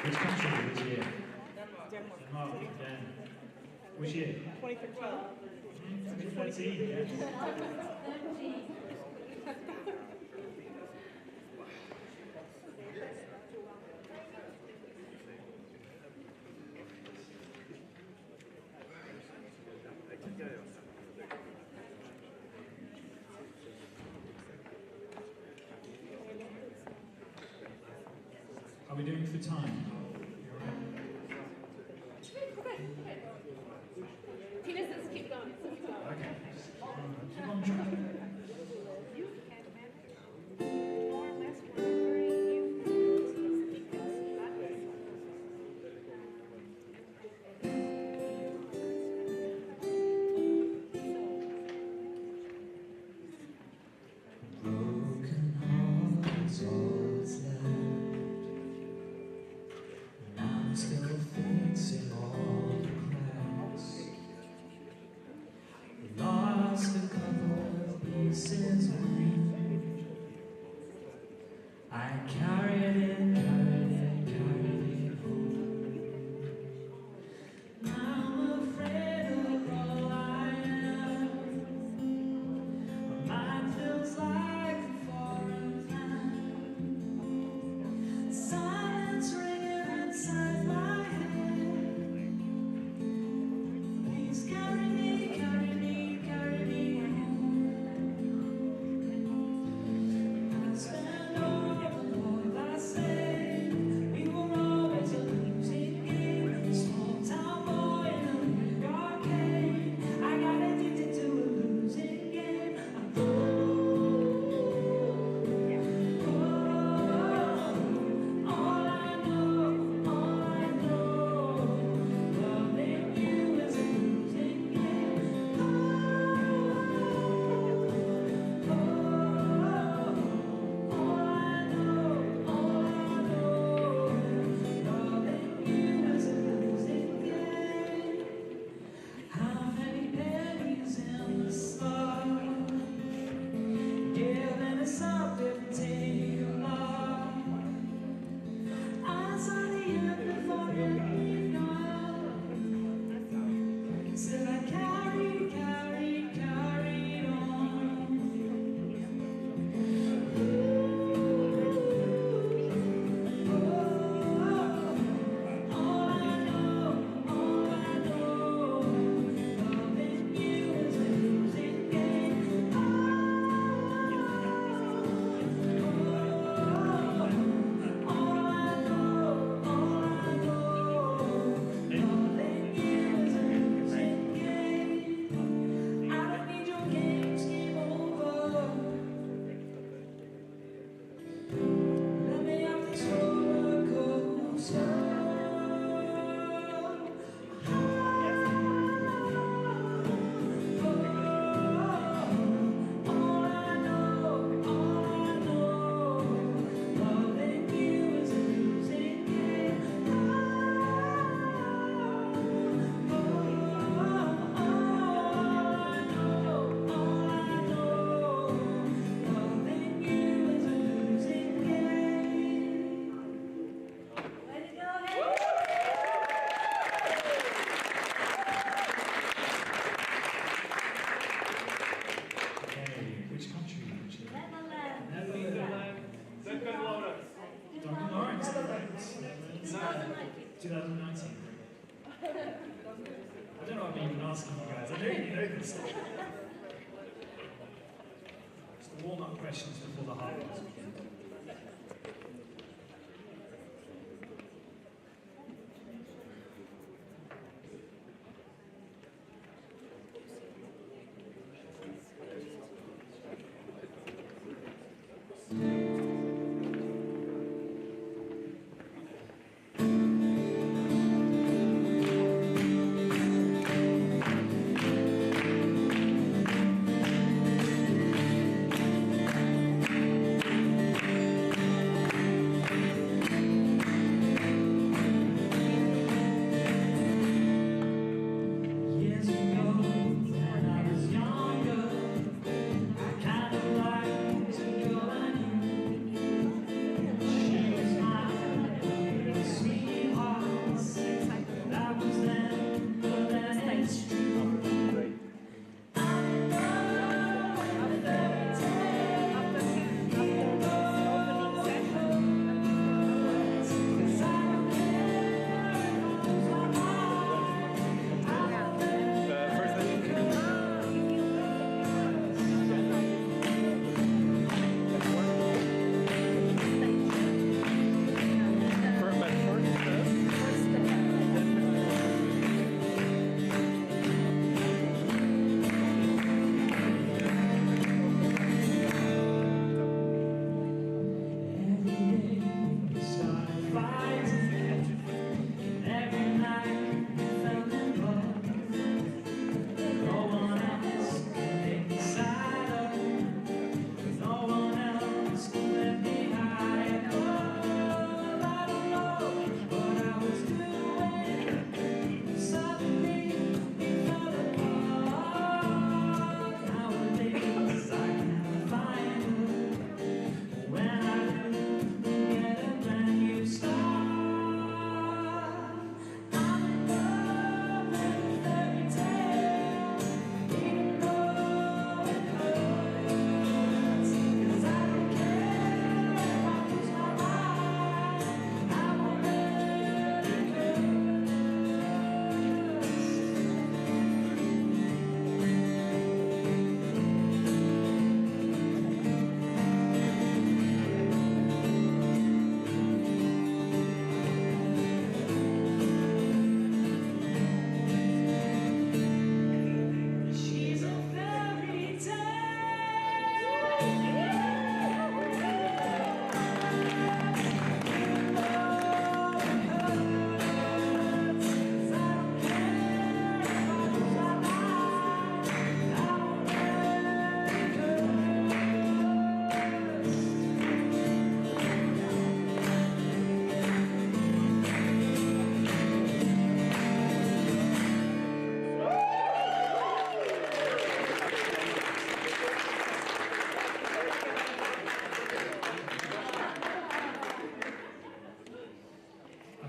Which country, which year? Denmark. Denmark, again. Which year? 2013. 2013, yes. How are we doing for time? Tina says keep going. Okay. Keep on track. You can manage more or less whatever you think that's Broken hearts, all that's left, and I'm still fixing all the cracks. Lost a couple of pieces of me. I carried it home. I'm afraid of all I am. My mind feels like a foreign land. Silence ringing inside my head. Please carry me home. I spend all the love I saved. We were always a losing game. Small town boy in a big arcade. I got addicted to a losing game. All I know, loving you is a losing game. All I know, loving you is a losing game. How many pennies in the slot? Giving us up if we take a lot. I saw the end before getting on. Still I carried on. All I know, loving you is a losing game. All I know, loving you is a losing game. I don't need your games, game over. Let me have this roller coaster. All I know, loving you is a losing game. Loving you is a losing game. Way to go, hey! Okay, which country? Which year? Netherlands. Netherlands. Duncan Lawrence, Netherlands. 2019. I don't know what I'm even asking you guys. I don't even know this stuff. It's the warm-up questions before the hard ones begin.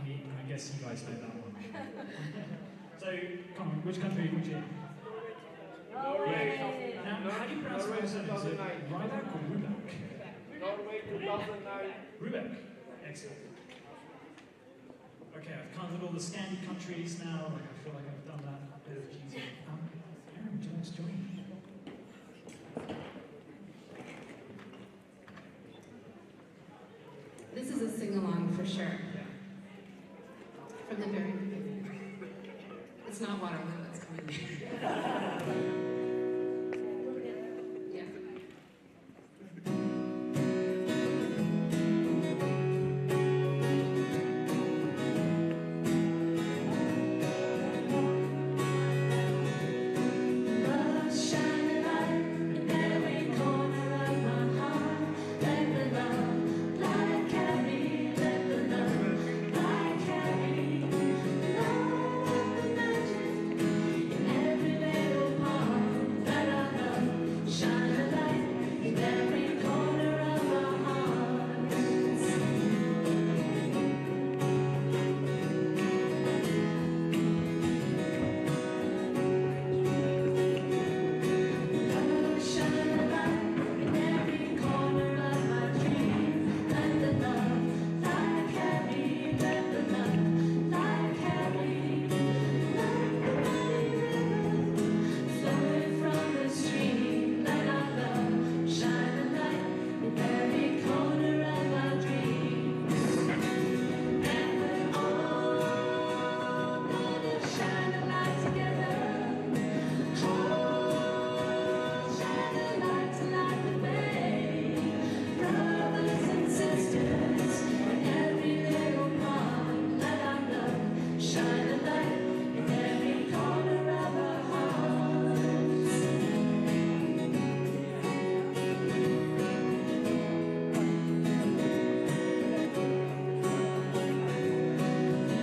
mean, I guess you guys know that one. So, come on, which country would you? Norway. Now, how do you pronounce my surname? Is it Rybak or Rubak? Norway 2009. Rubak. Excellent. Okay, I've counted all the Scandi countries now. Like, I feel like I've done that bit of cheating. Aaron, would you like to join? This is a sing-along for sure. From the very beginning. It's not Waterloo that's coming in. Yeah. Love shine a light in every corner of my heart. Let the love light carry, let the love light carry. Love the magic in every little part that I love. Shine a light in every corner of our hearts. Love shine a light in every corner of my dream. Let the love light carry, let the love light carry. Like the mighty river flowing from the stream. Let our love shine a light in every corner of our dreams. And we're all gonna shine a light together. Shine a light to light the way. Brothers and sisters in every little part. Let our love shine a light in every corner of our hearts.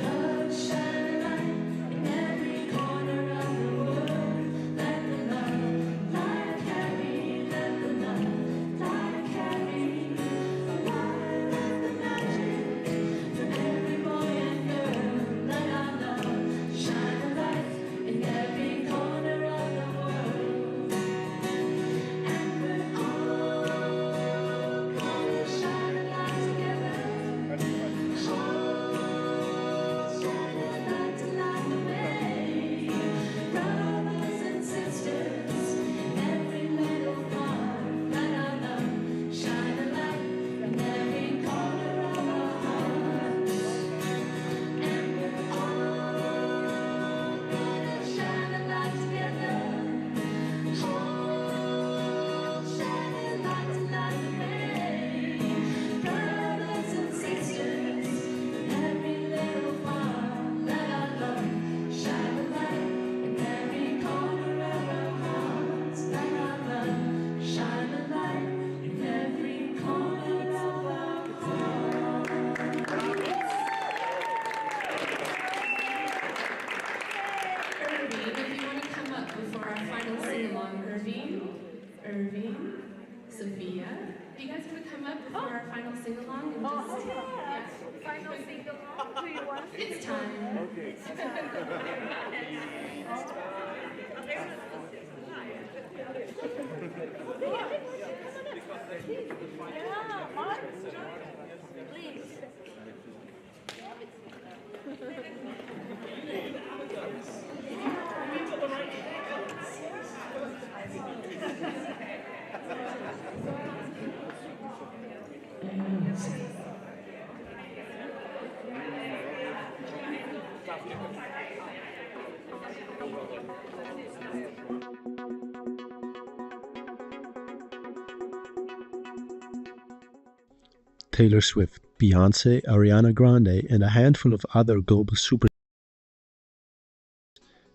Love shine a light in every corner of the world. Let the love light carry, let the love light carry. Light the magic from every boy and girl. Let our love shine a light in every corner of the world. And we're all gonna shine a light together. Shine a light to light the way. Brothers and sisters in every little part. Let our love shine a light in every corner of our hearts. And we're all gonna shine a light together. Shine a light to light the way. Brothers and sisters in every little part. Let our love shine a light in every corner of our hearts. Let our love shine a light in every corner of our hearts. Irving, if you want to come up before our final sing-along, Irving, Sophia, do you guys want to come up before our final sing-along and just, yeah, Final sing-along. Do you want to it's time. Yeah, Mark. Please. Taylor Swift, Beyoncé, Ariana Grande, and a handful of other global superstars.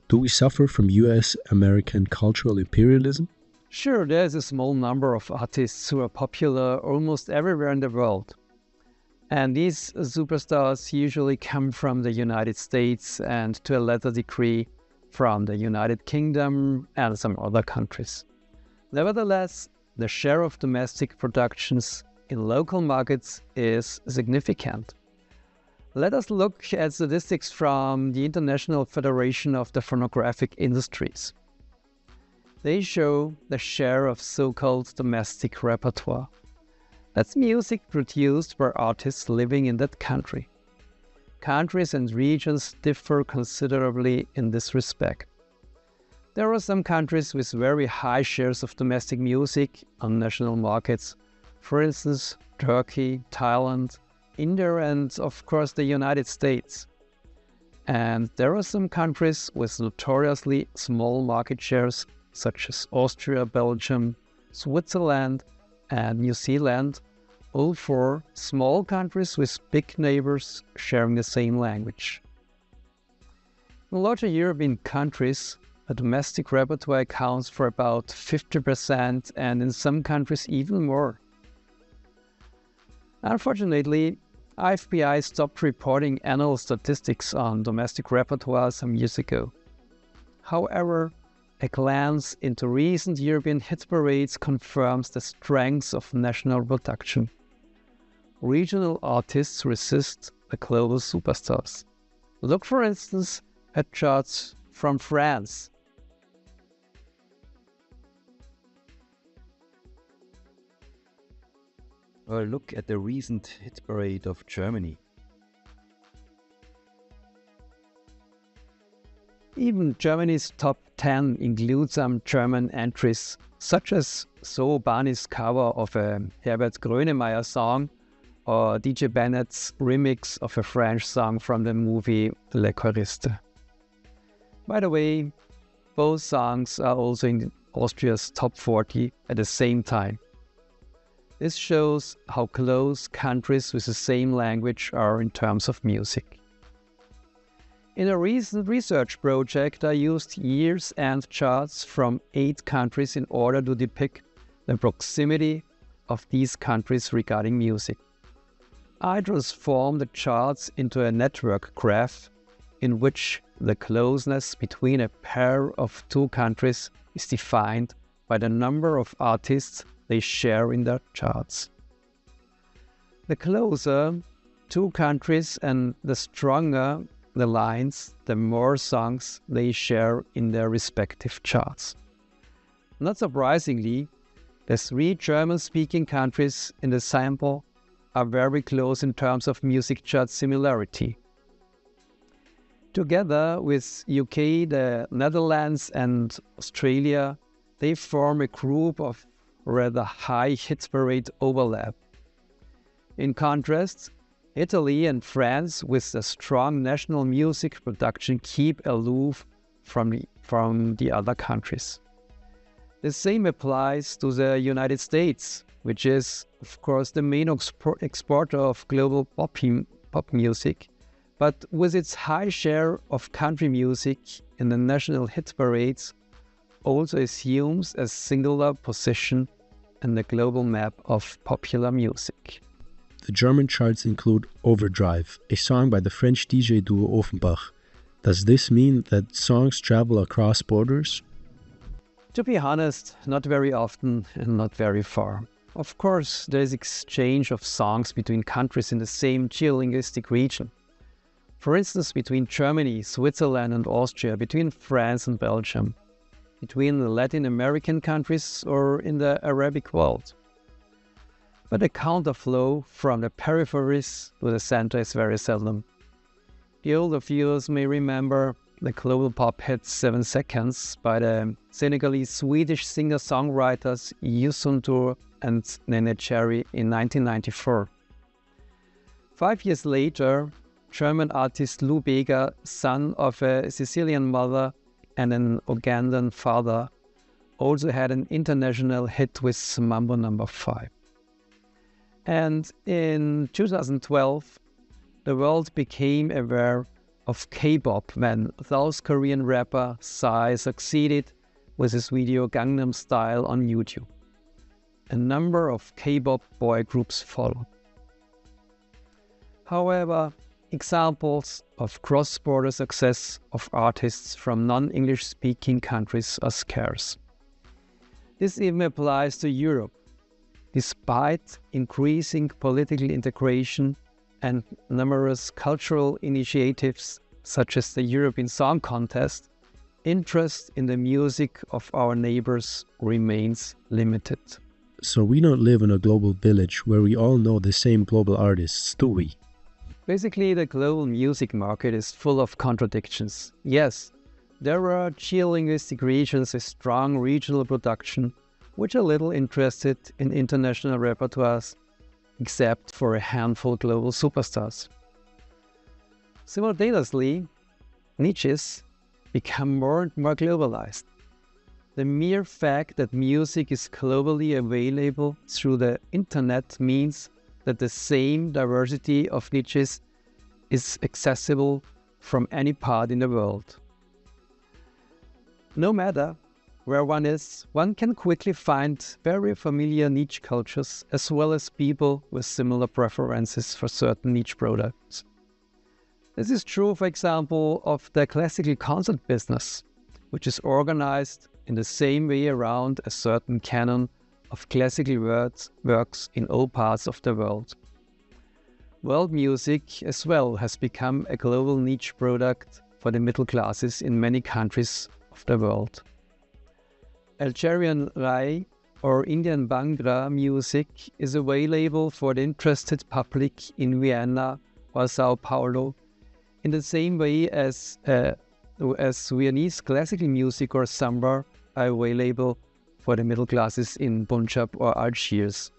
Do we suffer from US-American cultural imperialism? Sure, there's a small number of artists who are popular almost everywhere in the world. And these superstars usually come from the United States and to a lesser degree from the United Kingdom and some other countries. Nevertheless, the share of domestic productions in local markets is significant. Let us look at statistics from the International Federation of the Phonographic Industries. They show the share of so-called domestic repertoire. That's music produced by artists living in that country. Countries and regions differ considerably in this respect. There are some countries with very high shares of domestic music on national markets, for instance, Turkey, Thailand, India, and of course the United States. And there are some countries with notoriously small market shares, such as Austria, Belgium, Switzerland, and New Zealand, all four small countries with big neighbors sharing the same language. In larger European countries, a domestic repertoire accounts for about 50%, and in some countries even more. Unfortunately, IFPI stopped reporting annual statistics on domestic repertoire some years ago. However, a glance into recent European hit parades confirms the strength of national production. Regional artists resist the global superstars. Look, for instance, at charts from France. Or look at the recent hit parade of Germany. Even Germany's top 10 includes some German entries, such as So Bani's cover of a Herbert Grönemeyer song, or DJ Bennett's remix of a French song from the movie Le Choriste. By the way, both songs are also in Austria's top 40 at the same time. This shows how close countries with the same language are in terms of music. In a recent research project, I used years-end charts from 8 countries in order to depict the proximity of these countries regarding music. I transformed the charts into a network graph in which the closeness between a pair of 2 countries is defined by the number of artists they share in their charts. The closer 2 countries and the stronger the lines, the more songs they share in their respective charts. Not surprisingly, the 3 German-speaking countries in the sample are very close in terms of music chart similarity. Together with UK, the Netherlands and Australia, they form a group of rather high hit parade overlap. In contrast, Italy and France, with a strong national music production, keep aloof from the other countries. The same applies to the United States, which is, of course, the main exporter of global pop music, but with its high share of country music in the national hit parades, also assumes a singular position in the global map of popular music. The German charts include Overdrive, a song by the French DJ duo Offenbach. Does this mean that songs travel across borders? To be honest, not very often and not very far. Of course, there is exchange of songs between countries in the same geolinguistic region. For instance, between Germany, Switzerland and Austria, between France and Belgium, between the Latin American countries or in the Arabic world. But the counterflow from the peripheries to the center is very seldom. The older viewers may remember the global pop hit 7 Seconds by the Senegalese-Swedish singer-songwriters Youssou N'Dour and Nene Cherry in 1994. 5 years later, German artist Lou Bega, son of a Sicilian mother and an Ugandan father, also had an international hit with Mambo No. 5. And in 2012, the world became aware of K-pop when South Korean rapper Psy succeeded with his video Gangnam Style on YouTube. A number of K-pop boy groups followed. However, examples of cross-border success of artists from non-English speaking countries are scarce. This even applies to Europe. Despite increasing political integration, and numerous cultural initiatives such as the Eurovision Song Contest, interest in the music of our neighbors remains limited. So we don't live in a global village where we all know the same global artists, do we? Basically, the global music market is full of contradictions. Yes, there are geolinguistic regions with strong regional production, which are little interested in international repertoires, except for a handful of global superstars. Simultaneously, niches become more and more globalized. The mere fact that music is globally available through the internet means that the same diversity of niches is accessible from any part in the world. No matter where one is, one can quickly find very familiar niche cultures as well as people with similar preferences for certain niche products. This is true, for example, of the classical concert business, which is organized in the same way around a certain canon of classical works in all parts of the world. World music as well has become a global niche product for the middle classes in many countries of the world. Algerian Rai or Indian Bhangra music is available for the interested public in Vienna or Sao Paulo in the same way as Viennese classical music or samba are available for the middle classes in Punjab or Algiers.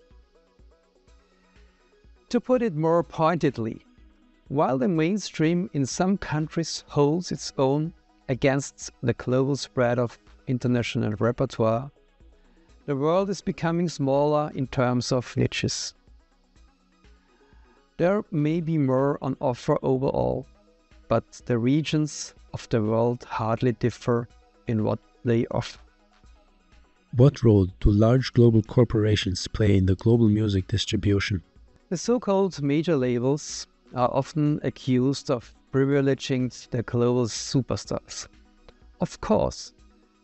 To put it more pointedly, while the mainstream in some countries holds its own against the global spread of international repertoire, the world is becoming smaller in terms of niches. There may be more on offer overall, but the regions of the world hardly differ in what they offer. What role do large global corporations play in the global music distribution? The so-called major labels are often accused of privileging the global superstars. Of course,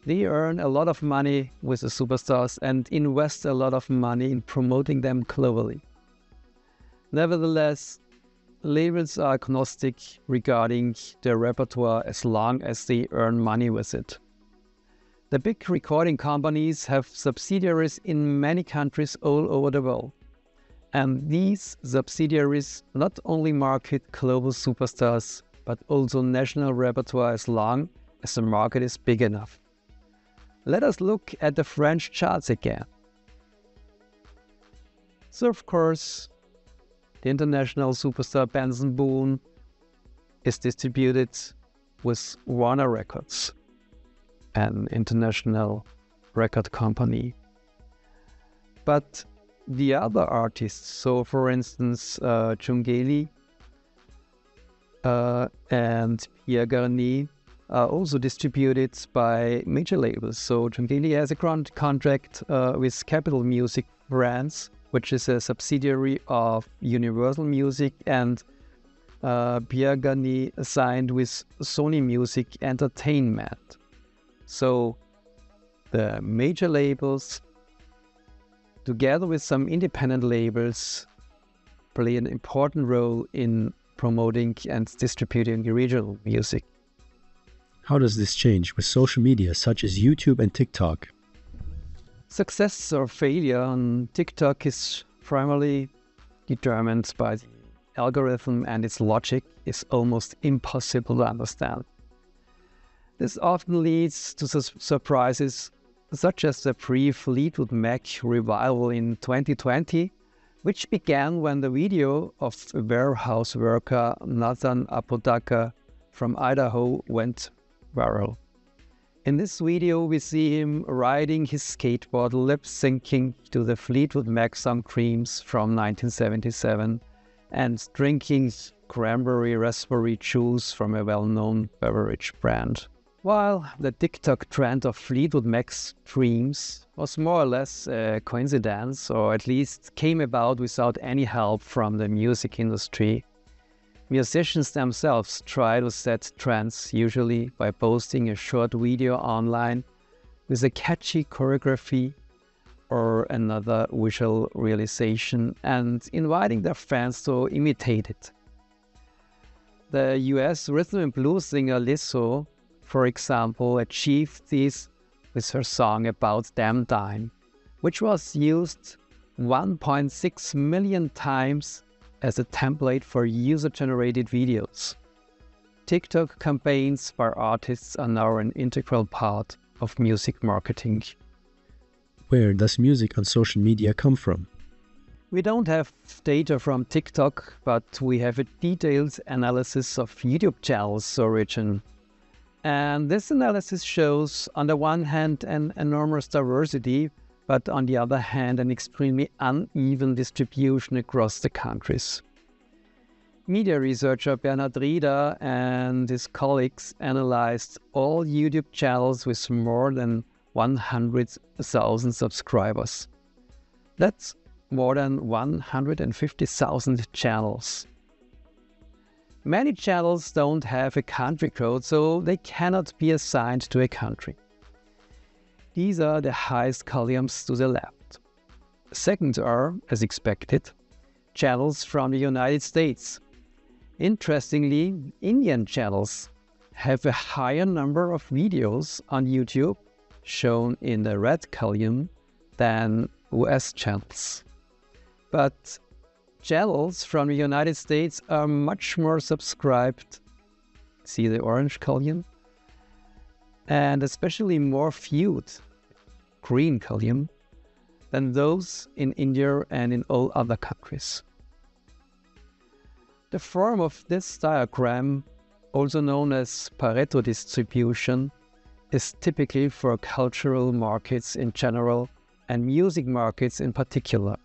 they earn a lot of money with the superstars and invest a lot of money in promoting them globally. Nevertheless, labels are agnostic regarding their repertoire as long as they earn money with it. The big recording companies have subsidiaries in many countries all over the world. And these subsidiaries not only market global superstars, but also national repertoire as long as the market is big enough. Let us look at the French charts again. So of course, the international superstar Benson Boone is distributed with Warner Records, an international record company. But the other artists, so for instance Djungeli and Pierre Garnier, are also distributed by major labels. So Djungeli has a contract with Capitol Music France, which is a subsidiary of Universal Music, and Pierre Garnier signed with Sony Music Entertainment. So the major labels, together with some independent labels, play an important role in promoting and distributing regional music. How does this change with social media such as YouTube and TikTok? Success or failure on TikTok is primarily determined by the algorithm, and its logic is almost impossible to understand. This often leads to surprises such as the pre-Fleetwood Mac revival in 2020, which began when the video of a warehouse worker Nathan Apodaca from Idaho went viral. In this video, we see him riding his skateboard, lip-syncing to the Fleetwood Mac Some Creams from 1977 and drinking cranberry raspberry juice from a well-known beverage brand. While the TikTok trend of Fleetwood Mac's Dreams was more or less a coincidence, or at least came about without any help from the music industry, musicians themselves try to set trends, usually by posting a short video online with a catchy choreography or another visual realization and inviting their fans to imitate it. The US rhythm and blues singer Lizzo, for example, achieved this with her song About Damn Time, which was used 1.6 million times as a template for user-generated videos. TikTok campaigns by artists are now an integral part of music marketing. Where does music on social media come from? We don't have data from TikTok, but we have a detailed analysis of YouTube channels' origin. And this analysis shows, on the one hand, an enormous diversity, but on the other hand, an extremely uneven distribution across the countries. Media researcher Bernhard Rieder and his colleagues analyzed all YouTube channels with more than 100,000 subscribers. That's more than 150,000 channels. Many channels don't have a country code, so they cannot be assigned to a country. These are the highest columns to the left. Second are, as expected, channels from the United States. Interestingly, Indian channels have a higher number of videos on YouTube, shown in the red column, than US channels. But channels from the United States are much more subscribed, see the orange column, and especially more viewed, green column, than those in India and in all other countries. The form of this diagram, also known as Pareto distribution, is typical for cultural markets in general and music markets in particular.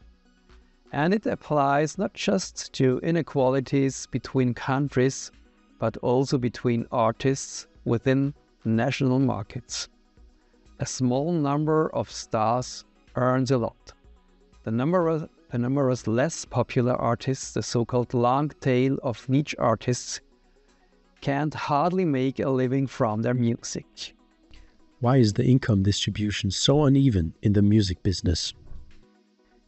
And it applies not just to inequalities between countries, but also between artists within national markets. A small number of stars earns a lot. The numerous less popular artists, the so-called long tail of niche artists, can't hardly make a living from their music. Why is the income distribution so uneven in the music business?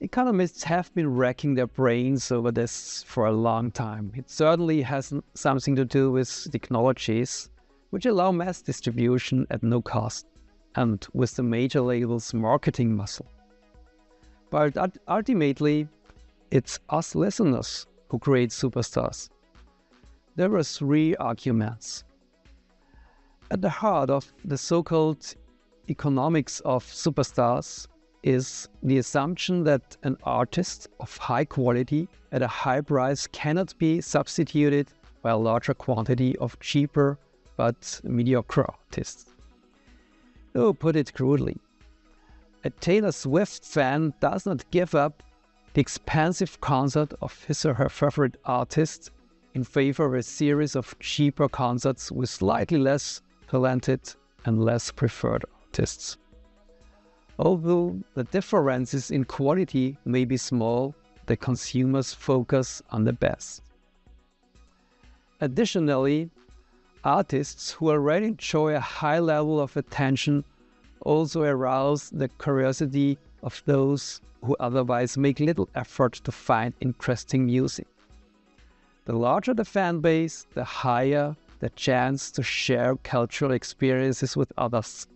Economists have been racking their brains over this for a long time. It certainly has something to do with technologies which allow mass distribution at no cost and with the major labels' marketing muscle. But ultimately, it's us listeners who create superstars. There are three arguments. At the heart of the so-called economics of superstars is the assumption that an artist of high quality at a high price cannot be substituted by a larger quantity of cheaper but mediocre artists. To put it crudely, a Taylor Swift fan does not give up the expensive concert of his or her favorite artist in favor of a series of cheaper concerts with slightly less talented and less preferred artists. Although the differences in quality may be small, the consumers focus on the best. Additionally, artists who already enjoy a high level of attention also arouse the curiosity of those who otherwise make little effort to find interesting music. The larger the fan base, the higher the chance to share cultural experiences with others,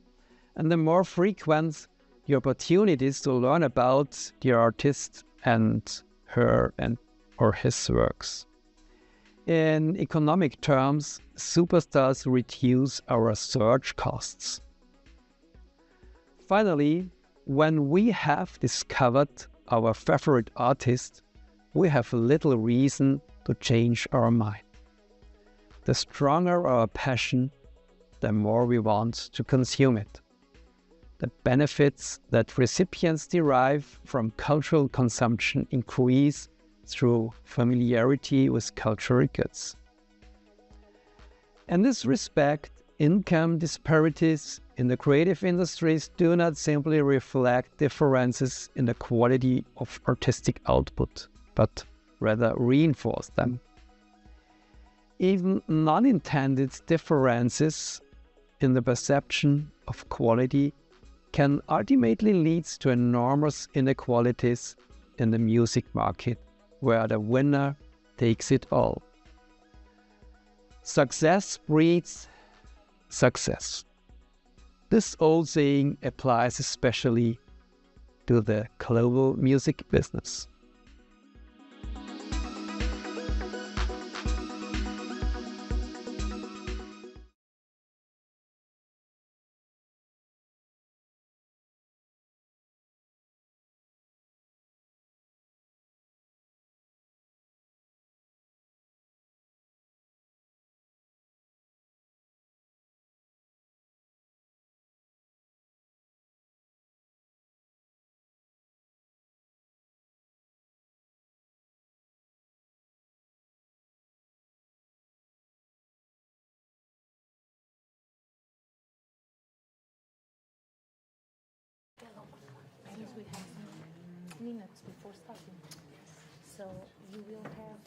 and the more frequent the opportunities to learn about the artist and her or his works. In economic terms, superstars reduce our search costs. Finally, when we have discovered our favorite artist, we have little reason to change our mind. The stronger our passion, the more we want to consume it. The benefits that recipients derive from cultural consumption increase through familiarity with cultural goods. In this respect, income disparities in the creative industries do not simply reflect differences in the quality of artistic output, but rather reinforce them. Even non-intended differences in the perception of quality can ultimately lead to enormous inequalities in the music market, where the winner takes it all. Success breeds success. This old saying applies especially to the global music business. Since we have some minutes before starting, so you will have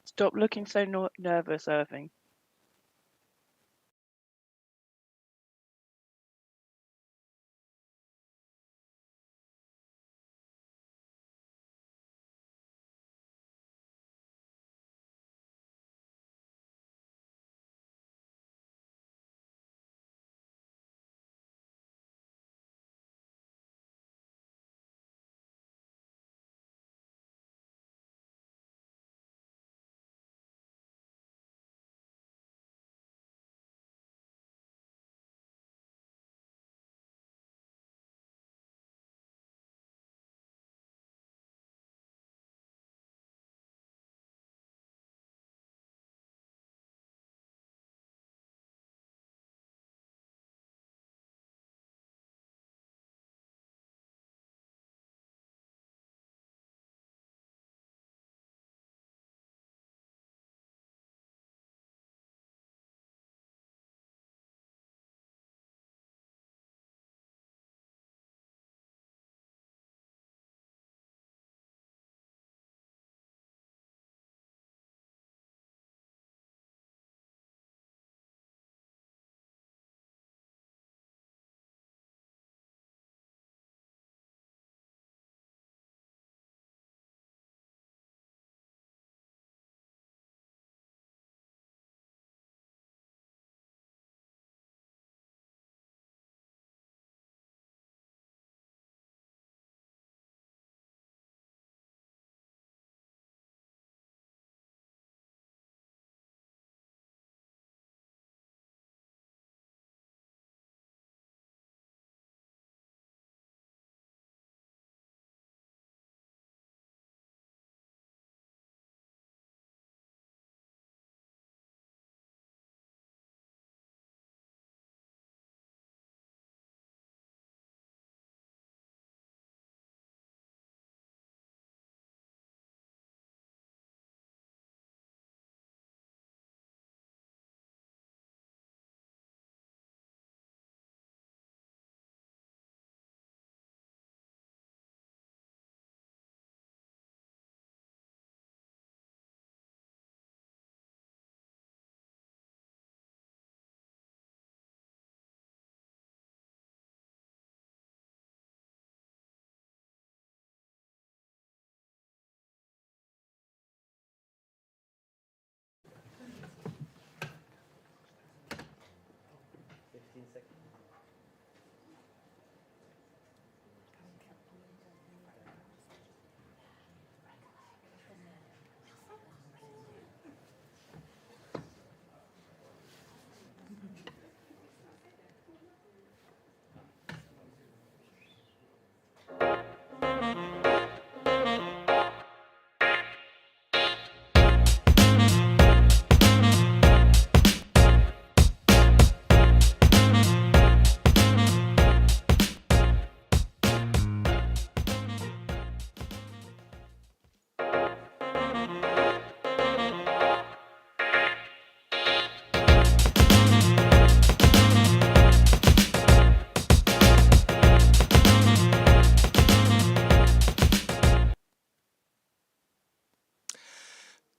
Stop looking so nervous, Irving.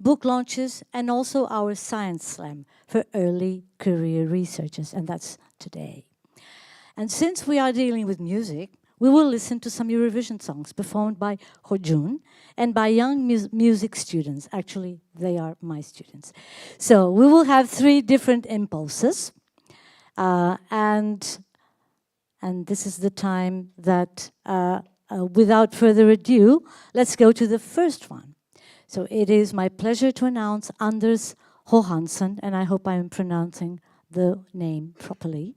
book launches, and also our Science Slam for early career researchers, and that's today. And since we are dealing with music, we will listen to some Eurovision songs performed by Hojun and by young music students. Actually, they are my students. So we will have 3 different impulses. And this is the time that, without further ado, let's go to the first one. So it is my pleasure to announce Anders Johansson, and I hope I'm pronouncing the name properly.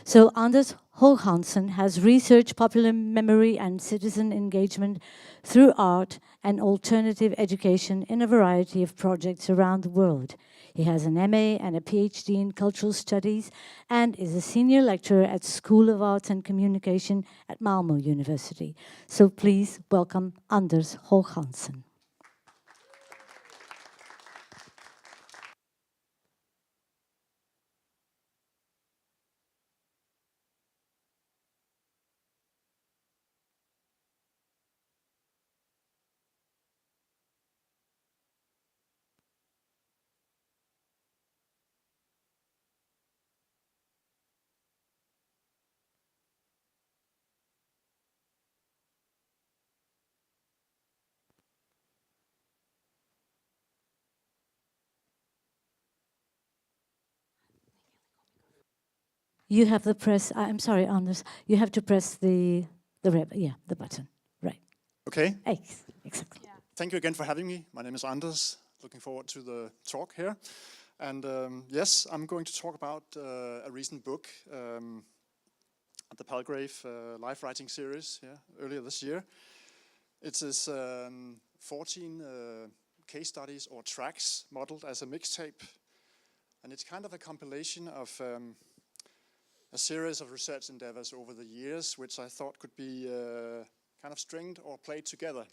So Anders Johansson has researched popular memory and citizen engagement through art and alternative education in a variety of projects around the world. He has an MA and a PhD in cultural studies and is a senior lecturer at School of Arts and Communication at Malmö University. So please welcome Anders Johansson. You have to press, I'm sorry, Anders, you have to press the button, right. Okay. Exactly. Yeah. Thank you again for having me. My name is Anders. Looking forward to the talk here. And yes, I'm going to talk about a recent book, the Palgrave Life Writing Series, earlier this year. It is 14 case studies or tracks modeled as a mixtape. And it's kind of a compilation of a series of research endeavors over the years, which I thought could be kind of stringed or played together.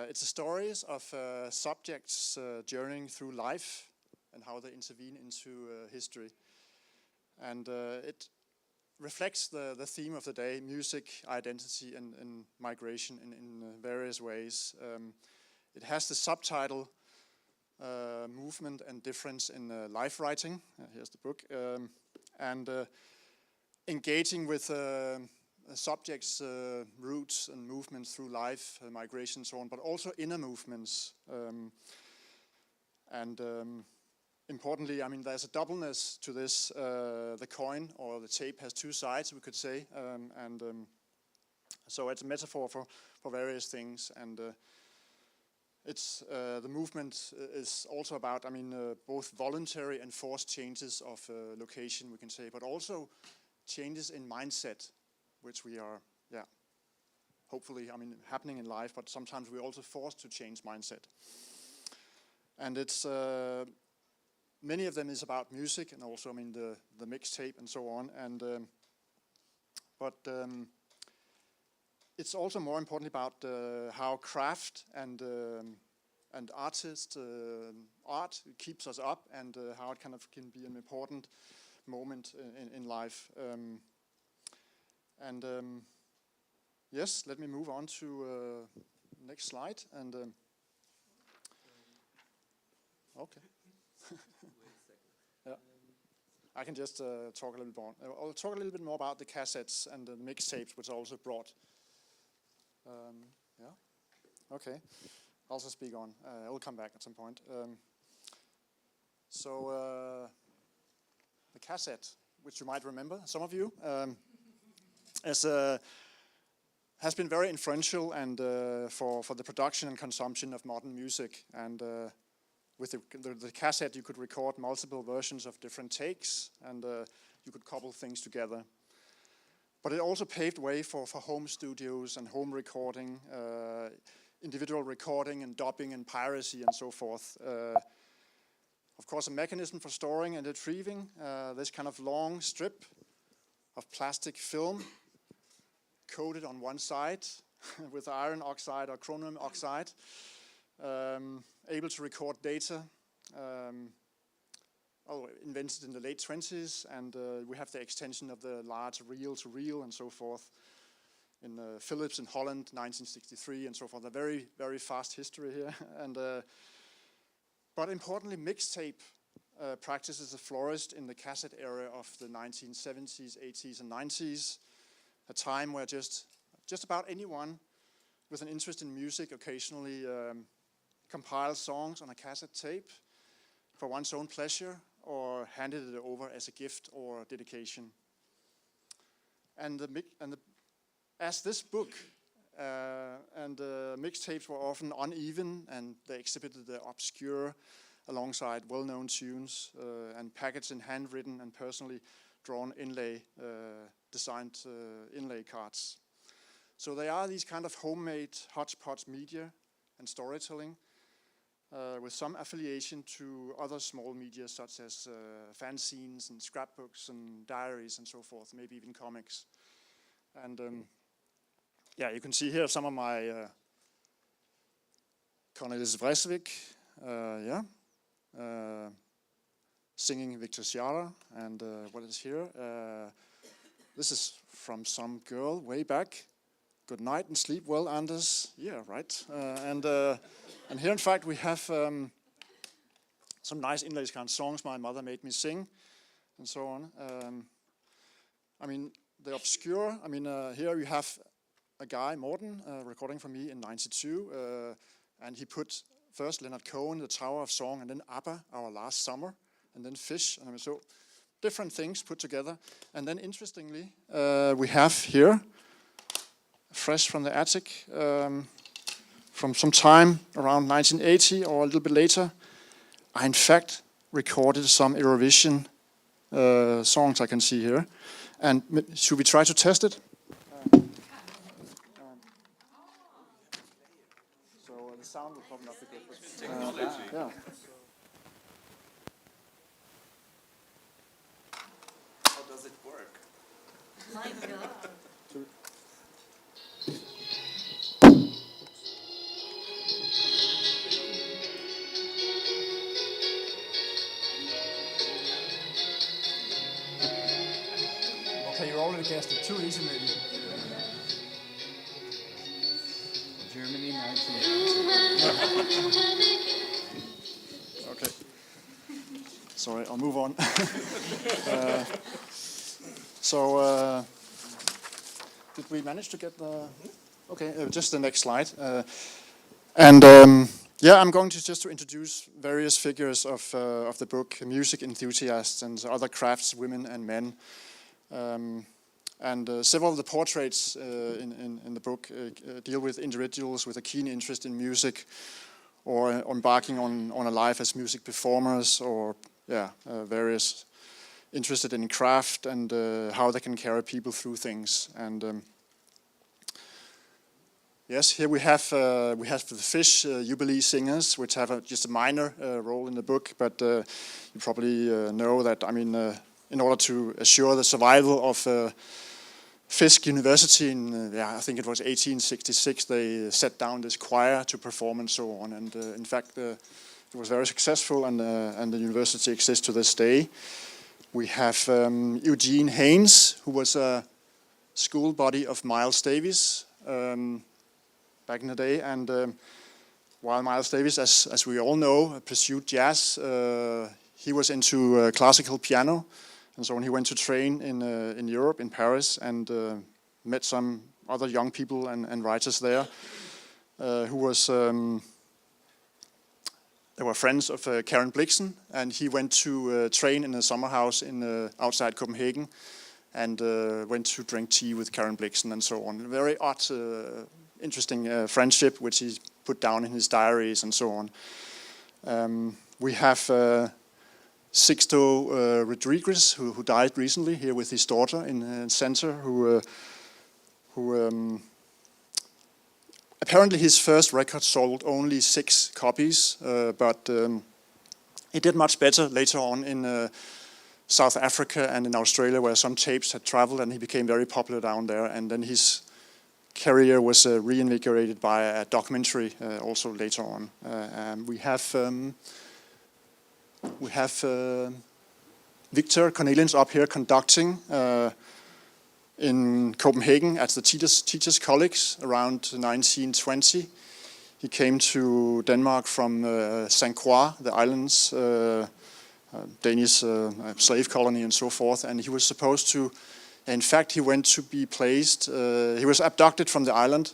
It's the stories of subjects journeying through life and how they intervene into history. And it reflects the theme of the day, music, identity, and migration in various ways. It has the subtitle, Movement and Difference in Life Writing. Here's the book. And engaging with subjects' roots and movements through life, migration and so on, but also inner movements. Importantly, I mean, there's a doubleness to this. The coin or the tape has 2 sides, we could say. So it's a metaphor for various things. And it's the movement is also about, I mean, both voluntary and forced changes of location, we can say, but also changes in mindset, which we are, hopefully, I mean, happening in life, but sometimes we're also forced to change mindset. And it's, many of them is about music and also, I mean, the mixtape and so on. And, it's also more importantly about how craft and artist art keeps us up, and how it kind of can be an important moment in life. Yes, let me move on to next slide. And okay. Yeah. I can just talk a little bit more. I'll talk a little bit more about the cassettes and the mixtapes, which I also brought. Okay. I'll also speak on. I will come back at some point. The cassette, which you might remember, some of you, has been very influential and for the production and consumption of modern music. And with the cassette, you could record multiple versions of different takes, and you could couple things together. But it also paved way for home studios and home recording, individual recording and dubbing and piracy and so forth. Of course, a mechanism for storing and retrieving this kind of long strip of plastic film coated on one side with iron oxide or chromium oxide, able to record data. Invented in the late 20s, and we have the extension of the large reel-to-reel and so forth in Philips in Holland, 1963 and so forth. A very, very fast history here. And But importantly, mixtape practices flourished in the cassette era of the 1970s, 80s, and 90s, a time where just about anyone with an interest in music occasionally compiled songs on a cassette tape for one's own pleasure or handed it over as a gift or dedication. And as this book and mixtapes were often uneven, and they exhibited the obscure alongside well-known tunes and packaged in handwritten and personally drawn designed inlay cards. So they are these kind of homemade hodgepodge media and storytelling with some affiliation to other small media such as fanzines and scrapbooks and diaries and so forth, maybe even comics. And yeah, you can see here some of my Cornelis Vreeswijk, singing Victor Jara, and what is here? This is from some girl way back. Good night and sleep well, Anders. Yeah, right. And here, in fact, we have some nice inlays kind of songs my mother made me sing, and so on. I mean, the obscure. I mean, here we have a guy, Morten, recording for me in '92, and he put first Leonard Cohen, The Tower of Song, and then ABBA, Our Last Summer, and then Fish. And I mean, so different things put together. And then, interestingly, we have here, fresh from the attic, from some time around 1980 or a little bit later, I in fact recorded some Eurovision songs I can see here. And should we try to test it? So the sound will probably not be good. Technology. Yeah. How does it work? My God. Okay, you already guessed it. Too easy, maybe. Germany, 1980. Okay. Sorry, I'll move on. Did we manage to get the... Okay, just the next slide. Yeah, I'm going to just to introduce various figures of the book, music enthusiasts and other crafts, women and men. Several of the portraits in the book deal with individuals with a keen interest in music, or embarking on a life as music performers, or various interested in craft and how they can carry people through things. And yes, here we have the Fish Jubilee singers, which have just a minor role in the book, but you probably know that, I mean, in order to assure the survival of Fisk University in, I think it was 1866, they set down this choir to perform and so on. And in fact, it was very successful, and the university exists to this day. We have Eugene Haynes, who was a school buddy of Miles Davis back in the day. And while Miles Davis, as we all know, pursued jazz, he was into classical piano. And so when he went to train in Europe, in Paris, and met some other young people and writers there, who was they were friends of Karen Blixen, and he went to train in a summer house in outside Copenhagen, and went to drink tea with Karen Blixen and so on. A very odd, interesting friendship, which he put down in his diaries and so on. We have Sixto Rodriguez, who died recently, here with his daughter in the center, who apparently his first record sold only 6 copies, but it did much better later on in South Africa and in Australia, where some tapes had traveled, and he became very popular down there. And then his career was reinvigorated by a documentary also later on. We have Victor Cornelius up here conducting in Copenhagen at the Teachers College around 1920. He came to Denmark from St. Croix, the islands, Danish slave colony and so forth, and he was supposed to, in fact, he went to be placed, he was abducted from the island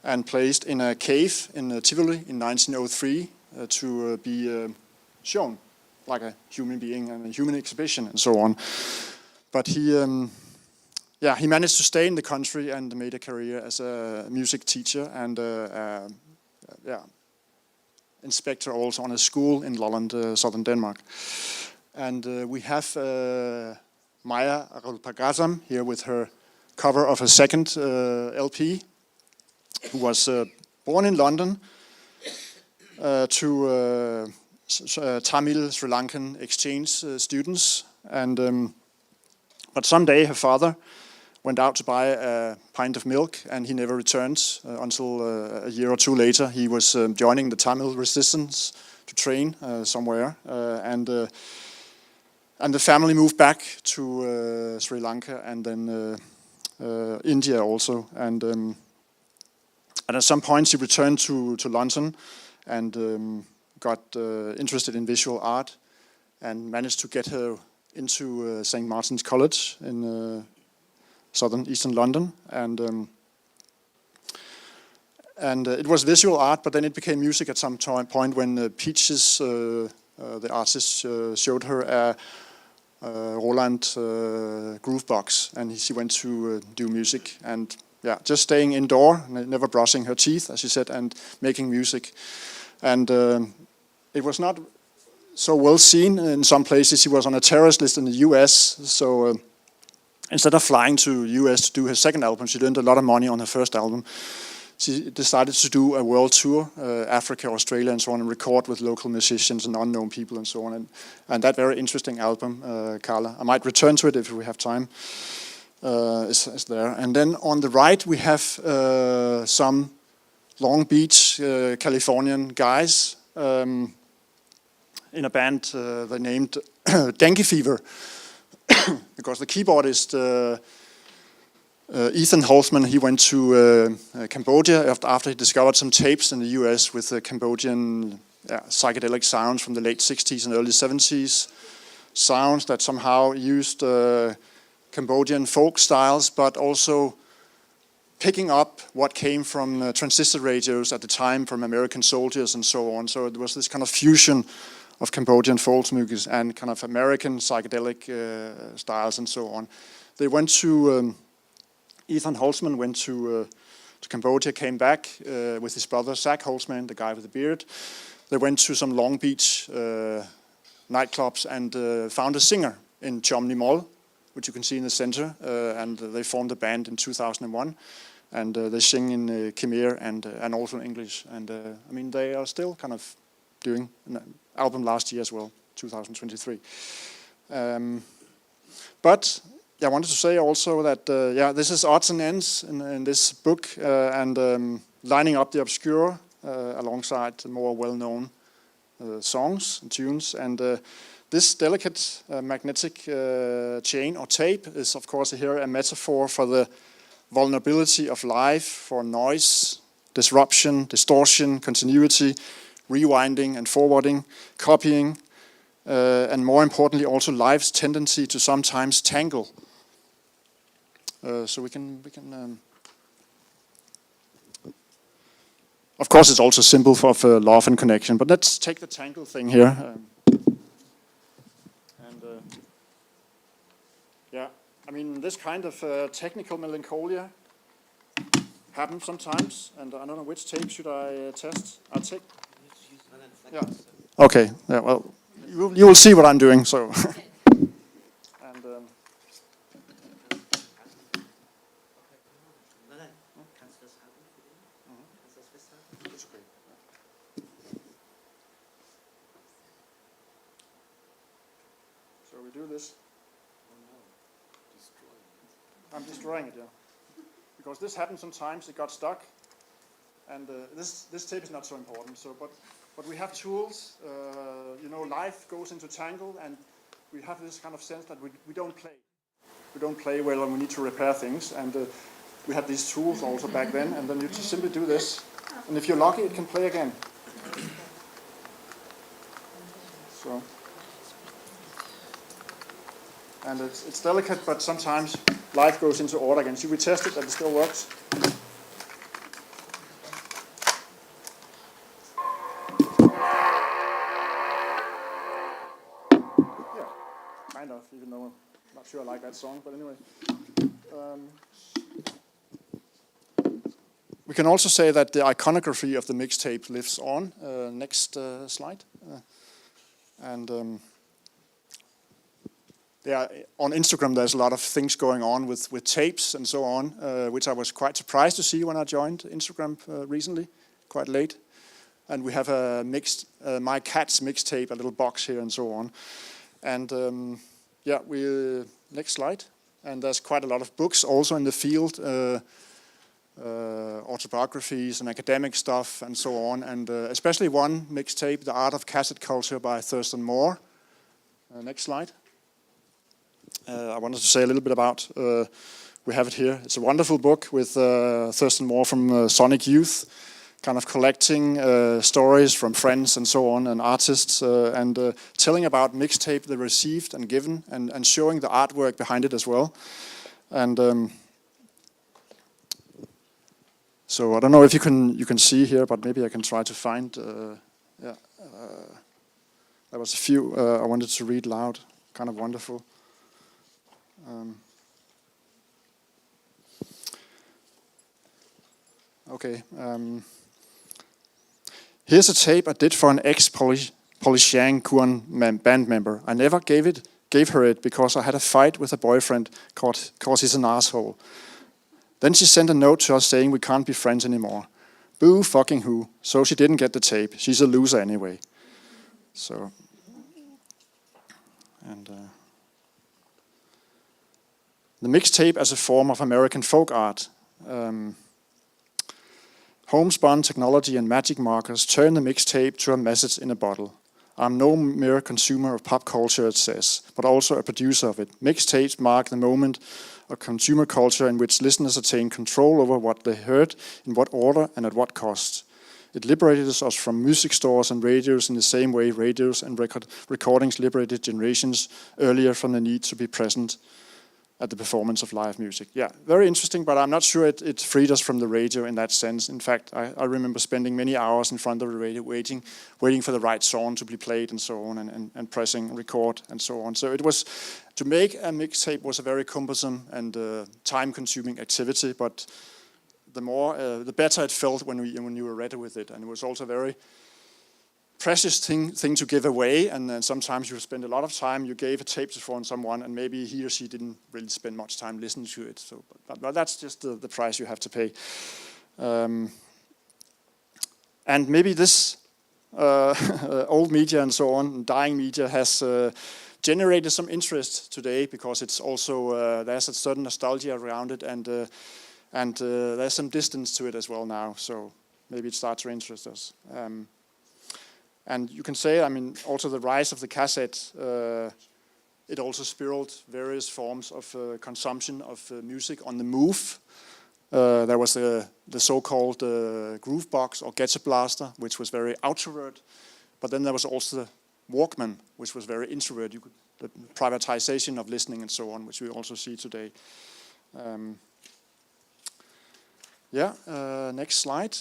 and placed in a cave in Tivoli in 1903 to be shown like a human being and a human exhibition and so on. But he managed to stay in the country and made a career as a music teacher and inspector also on a school in Lolland, southern Denmark. And we have Maja Arulpagazam here with her cover of her second LP, who was born in London to Tamil Sri Lankan exchange students, and but someday her father went out to buy a pint of milk, and he never returned until a year or two later. He was joining the Tamil resistance to train somewhere, and the family moved back to Sri Lanka and then India also. And at some point she returned to London and got interested in visual art and managed to get her into St. Martin's College in eastern London, and it was visual art, but then it became music at some point when Peaches, the artist, showed her a Roland groovebox, and she went to do music, and just staying indoor, never brushing her teeth, as she said, and making music. And it was not so well seen in some places. She was on a terrorist list in the US, so instead of flying to US to do her second album, she earned a lot of money on her first album. She decided to do a world tour, Africa, Australia, and so on, and record with local musicians and unknown people and so on. And that very interesting album, Carla, I might return to it if we have time, is there. And then on the right, we have some Long Beach, Californian guys in a band they named Dengue Fever, because the keyboardist Ethan Holzman, he went to Cambodia after he discovered some tapes in the US with Cambodian psychedelic sounds from the late 60s and early 70s, sounds that somehow used Cambodian folk styles, but also picking up what came from transistor radios at the time from American soldiers and so on. So it was this kind of fusion of Cambodian folk music and kind of American psychedelic styles and so on. They went to, Ethan Holzman went to Cambodia, came back with his brother Zach Holzman, the guy with the beard. They went to some Long Beach nightclubs and found a singer in Chomny Mall, which you can see in the center, and they formed a band in 2001. And they sing in Khmer and also in English. And I mean, they are still kind of doing an album last year as well, 2023. But I wanted to say also that, this is odds and ends in this book, and lining up the obscure alongside the more well-known songs and tunes. And this delicate magnetic chain or tape is, of course, here a metaphor for the vulnerability of life, for noise, disruption, distortion, continuity, rewinding and forwarding, copying, and more importantly also life's tendency to sometimes tangle. So we can of course it's also a symbol of love and connection, but let's take the tangle thing here. I mean, this kind of technical melancholia happens sometimes, and I don't know which tape should I test. I'll take. Yeah. Okay. Yeah. Well, you will see what I'm doing. So. And. So we do this. I'm destroying it, yeah. Because this happens sometimes, it got stuck. And this tape is not so important. So, but we have tools, life goes into tangle, and we have this kind of sense that we don't play. We don't play well when we need to repair things. And we had these tools also back then, and then you just simply do this. And if you're lucky, it can play again. So, and it's delicate, but sometimes life goes into order again. Should we test it that it still works? Yeah, kind of, even though I'm not sure I like that song, but anyway. We can also say that the iconography of the mixtape lives on. Next slide. Yeah, on Instagram there's a lot of things going on with tapes and so on, which I was quite surprised to see when I joined Instagram recently, quite late. And we have a mixed, My Cat's mixtape, a little box here and so on. And yeah, next slide. And there's quite a lot of books also in the field, autobiographies and academic stuff and so on. And especially one mixtape, The Art of Cassette Culture by Thurston Moore. Next slide. I wanted to say a little bit about, we have it here. It's a wonderful book with Thurston Moore from Sonic Youth, kind of collecting stories from friends and so on, and artists, and telling about mixtape they received and given, and showing the artwork behind it as well. And so I don't know if you can see here, but maybe I can try to find, yeah. There was a few I wanted to read loud, kind of wonderful. Okay. Here's a tape I did for an ex-Polishang Kuan band member. I never gave her it because I had a fight with a boyfriend cause he's an asshole. Then she sent a note to us saying we can't be friends anymore. Boo fucking who. So she didn't get the tape. She's a loser anyway. So, and the mixtape as a form of American folk art. Homespun technology and magic markers turn the mixtape to a message in a bottle. I'm no mere consumer of pop culture, it says, but also a producer of it. Mixtapes mark the moment of consumer culture in which listeners attain control over what they heard, in what order, and at what cost. It liberated us from music stores and radios in the same way radios and recordings liberated generations earlier from the need to be present at the performance of live music. Yeah, very interesting, but I'm not sure it freed us from the radio in that sense. In fact, I remember spending many hours in front of the radio waiting for the right song to be played and so on, and pressing record and so on. So it was, to make a mixtape was a very cumbersome and time-consuming activity, but the better it felt when you were ready with it. And it was also very precious thing to give away, and then sometimes you spend a lot of time. You gave a tape to someone, and maybe he or she didn't really spend much time listening to it. So, but that's just the price you have to pay. And maybe this old media and so on, dying media, has generated some interest today because it's also there's a certain nostalgia around it, and there's some distance to it as well now. So maybe it starts to interest us. And you can say, I mean, also the rise of the cassette, it also spiraled various forms of consumption of music on the move. There was the so-called groove box or Ghetto Blaster, which was very outward. But then there was also the Walkman, which was very introvert. The privatization of listening and so on, which we also see today. Next slide.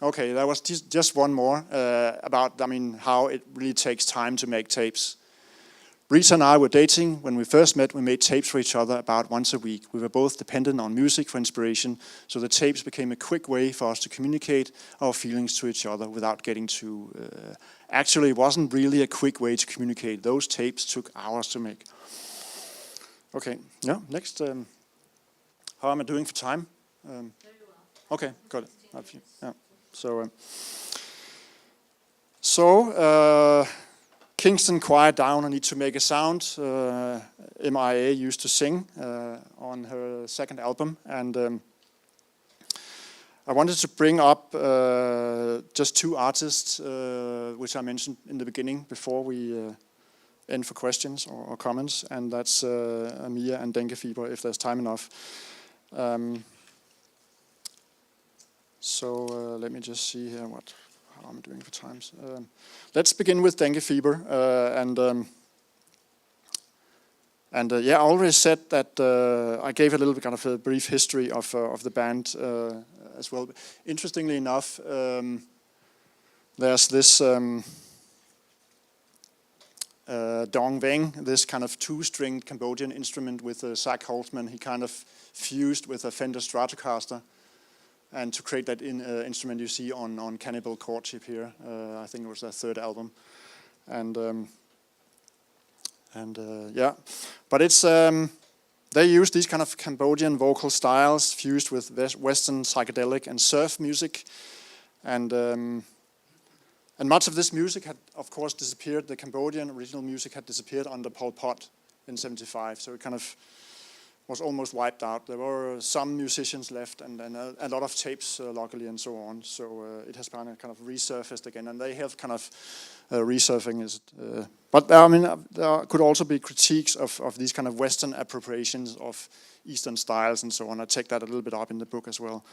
Okay, there was just one more about, I mean, how it really takes time to make tapes. Rita and I were dating. When we first met, we made tapes for each other about once a week. We were both dependent on music for inspiration, so the tapes became a quick way for us to communicate our feelings to each other without getting too... Actually, it wasn't really a quick way to communicate. Those tapes took hours to make. Okay, yeah, next. How am I doing for time? Very well. Okay, got it. Yeah. So, Kingston, quiet down, I need to make a sound. MIA used to sing on her second album, and I wanted to bring up just two artists, which I mentioned in the beginning before we end for questions or comments, and that's Mia and Denke Fieber, if there's time enough. So let me just see here how I'm doing for times. Let's begin with dengue fever. Yeah, I already said that I gave a little bit kind of a brief history of the band as well. Interestingly enough, there's this dong veng, this kind of two-stringed Cambodian instrument with Zach Holtzman. He kind of fused with a Fender Stratocaster, and to create that instrument you see on Cannibal Courtship here. I think it was their third album, yeah, but it's they use these kind of Cambodian vocal styles fused with Western psychedelic and surf music, and much of this music had, of course, disappeared. The Cambodian original music had disappeared under Pol Pot in '75, so it kind of was almost wiped out. There were some musicians left and a lot of tapes, luckily, and so on. So it has kind of resurfaced again, and they have kind of resurfing it. But I mean, there could also be critiques of these kind of Western appropriations of Eastern styles and so on. I take that a little bit up in the book as well.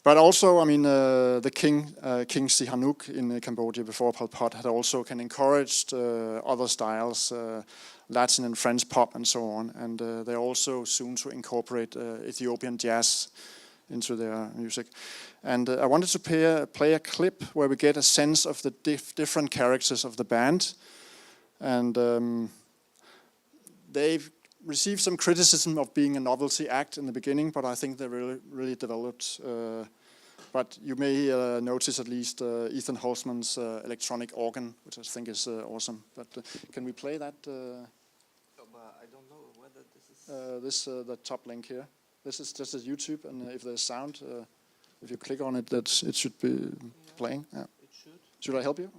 But also, I mean, the King Sihanouk in Cambodia before Pol Pot had also encouraged other styles, Latin and French pop and so on. And they also soon to incorporate Ethiopian jazz into their music. And I wanted to play a clip where we get a sense of the different characters of the band. And they've received some criticism of being a novelty act in the beginning, but I think they really developed. But you may notice at least Ethan Holtzman's electronic organ, which I think is awesome. But can we play that? I don't know whether this is... the top link here. This is just a YouTube, and if there's sound, if you click on it, it should be playing. Yeah. It should. Should I help you?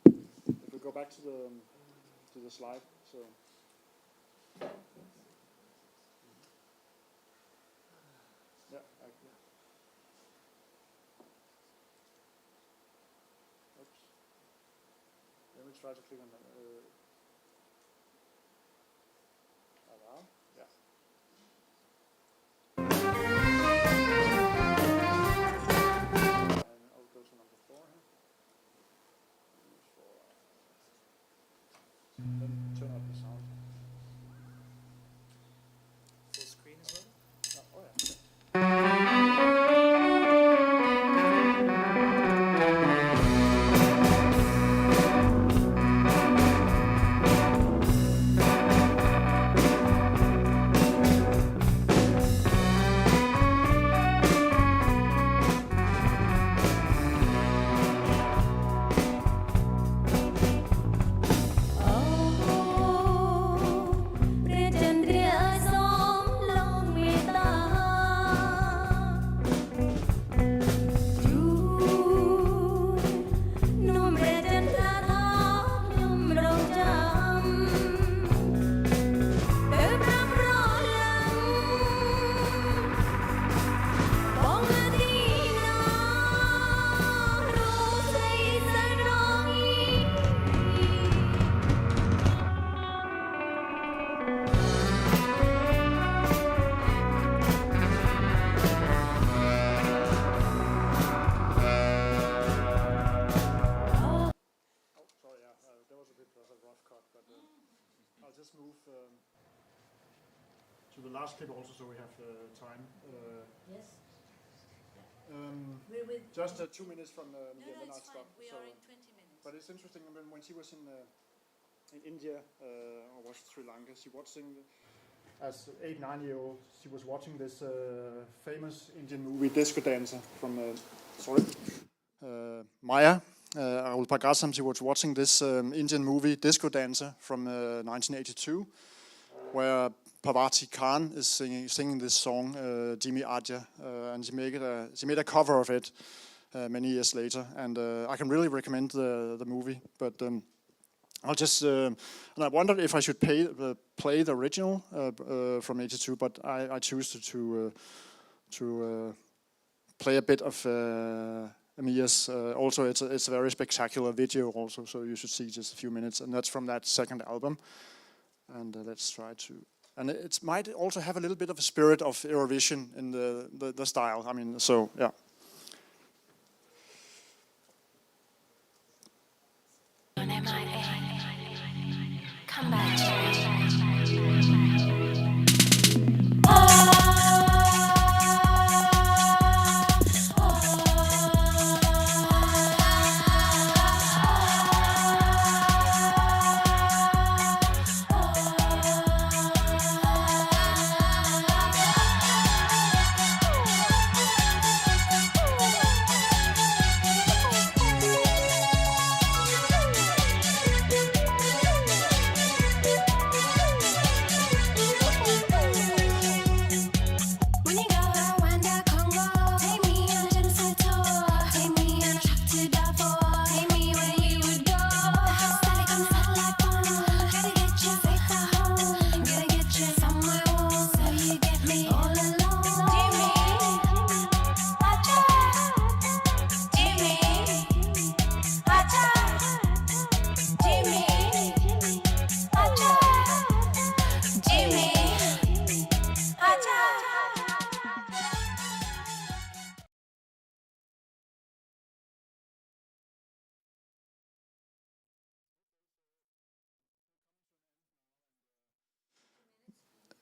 If we go back to the slide, so. Yeah. Oops. Let me try to click on that. Allow. Yeah. I'll go to number 4 here. Then turn up the sound. Full screen as well? Oh yeah. I'll just move to the last clip also, so we have time. Yes. Just 2 minutes from me, and then I'll stop. We are in 20 minutes. But it's interesting when she was in India or was Sri Lanka, she watching as 8-9-year-old. She was watching this famous Indian movie Disco Dancer from Maya. Rahul Pagasam, she was watching this Indian movie Disco Dancer from 1982, where Parvati Khan is singing this song Jimmy Adja, and she made a cover of it many years later, and I can really recommend the movie. But I'll just and I wondered if I should play the original from '82, but I choose to play a bit of Amia's. Also, it's a very spectacular video also, so you should see just a few minutes, and that's from that second album. And let's try to And it might also have a little bit of a spirit of Eurovision in the style. I mean, so yeah. Come back.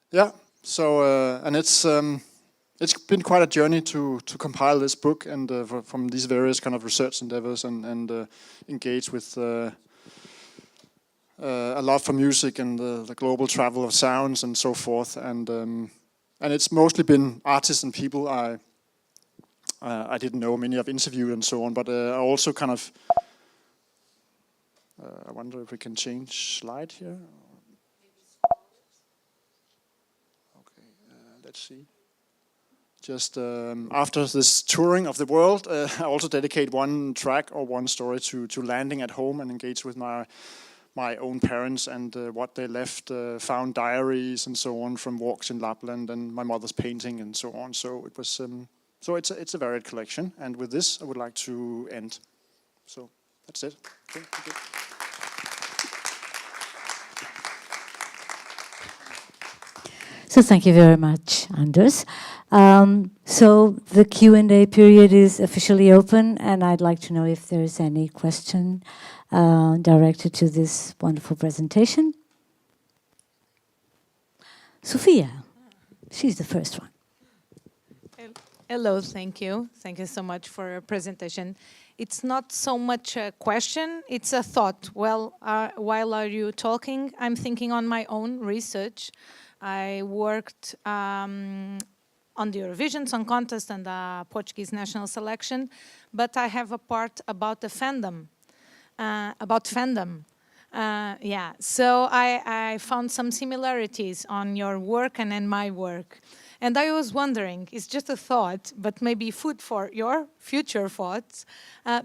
Yeah. So and it's been quite a journey to compile this book and from these various kind of research endeavors and engage with a love for music and the global travel of sounds and so forth. And it's mostly been artists and people I didn't know, many I've interviewed and so on. But I also kind of I wonder if we can change slide here. Let's see. Just after this touring of the world, I also dedicate one track or one story to landing at home and engage with my own parents and what they left, found diaries and so on from walks in Lapland and my mother's painting and so on. So it was so it's a varied collection. And with this, I would like to end. So that's it. Okay, thank you. So thank you very much, Anders. So the Q&A period is officially open, and I'd like to know if there's any question directed to this wonderful presentation. Sophia, she's the first one. Hello, thank you. Thank you so much for your presentation. It's not so much a question, it's a thought. Well, while are you talking, I'm thinking on my own research. I worked on the Eurovision Song Contest and the Portuguese national selection, but I have a part about the fandom, yeah, so I found some similarities on your work and in my work. And I was wondering, it's just a thought, but maybe food for your future thoughts,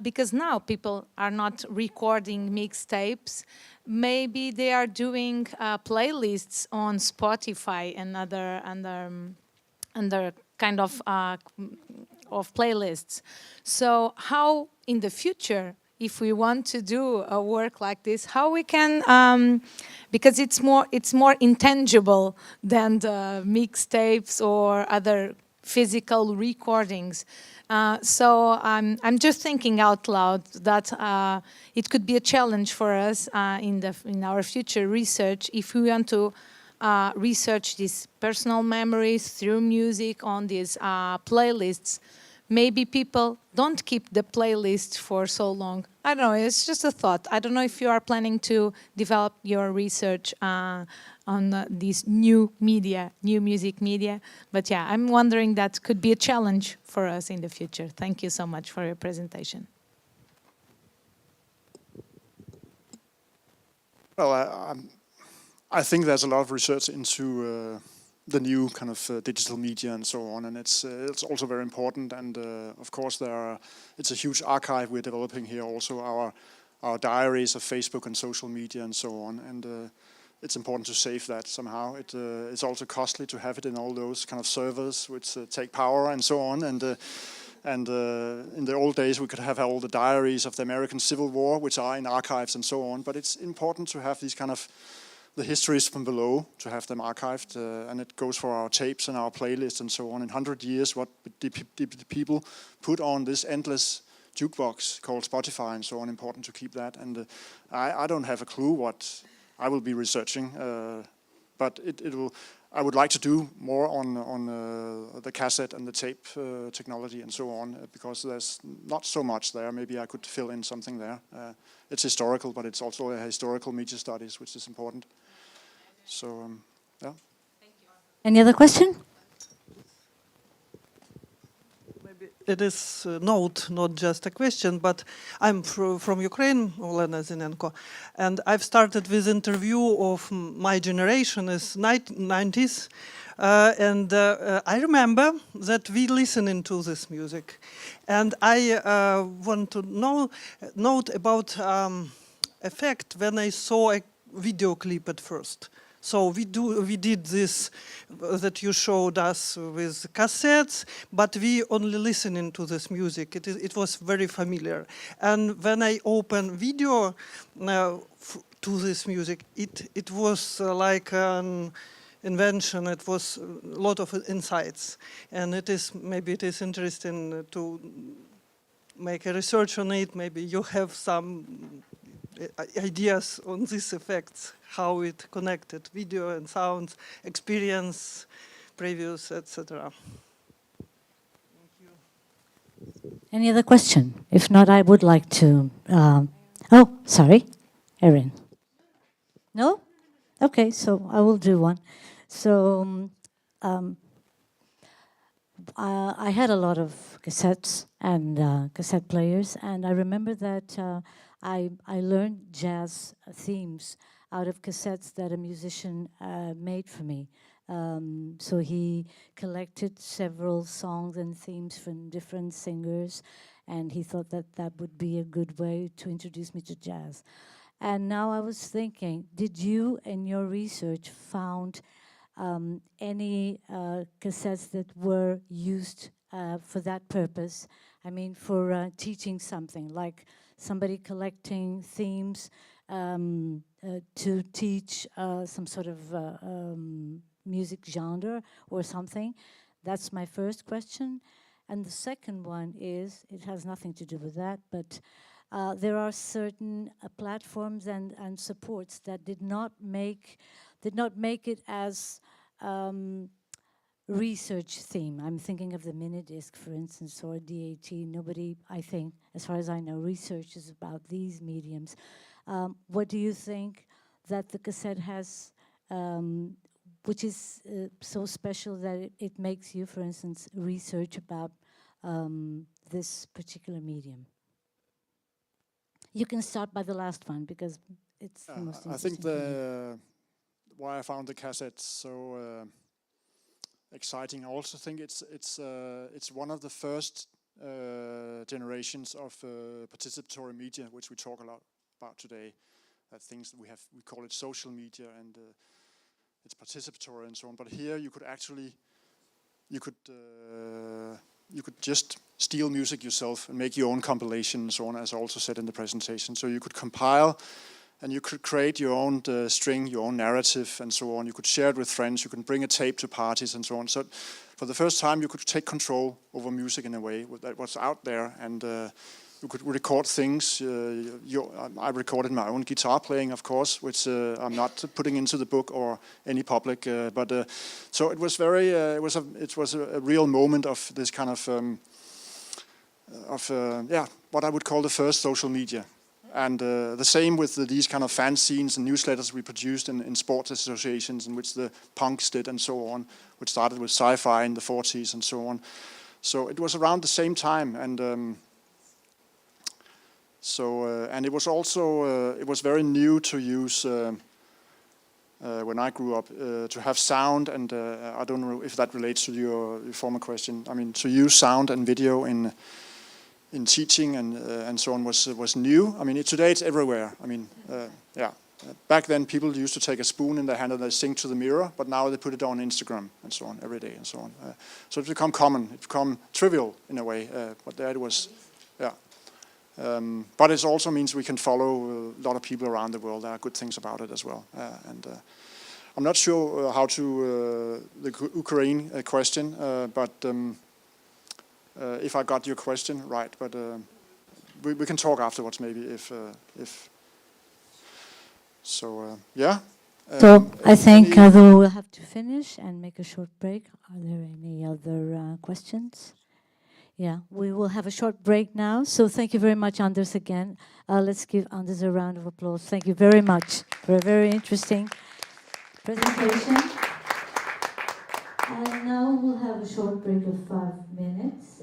because now people are not recording mixtapes. Maybe they are doing playlists on Spotify and other kind of playlists. So how in the future, if we want to do a work like this, how we can, because it's more intangible than the mixtapes or other physical recordings. So I'm just thinking out loud that it could be a challenge for us in our future research if we want to research these personal memories through music on these playlists. Maybe people don't keep the playlist for so long. I don't know, it's just a thought. I don't know if you are planning to develop your research on these new music media. But yeah, I'm wondering that could be a challenge for us in the future. Thank you so much for your presentation. Well, I think there's a lot of research into the new kind of digital media and so on, and it's also very important. And of course, it's a huge archive we're developing here. Also, our diaries of Facebook and social media and so on. And it's important to save that somehow. It's also costly to have it in all those kind of servers which take power and so on. And in the old days, we could have all the diaries of the American Civil War, which are in archives and so on. But it's important to have these kind of the histories from below to have them archived, and it goes for our tapes and our playlists and so on. In 100 years, what did people put on this endless jukebox called Spotify and so on? Important to keep that. And I don't have a clue what I will be researching, but it will. I would like to do more on the cassette and the tape technology and so on, because there's not so much there. Maybe I could fill in something there. It's historical, but it's also a historical media studies, which is important. So, yeah. Any other question? It is a note, not just a question, but I'm from Ukraine, Olena Zinenko, and I've started with interview of my generation is 90s, and I remember that we listening to this music, and I want to note about effect when I saw a video clip at first. So we did this that you showed us with cassettes, but we only listening to this music. It was very familiar. And when I open video to this music, it was like an invention. It was a lot of insights, and maybe it is interesting to make a research on it. Maybe you have some ideas on these effects, how it connected video and sound, experience, previous, etc. Any other question? If not, I would like to... oh, sorry, Erin. No? Okay, so I will do one. So I had a lot of cassettes and cassette players, and I remember that I learned jazz themes out of cassettes that a musician made for me. So he collected several songs and themes from different singers, and he thought that that would be a good way to introduce me to jazz. And now I was thinking, did you in your research found any cassettes that were used for that purpose? I mean, for teaching something, like somebody collecting themes to teach some sort of music genre or something? That's my first question. And the second one is, it has nothing to do with that, but there are certain platforms and supports that did not make it as research theme. I'm thinking of the mini-disc, for instance, or DAT. Nobody, I think, as far as I know, researches about these mediums. What do you think that the cassette has, which is so special that it makes you, for instance, research about this particular medium? You can start by the last one, because it's the most interesting. I think why I found the cassette so exciting. I also think it's one of the first generations of participatory media, which we talk a lot about today. Things we call it social media, and it's participatory and so on. But here you could actually, you could just steal music yourself and make your own compilation and so on, as I also said in the presentation. So you could compile, and you could create your own string, your own narrative, and so on. You could share it with friends. You can bring a tape to parties and so on. So for the first time, you could take control over music in a way that was out there, and you could record things. I recorded my own guitar playing, of course, which I'm not putting into the book or any public. So it was very. It was a real moment of this kind of what I would call the first social media. And the same with these kind of fanzines and newsletters we produced in sports associations, in which the punks did and so on, which started with sci-fi in the 40s and so on. So it was around the same time, and and it was also it was very new to use when I grew up to have sound, and I don't know if that relates to your former question. I mean, to use sound and video in teaching and so on was new. I mean, today it's everywhere. I mean, back then people used to take a spoon in their hand and they sing to the mirror, but now they put it on Instagram and so on every day and so on. So it's become common. It's become trivial in a way, but there it was, yeah. But it also means we can follow a lot of people around the world. There are good things about it as well. I'm not sure how to the Ukraine question, but if I got your question right. But we can talk afterwards, maybe if so. Yeah. So I think we will have to finish and make a short break. Are there any other questions? Yeah, we will have a short break now. So thank you very much, Anders, again. Let's give Anders a round of applause. Thank you very much for a very interesting presentation. And now we'll have a short break of 5 minutes.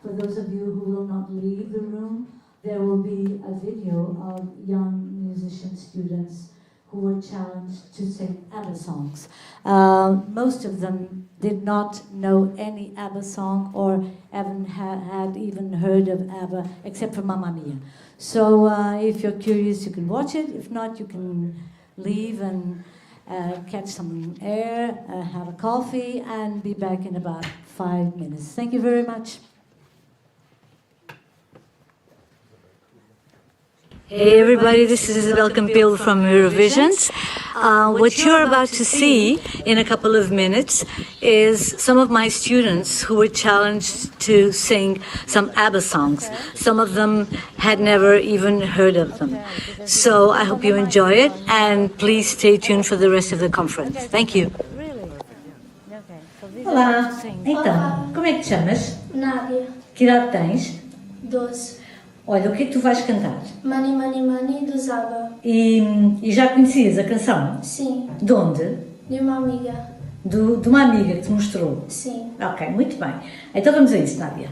For those of you who will not leave the room, there will be a video of young musician students who were challenged to sing ABBA songs. Most of them did not know any ABBA song or had even heard of ABBA except for Mamma Mia. So if you're curious, you can watch it. If not, you can leave and catch some air, have a coffee, and be back in about 5 minutes. Thank you very much. Hey everybody, this is Isabel Campillo from Eurovisions. What you're about to see in a couple of minutes is some of my students who were challenged to sing some ABBA songs. Some of them had never even heard of them. So I hope you enjoy it, and please stay tuned for the rest of the conference. Thank you. Olá, então, como é que te chamas? Nádia. Que idade tens? 12. Olha, o que é que tu vais cantar? Money, money, money dos ABBA. E já conhecias a canção? Sim. De onde? De uma amiga. De uma amiga que te mostrou? Sim. Ok, muito bem. Então vamos a isso, Nádia.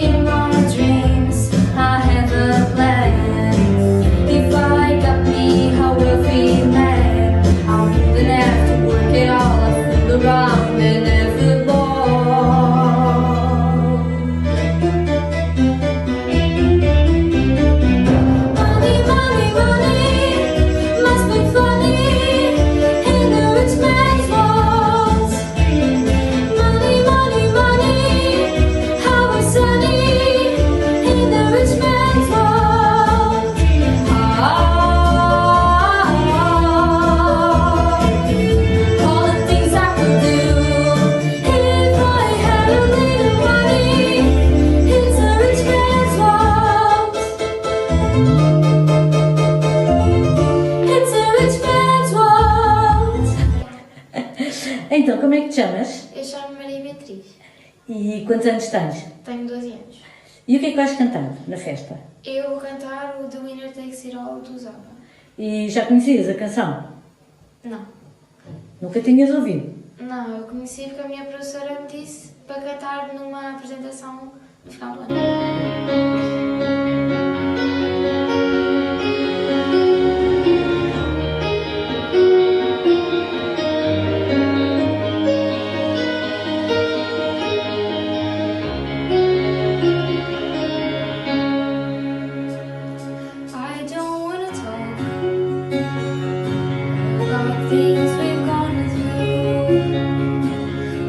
In my dreams, I have a plan. If I got me how wealthy man, I wouldn't have to work it all. I fool around and never ball. Money, money, money must be funny in the rich man's world. Money, money, money, how is sunny in the rich man's world. All the things I could do if I had a little money. It's a rich man's world. It's a rich man's world. Então, como é que te chamas? Eu chamo Maria Beatriz. E quantos anos tens? Tenho 12 anos. E o que é que vais cantar na festa? Eu vou cantar o The Winner Takes It All dos ABBA. E já conhecias a canção? Não. Nunca tinhas ouvido? Não, eu conheci porque a minha professora me disse para cantar numa apresentação no final do ano. I don't wanna talk about things we've gone through.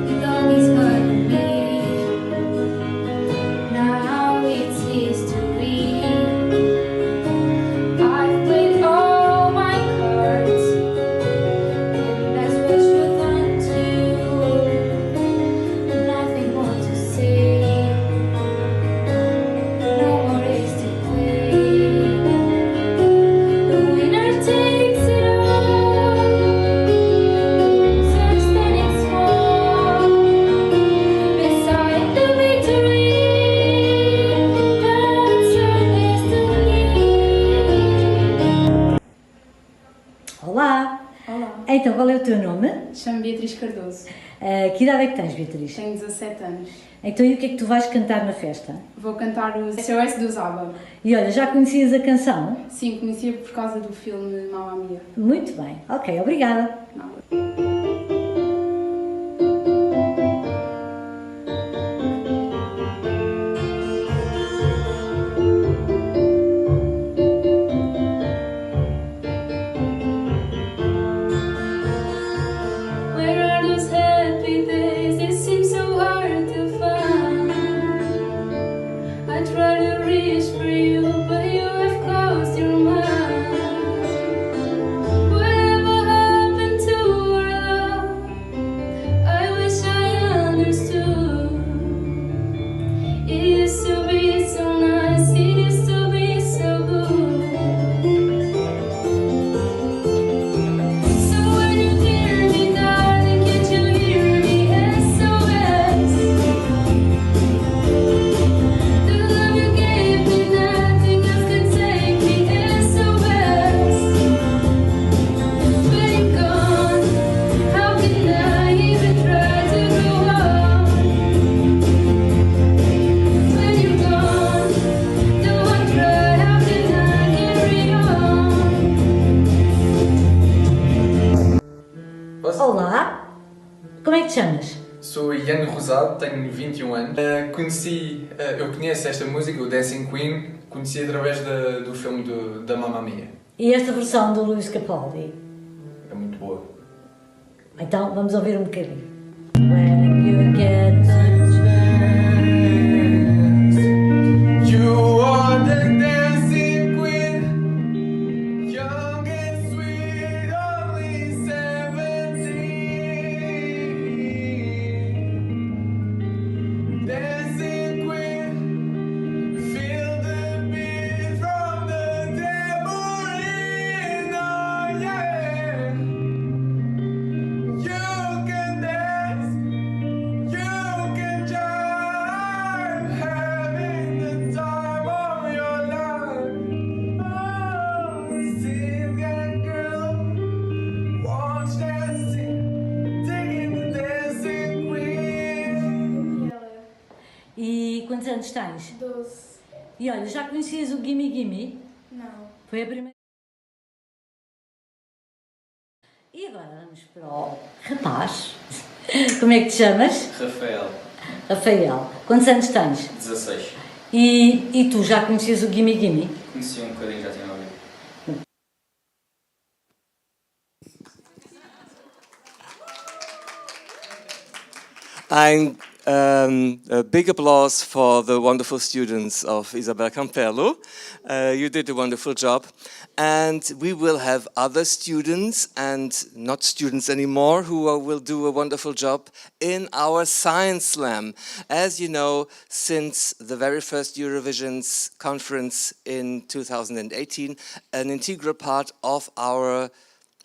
It always hurt me. Now it's history. I've played all my cards, and that's what you've done too. Nothing more to say. No more race to play. The winner takes it all. Losers standing small beside the victory. That's our destiny. Olá! Olá, Então, qual é o teu nome? chamo Beatriz Cardoso, Que idade é que tens, Beatriz? tenho 17 anos. Então, e o que é que tu vais cantar na festa? Vou cantar o SOS dos ABBA. E olha, já conhecias a canção? Sim, conhecia por causa do filme Mamma Mia. Muito bem. Ok, obrigada. Olá, como é que te chamas? Sou Ian Rosado, tenho 21 anos. Eu conheço esta música, o Dancing Queen, conheci através do filme da Mamma Mia. E esta versão do Luís Capaldi? É muito boa. Então, vamos ouvir um bocadinho. When you get the chance, you are the dancing queen, young and sweet, only 17. Dancing queen, feel the beat from the tambourine, oh yeah. You can dance, you can jive, having the time of your life. Oh, see that girl, watch dancing, taking the dancing queen. E quantos anos tens? 12. E olha, já conhecias o Gimme Gimme? Não. Foi a primeira. E agora vamos para o rapaz. Como é que te chamas? Rafael, Rafael. Quantos anos tens? 16. E tu já conhecias o Gimme Gimme? Conheci um bocadinho, já tinha ouvido. A big applause for the wonderful students of Isabel Campello. You did a wonderful job. And we will have other students and not students anymore who will do a wonderful job in our Science Slam. As you know, since the very first Eurovisions conference in 2018, an integral part of our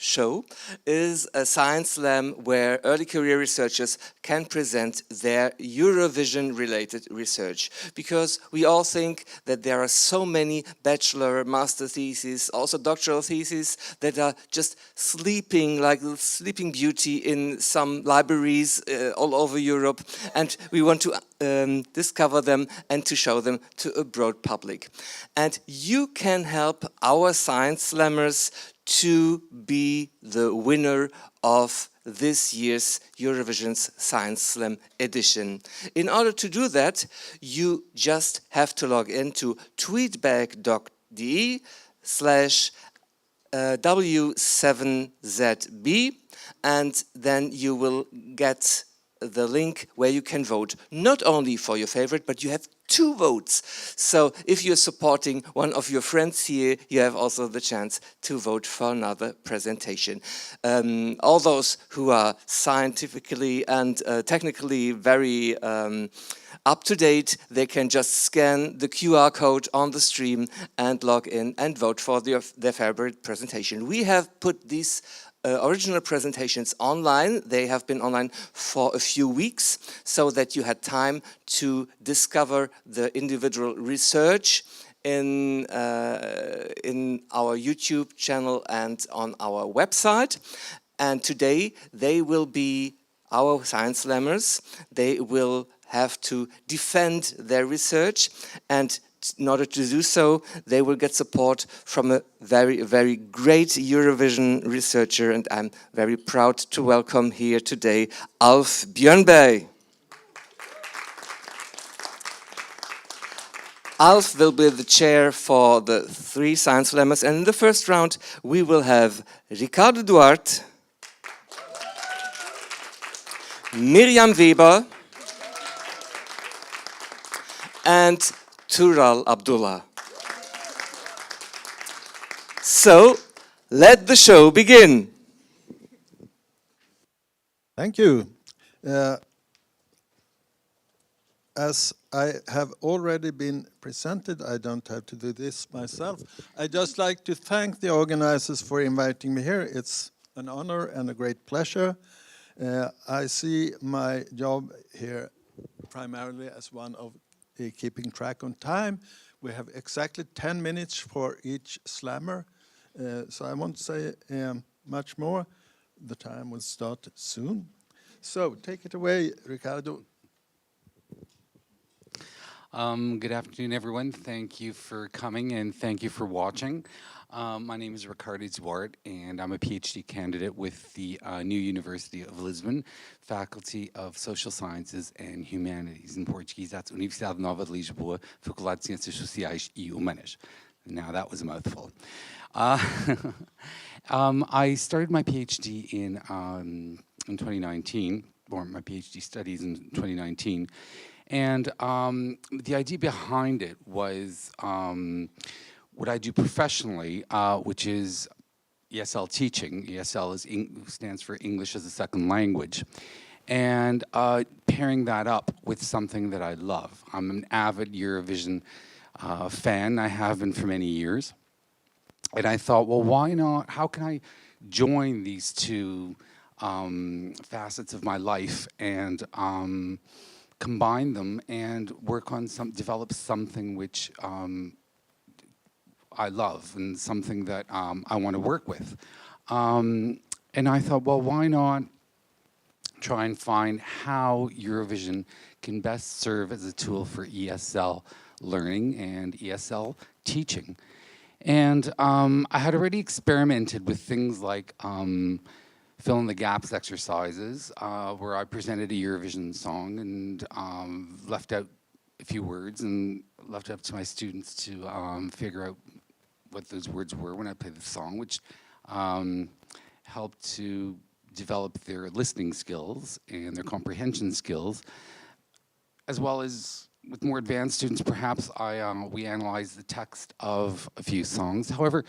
show is a Science Slam where early career researchers can present their Eurovision related research, because we all think that there are so many bachelor, master theses, also doctoral theses that are just sleeping like Sleeping Beauty in some libraries all over Europe, and we want to discover them and to show them to a broad public. And you can help our Science Slammers to be the winner of this year's Eurovision's Science Slam edition. In order to do that, you just have to log into tweetback.de/W7ZB, and then you will get the link where you can vote, not only for your favorite, but you have 2 votes. So if you're supporting one of your friends here, you have also the chance to vote for another presentation. All those who are scientifically and technically very up to date, they can just scan the QR code on the stream and log in and vote for their favorite presentation. We have put these original presentations online. They have been online for a few weeks so that you had time to discover the individual research in our YouTube channel and on our website. And today they will be our Science Slammers. They will have to defend their research, and in order to do so, they will get support from a very, very great Eurovision researcher, and I'm very proud to welcome here today Alf Björnberg. Alf will be the chair for the 3 Science Slammers, and in the first round we will have Ricardo Duarte, Miriam Weber, and Tural Abdullah. So, let the show begin. Thank you. As I have already been presented, I don't have to do this myself. I'd just like to thank the organizers for inviting me here. It's an honor and a great pleasure. I see my job here primarily as one of keeping track on time. We have exactly 10 minutes for each slammer, so I won't say much more. The time will start soon. So take it away, Ricardo. Good afternoon, everyone. Thank you for coming and thank you for watching. My name is Ricardo Duarte, and I'm a PhD candidate with the New University of Lisbon, Faculty of Social Sciences and Humanities. In Portuguese, that's Universidade Nova de Lisboa, Faculdade de Ciências Sociais e Humanas. Now that was a mouthful. I started my PhD in 2019, or my PhD studies in 2019, and the idea behind it was what I do professionally, which is ESL teaching. ESL stands for English as a Second Language. And pairing that up with something that I love. I'm an avid Eurovision fan. I have been for many years. And I thought, well, why not? How can I join these two facets of my life and combine them and work on develop something which I love and something that I want to work with. And I thought, well, why not try and find how Eurovision can best serve as a tool for ESL learning and ESL teaching. And I had already experimented with things like fill in the gaps exercises, where I presented a Eurovision song and left out a few words and left it up to my students to figure out what those words were when I played the song, which helped to develop their listening skills and their comprehension skills, as well as with more advanced students, perhaps we analyzed the text of a few songs. However,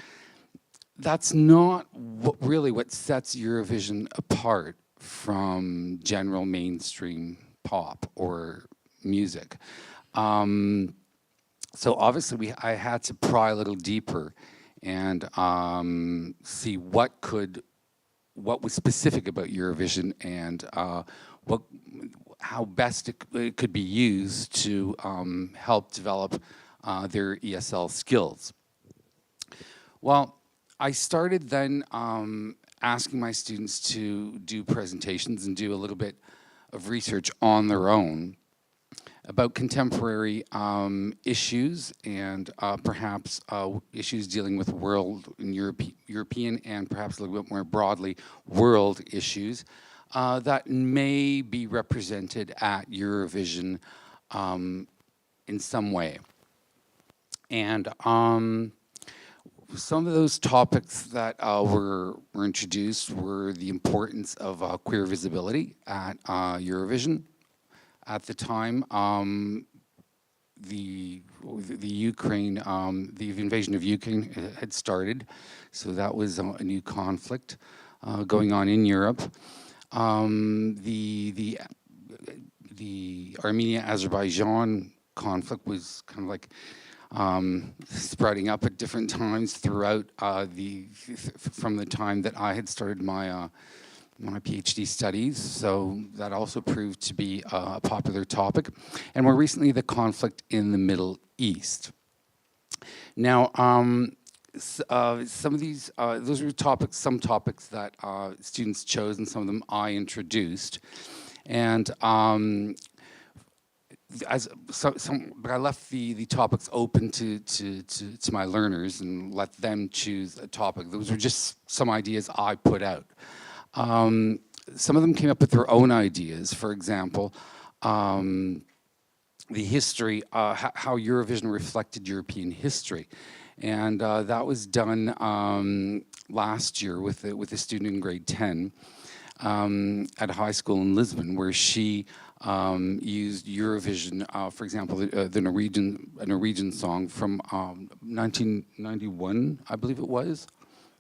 that's not really what sets Eurovision apart from general mainstream pop or music. So obviously I had to pry a little deeper and see what was specific about Eurovision and how best it could be used to help develop their ESL skills. Well, I started then asking my students to do presentations and do a little bit of research on their own about contemporary issues and perhaps issues dealing with world and European and perhaps a little bit more broadly world issues that may be represented at Eurovision in some way. And some of those topics that were introduced were the importance of queer visibility at Eurovision. At the time, the Ukraine, the invasion of Ukraine had started, so that was a new conflict going on in Europe. The Armenia-Azerbaijan conflict was kind of like spreading up at different times throughout from the time that I had started my PhD studies, so that also proved to be a popular topic. And more recently, the conflict in the Middle East. Now, some of these, those were some topics that students chose, and some of them I introduced. And but I left the topics open to my learners and let them choose a topic. Those were just some ideas I put out. Some of them came up with their own ideas. For example, the history, how Eurovision reflected European history. And that was done last year with a student in grade 10 at a high school in Lisbon, where she used Eurovision, for example, the Norwegian song from 1991, I believe it was,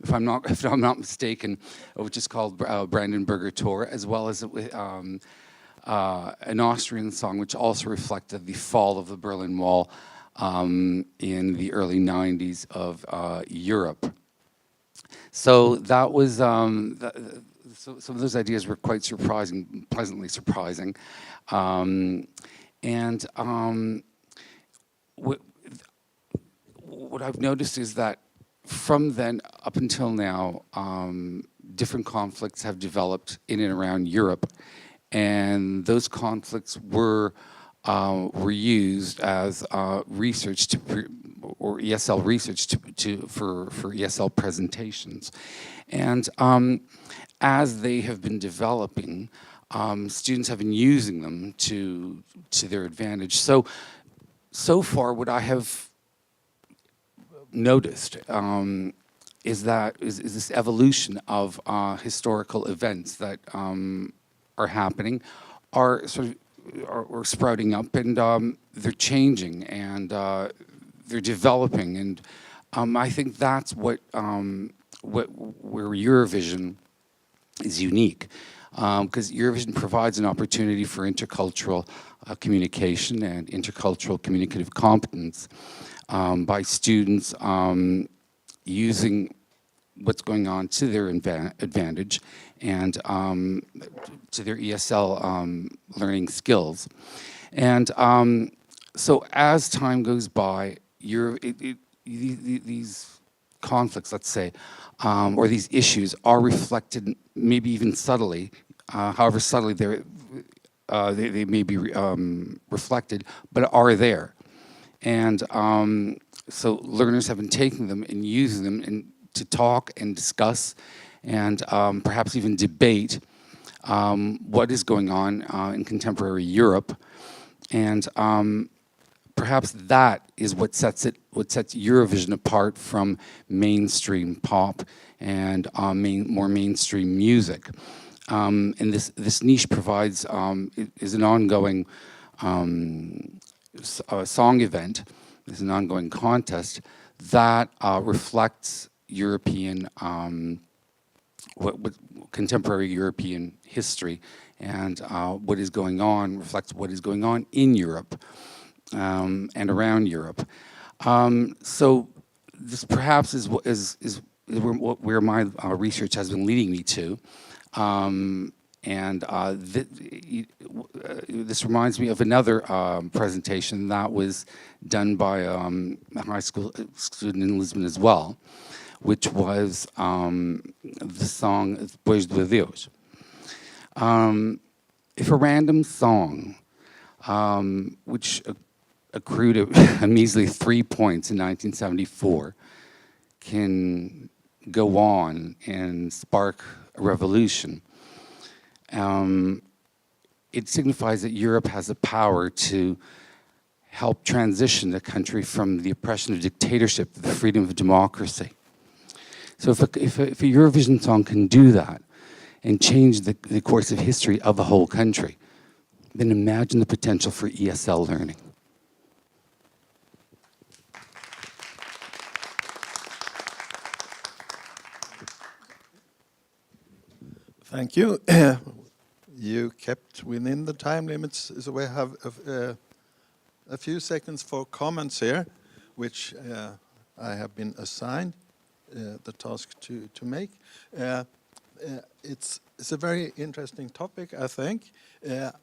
if I'm not mistaken, which is called Brandenburger Tor, as well as an Austrian song, which also reflected the fall of the Berlin Wall in the early 90s of Europe. So that was, so some of those ideas were quite surprising, pleasantly surprising. What I've noticed is that from then up until now, different conflicts have developed in and around Europe, and those conflicts were used as research to or ESL research for ESL presentations. And as they have been developing, students have been using them to their advantage. So far, what I have noticed is this evolution of historical events that are happening, are sort of are sprouting up, and they're changing, and they're developing, and I think that's where Eurovision is unique, because Eurovision provides an opportunity for intercultural communication and intercultural communicative competence by students using what's going on to their advantage and to their ESL learning skills. And so as time goes by, these conflicts, let's say, or these issues are reflected, maybe even subtly, however subtly they may be reflected, but are there. And so learners have been taking them and using them to talk and discuss and perhaps even debate what is going on in contemporary Europe. And perhaps that is what sets Eurovision apart from mainstream pop and more mainstream music. And this niche provides is an ongoing song event, is an ongoing contest that reflects European, what contemporary European history, and what is going on, reflects what is going on in Europe and around Europe. So this perhaps is where my research has been leading me to. This reminds me of another presentation that was done by a high school student in Lisbon as well, which was the song Depois do Adeus. If a random song, which accrued a measly 3 points in 1974, can go on and spark a revolution, it signifies that Europe has the power to help transition the country from the oppression of dictatorship to the freedom of democracy. So if a Eurovision song can do that and change the course of history of a whole country, then imagine the potential for ESL learning. Thank you. You kept within the time limits, so we have a few seconds for comments here, which I have been assigned the task to make. It's a very interesting topic, I think.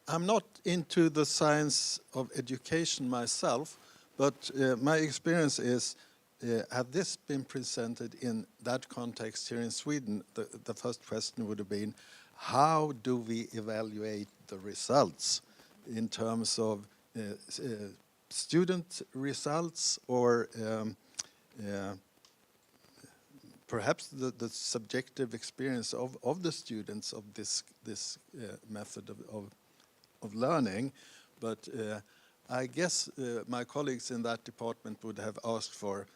I'm not into the science of education myself, but my experience is, had this been presented in that context here in Sweden, the first question would have been, how do we evaluate the results in terms of student results, or perhaps the subjective experience of the students of this method of learning? But I guess my colleagues in that department would have asked for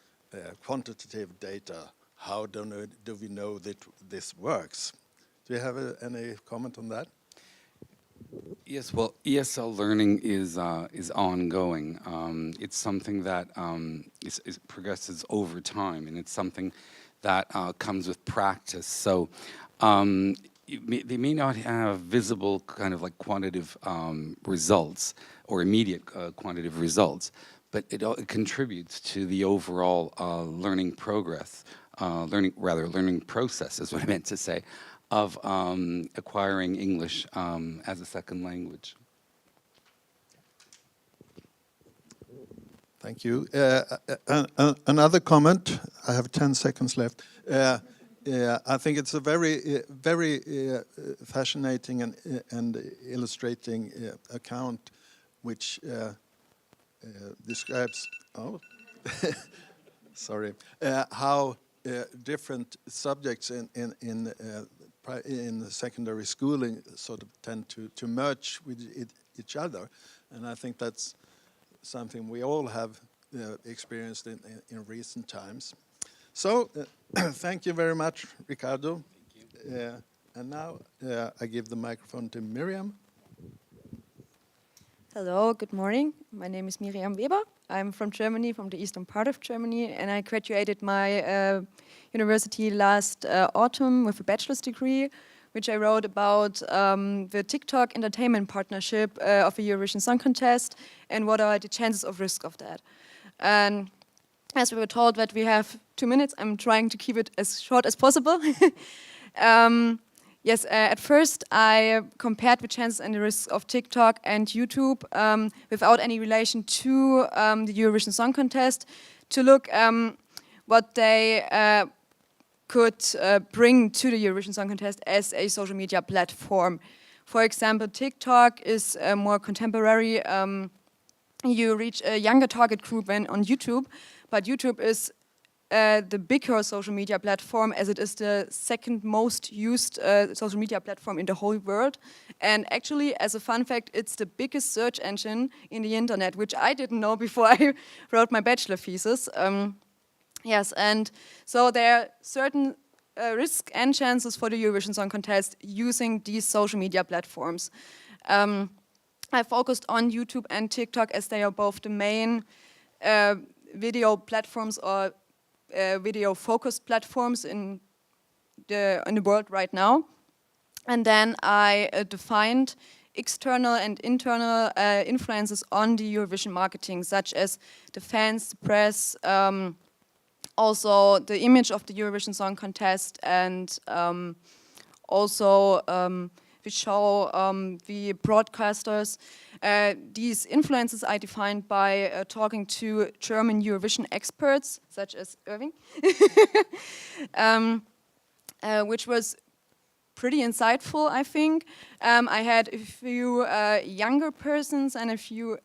quantitative data. How do we know that this works? Do you have any comment on that? Yes, well, ESL learning is ongoing. It's something that progresses over time, and it's something that comes with practice. So they may not have visible kind of like quantitative results or immediate quantitative results, but it contributes to the overall learning progress, learning process is what I meant to say, of acquiring English as a second language. Thank you. Another comment. I have 10 seconds left. I think it's a very fascinating and illustrating account, which describes. Oh, sorry, how different subjects in the secondary schooling sort of tend to merge with each other, and I think that's something we all have experienced in recent times. So, thank you very much, Ricardo. Thank you. And now I give the microphone to Miriam. Hello, good morning. My name is Miriam Weber. I'm from Germany, from the eastern part of Germany, and I graduated my university last autumn with a bachelor's degree, which I wrote about the TikTok entertainment partnership of the Eurovision Song Contest and what are the chances of risk of that. And as we were told that we have 2 minutes, I'm trying to keep it as short as possible. Yes, at first I compared the chances and the risks of TikTok and YouTube without any relation to the Eurovision Song Contest to look what they could bring to the Eurovision Song Contest as a social media platform. For example, TikTok is more contemporary. You reach a younger target group than on YouTube, but YouTube is the bigger social media platform, as it is the second most used social media platform in the whole world. And actually, as a fun fact, it's the biggest search engine in the internet, which I didn't know before I wrote my bachelor thesis. Yes, and so there are certain risks and chances for the Eurovision Song Contest using these social media platforms. I focused on YouTube and TikTok as they are both the main video platforms or video-focused platforms in the world right now. And then I defined external and internal influences on the Eurovision marketing, such as the fans, the press, also the image of the Eurovision Song Contest, and also the show, the broadcasters. These influences I defined by talking to German Eurovision experts, such as Irving, which was pretty insightful, I think. I had a few younger persons and a few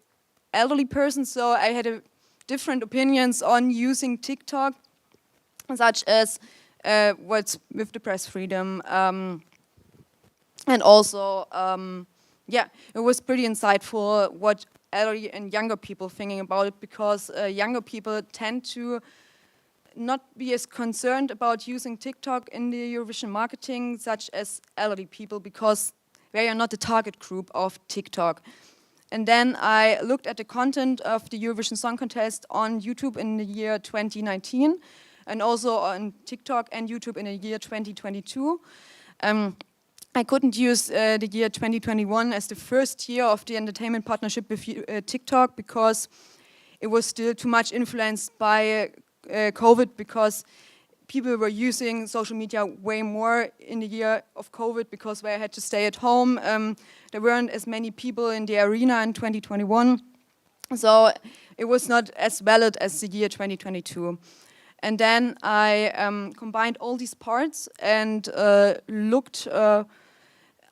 elderly persons, so I had different opinions on using TikTok, such as what's with the press freedom, and also, yeah, it was pretty insightful what elderly and younger people thinking about it, because younger people tend to not be as concerned about using TikTok in the Eurovision marketing, such as elderly people, because they are not the target group of TikTok. And then I looked at the content of the Eurovision Song Contest on YouTube in the year 2019, and also on TikTok and YouTube in the year 2022. I couldn't use the year 2021 as the first year of the entertainment partnership with TikTok, because it was still too much influenced by COVID, because people were using social media way more in the year of COVID because they had to stay at home. There weren't as many people in the arena in 2021, so it was not as valid as the year 2022. And then I combined all these parts and looked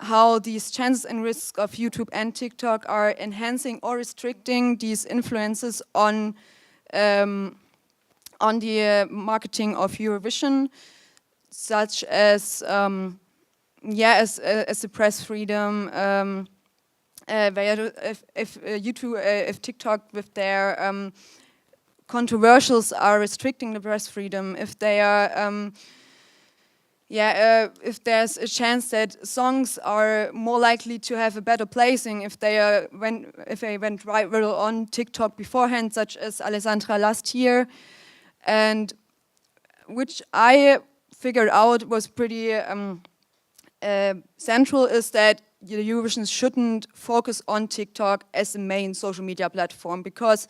how these chances and risks of YouTube and TikTok are enhancing or restricting these influences on the marketing of Eurovision, such as as the press freedom. If TikTok with their controversials are restricting the press freedom, if they are if there's a chance that songs are more likely to have a better placing if they went viral on TikTok beforehand, such as Alessandra last year, and which I figured out was pretty central, is that the Eurovision shouldn't focus on TikTok as the main social media platform, because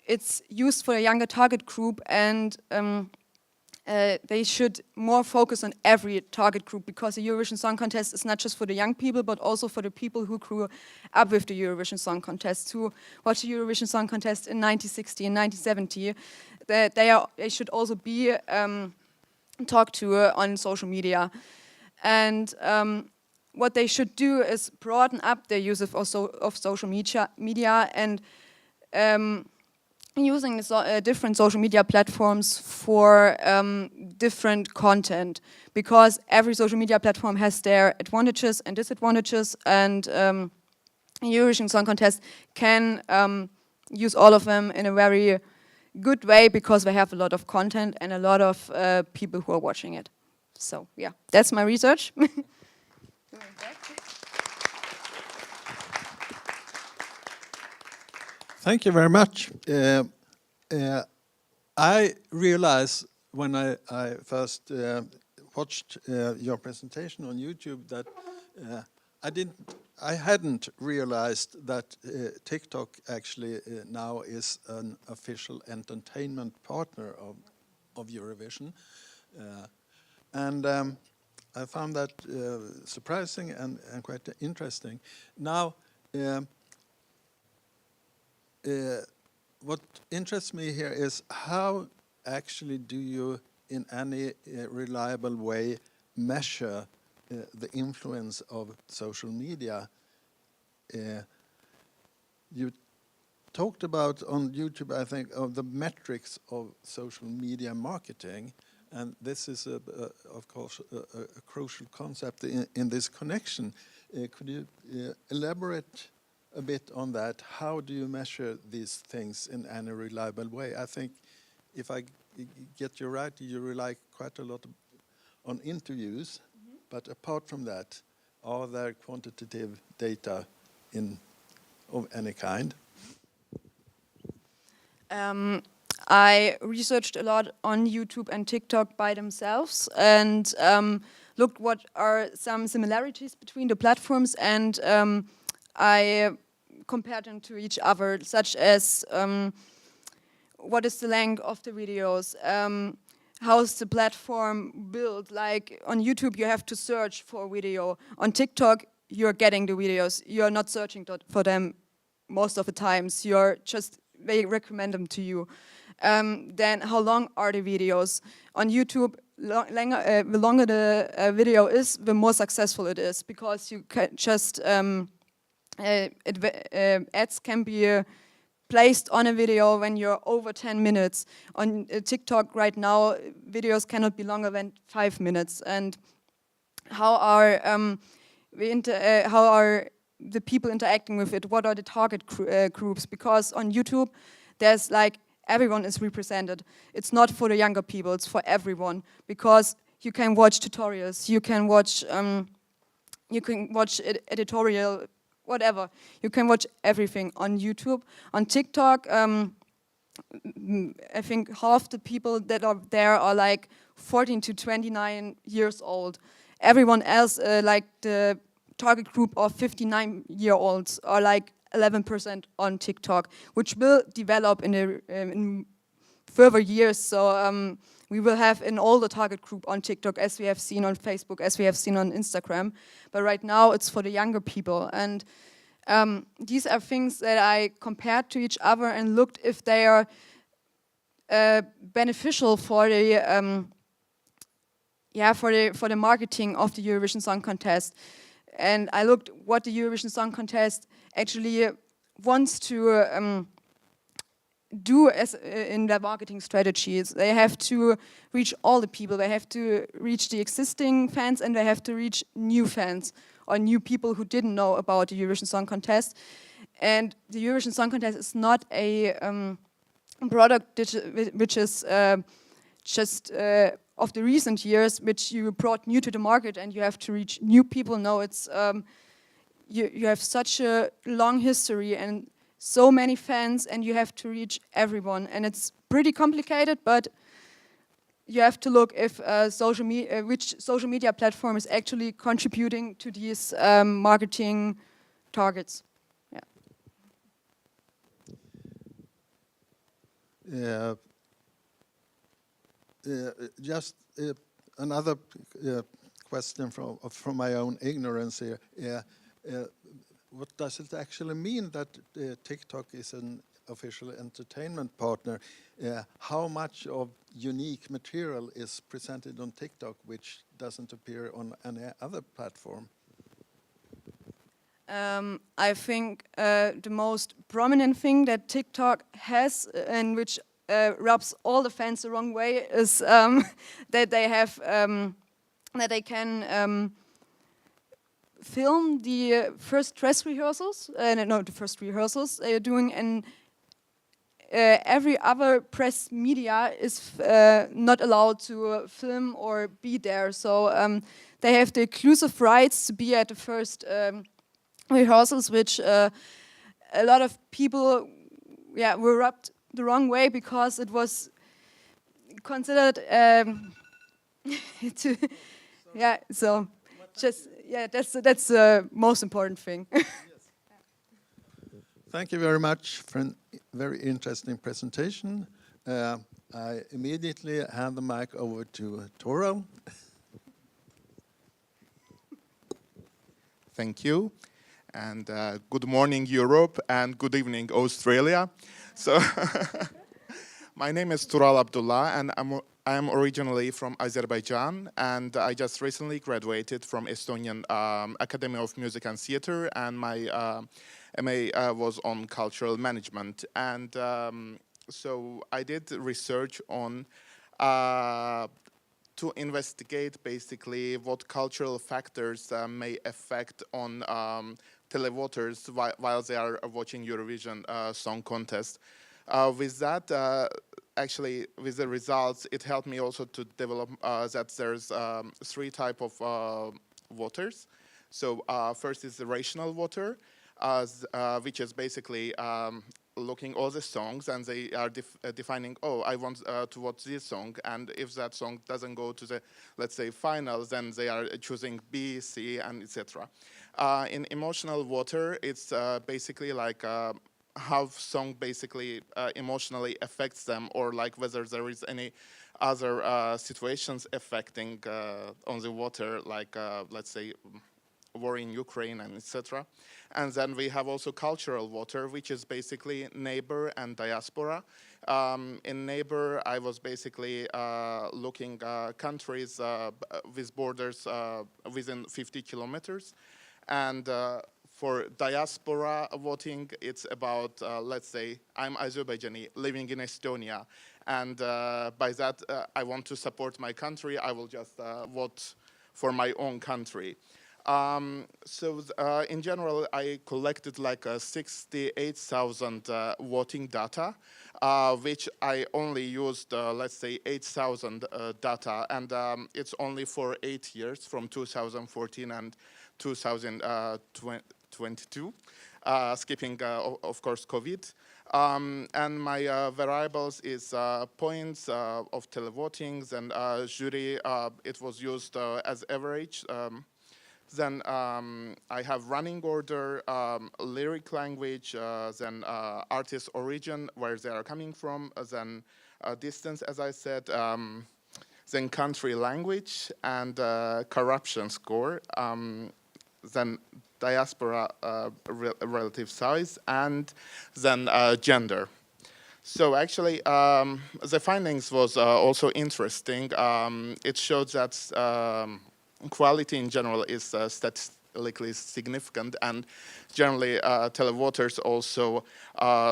it's used for a younger target group, and they should more focus on every target group, because the Eurovision Song Contest is not just for the young people, but also for the people who grew up with the Eurovision Song Contest, who watched the Eurovision Song Contest in 1960 and 1970. They should also be talked to on social media. And what they should do is broaden up their use of social media and using different social media platforms for different content, because every social media platform has their advantages and disadvantages, and Eurovision Song Contest can use all of them in a very good way, because they have a lot of content and a lot of people who are watching it. So yeah, that's my research. Thank you very much. I realized when I first watched your presentation on YouTube that I hadn't realized that TikTok actually now is an official entertainment partner of Eurovision, and I found that surprising and quite interesting. Now. What interests me here is how actually do you, in any reliable way, measure the influence of social media? You talked about on YouTube, I think, of the metrics of social media marketing, and this is, of course, a crucial concept in this connection. Could you elaborate a bit on that? How do you measure these things in any reliable way? I think, if I get you right, you rely quite a lot on interviews, but apart from that, are there quantitative data of any kind? I researched a lot on YouTube and TikTok by themselves, and looked what are some similarities between the platforms, and I compared them to each other, such as what is the length of the videos, how's the platform built. Like on YouTube, you have to search for a video. On TikTok, you're getting the videos. You're not searching for them most of the times. They recommend them to you. Then how long are the videos? On YouTube, the longer the video is, the more successful it is, because you can just ads can be placed on a video when you're over 10 minutes. On TikTok right now, videos cannot be longer than 5 minutes. And how are the people interacting with it? What are the target groups? Because on YouTube, there's like everyone is represented. It's not for the younger people; it's for everyone. Because you can watch tutorials, you can watch editorial. Whatever. You can watch everything on YouTube. On TikTok, I think half the people that are there are like 14 to 29 years old. Everyone else, like the target group of 59-year-olds, are like 11% on TikTok, which will develop in further years. So we will have an older target group on TikTok, as we have seen on Facebook, as we have seen on Instagram. But right now, it's for the younger people. And these are things that I compared to each other and looked if they are beneficial for the for the marketing of the Eurovision Song Contest. And I looked what the Eurovision Song Contest actually wants to do as in their marketing strategies. They have to reach all the people. They have to reach the existing fans, and they have to reach new fans or new people who didn't know about the Eurovision Song Contest. And the Eurovision Song Contest is not a product which is just of the recent years, which you brought new to the market and you have to reach new people. No, it's you have such a long history and so many fans, and you have to reach everyone. And it's pretty complicated, but you have to look if which social media platform is actually contributing to these marketing targets. Yeah. Just another question from my own ignorance here. What does it actually mean that TikTok is an official entertainment partner? How much of unique material is presented on TikTok which doesn't appear on any other platform? I think the most prominent thing that TikTok has, and which rubs all the fans the wrong way, is that they have that they can film the first dress rehearsals. No, the first rehearsals they are doing, and every other press media is not allowed to film or be there. So they have the exclusive rights to be at the first rehearsals, which a lot of people were rubbed the wrong way because it was considered to so just that's the most important thing. Thank you very much for a very interesting presentation. I immediately hand the mic over to Toro. Thank you. And good morning, Europe, and good evening, Australia. So, my name is Tural Abdullah, and I am originally from Azerbaijan, and I just recently graduated from Estonian Academy of Music and Theatre, and my MA was on cultural management. And so I did research on to investigate basically what cultural factors may affect on televoters while they are watching Eurovision Song Contest. With that, actually, with the results, it helped me also to develop that there's three types of voters. So first is the rational voter, which is basically looking all the songs, and they are defining, oh, I want to watch this song, and if that song doesn't go to the, let's say, final, then they are choosing B, C, and etc. In emotional voter, it's basically like how song basically emotionally affects them, or like whether there is any other situations affecting on the voter, like let's say war in Ukraine and etc. And then we have also cultural voter, which is basically neighbor and diaspora. In neighbor, I was basically looking countries with borders within 50 kilometers. And for diaspora voting, it's about, let's say, I'm Azerbaijani living in Estonia. And by that, I want to support my country. I will just vote for my own country. In general, I collected like 68,000 voting data, which I only used, let's say, 8,000 data, and it's only for 8 years, from 2014 and 2022, skipping, of course, COVID. And my variables is points of televotings, and jury, it was used as average. Then I have running order, lyric language, then artist origin, where they are coming from, then distance, as I said, then country language, and corruption score, then diaspora relative size, and then gender. So actually, the findings was also interesting. It showed that quality in general is statistically significant, and generally televoters also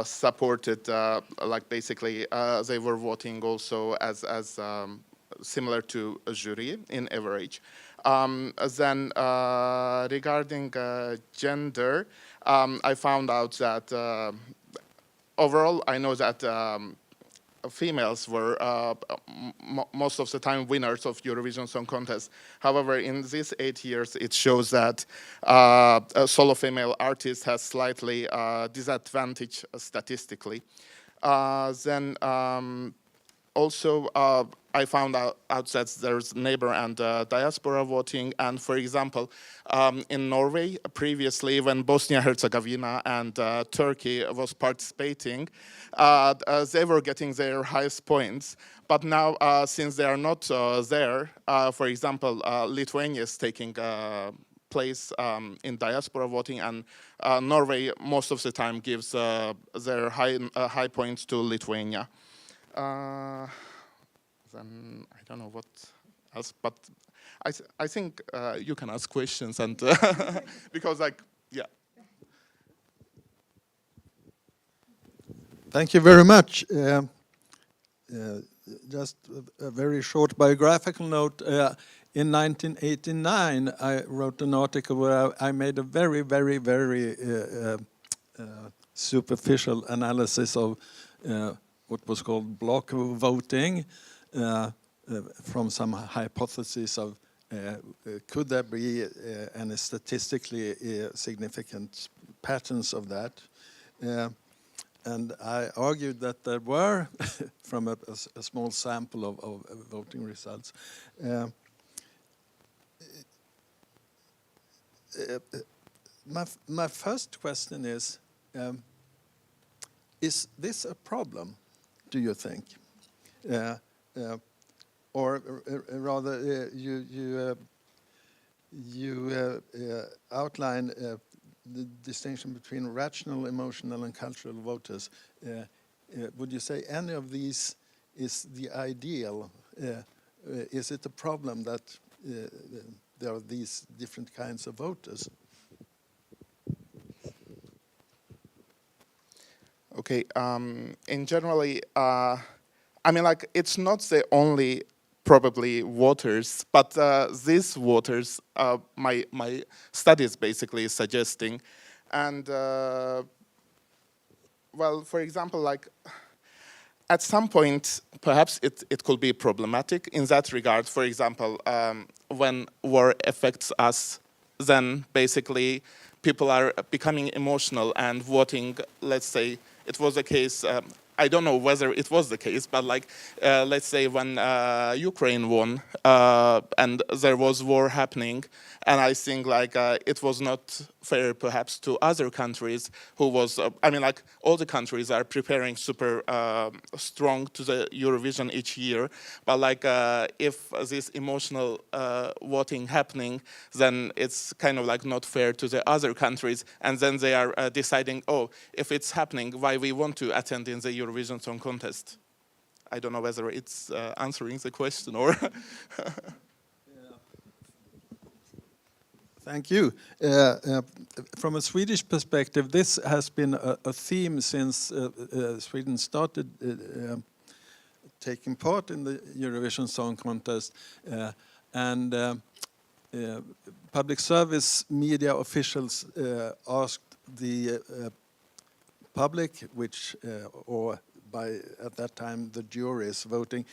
supported, like basically they were voting also as similar to a jury in average. Then regarding gender, I found out that overall I know that females were most of the time winners of Eurovision Song Contest. However, in these 8 years, it shows that a solo female artist has slightly disadvantage statistically. Then also, I found out that there's neighbor and diaspora voting. And for example, in Norway, previously when Bosnia-Herzegovina and Turkey was participating, they were getting their highest points. But now, since they are not there, for example, Lithuania is taking place in diaspora voting, and Norway most of the time gives their high points to Lithuania. Then I don't know what else, but I think you can ask questions, and because like, yeah. Thank you very much. Just a very short biographical note. In 1989, I wrote an article where I made a very, very, very superficial analysis of what was called block voting from some hypothesis of could there be any statistically significant patterns of that. And I argued that there were, from a small sample of voting results. My first question is this a problem, do you think? Or rather, you outline the distinction between rational, emotional, and cultural voters. Would you say any of these is the ideal? Is it a problem that there are these different kinds of voters? Okay, in generally, I mean, like, it's not the only probably voters, but these voters, my studies basically suggesting, and well, for example, like, at some point, perhaps it could be problematic in that regard. For example, when war affects us, then basically people are becoming emotional and voting, let's say, it was a case, I don't know whether it was the case, but like, let's say when Ukraine won and there was war happening, and I think like it was not fair perhaps to other countries who was, I mean, like, all the countries are preparing super strong to the Eurovision each year, but like if this emotional voting happening, then it's kind of like not fair to the other countries, and then they are deciding, oh, if it's happening, why we want to attend in the Eurovision Song Contest. I don't know whether it's answering the question or... Thank you. From a Swedish perspective, this has been a theme since Sweden started taking part in the Eurovision Song Contest. And public service media officials asked the public, which, or by at that time the juries voting,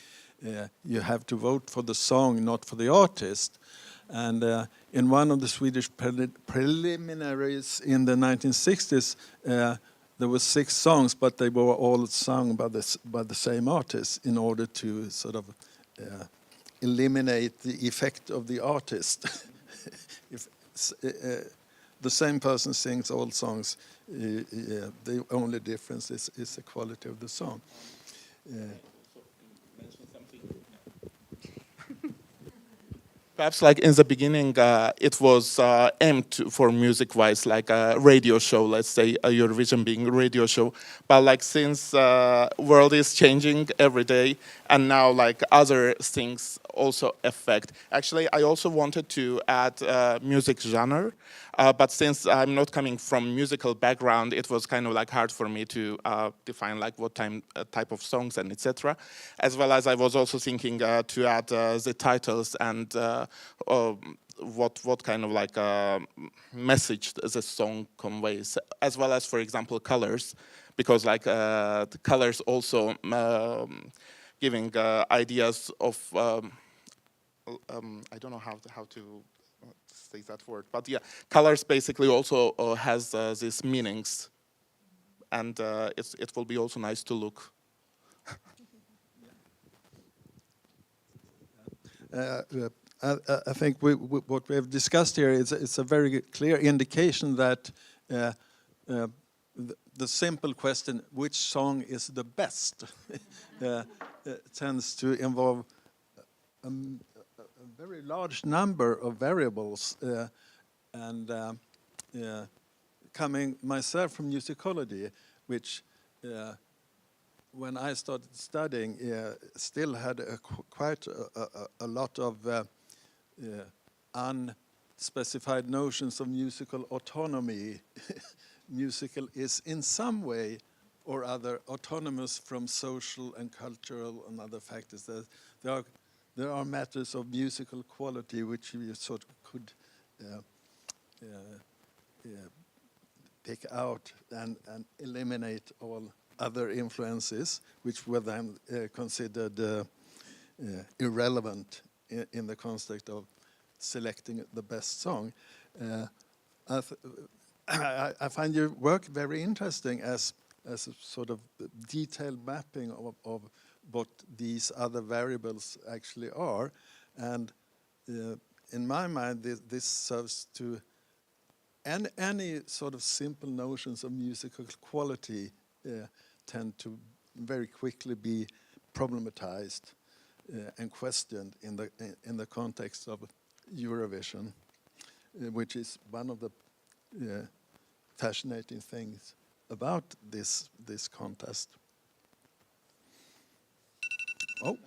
you have to vote for the song, not for the artist. And in one of the Swedish preliminaries in the 1960s, there were 6 songs, but they were all sung by the same artist in order to sort of eliminate the effect of the artist. If the same person sings all songs, the only difference is the quality of the song. Perhaps like in the beginning, it was aimed for music-wise, like a radio show, let's say, a Eurovision being a radio show. But like since world is changing every day, and now like other things also affect. Actually, I also wanted to add music genre, but since I'm not coming from musical background, it was kind of like hard for me to define like what type of songs and etc. As well as I was also thinking to add the titles and what kind of like message the song conveys, as well as, for example, colors, because like the colors also giving ideas of I don't know how to say that word, but yeah, colors basically also has these meanings, and it will be also nice to look. I think what we have discussed here is a very clear indication that the simple question, which song is the best, tends to involve a very large number of variables. And coming myself from musicology, which when I started studying, still had quite a lot of unspecified notions of musical autonomy. Musical is in some way or other autonomous from social and cultural and other factors. There are matters of musical quality which you sort of could pick out and eliminate all other influences, which were then considered irrelevant in the context of selecting the best song. I find your work very interesting as a sort of detailed mapping of what these other variables actually are. And in my mind, this serves to any sort of simple notions of musical quality tend to very quickly be problematized and questioned in the context of Eurovision, which is one of the fascinating things about this contest. Oh.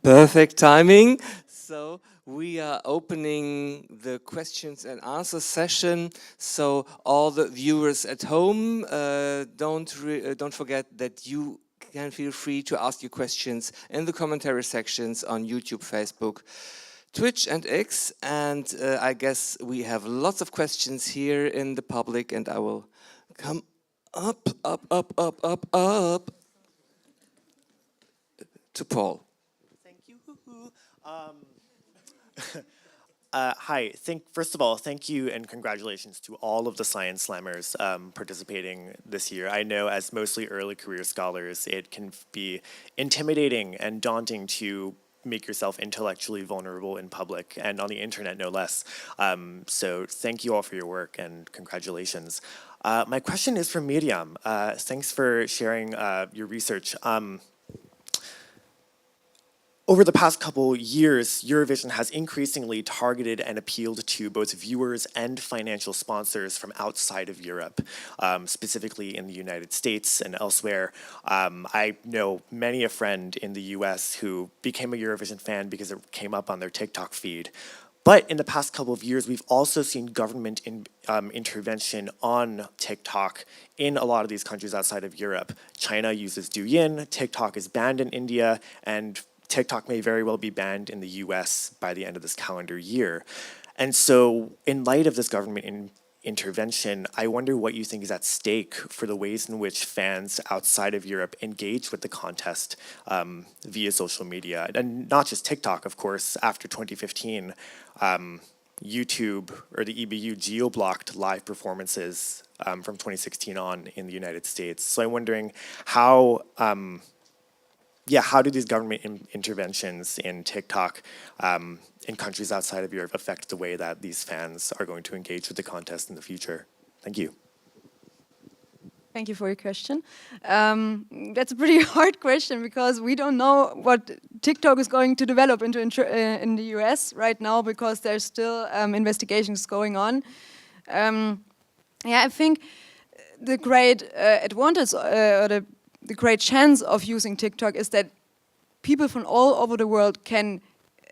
Perfect timing. So we are opening the questions and answer session. So all the viewers at home, don't forget that you can feel free to ask your questions in the commentary sections on YouTube, Facebook, Twitch and X. And I guess we have lots of questions here in the public, and I will come up to Paul. Thank you. Hi. First of all, thank you and congratulations to all of the Science Slammers participating this year. I know as mostly early career scholars, it can be intimidating and daunting to make yourself intellectually vulnerable in public and on the internet, no less. So thank you all for your work and congratulations. My question is for Miriam. Thanks for sharing your research. Over the past couple years, Eurovision has increasingly targeted and appealed to both viewers and financial sponsors from outside of Europe, specifically in the United States and elsewhere. I know many a friend in the US who became a Eurovision fan because it came up on their TikTok feed. But in the past couple of years, we've also seen government intervention on TikTok in a lot of these countries outside of Europe. China uses Douyin, TikTok is banned in India, and TikTok may very well be banned in the US by the end of this calendar year. And so in light of this government intervention, I wonder what you think is at stake for the ways in which fans outside of Europe engage with the contest via social media. And not just TikTok, of course. After 2015, YouTube or the EBU geo-blocked live performances from 2016 on in the United States. So I'm wondering how do these government interventions in TikTok in countries outside of Europe affect the way that these fans are going to engage with the contest in the future? Thank you. Thank you for your question. That's a pretty hard question because we don't know what TikTok is going to develop into in the US right now because there's still investigations going on. I think the great advantage or the great chance of using TikTok is that people from all over the world can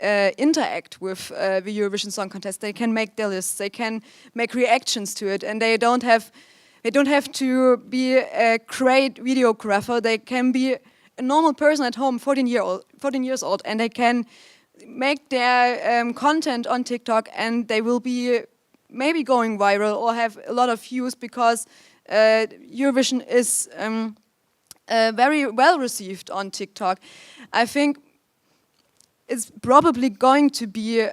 interact with the Eurovision Song Contest. They can make their lists, they can make reactions to it, and they don't have to be a great videographer. They can be a normal person at home, 14 years old, and they can make their content on TikTok, and they will be maybe going viral or have a lot of views because Eurovision is very well received on TikTok. I think it's probably going to be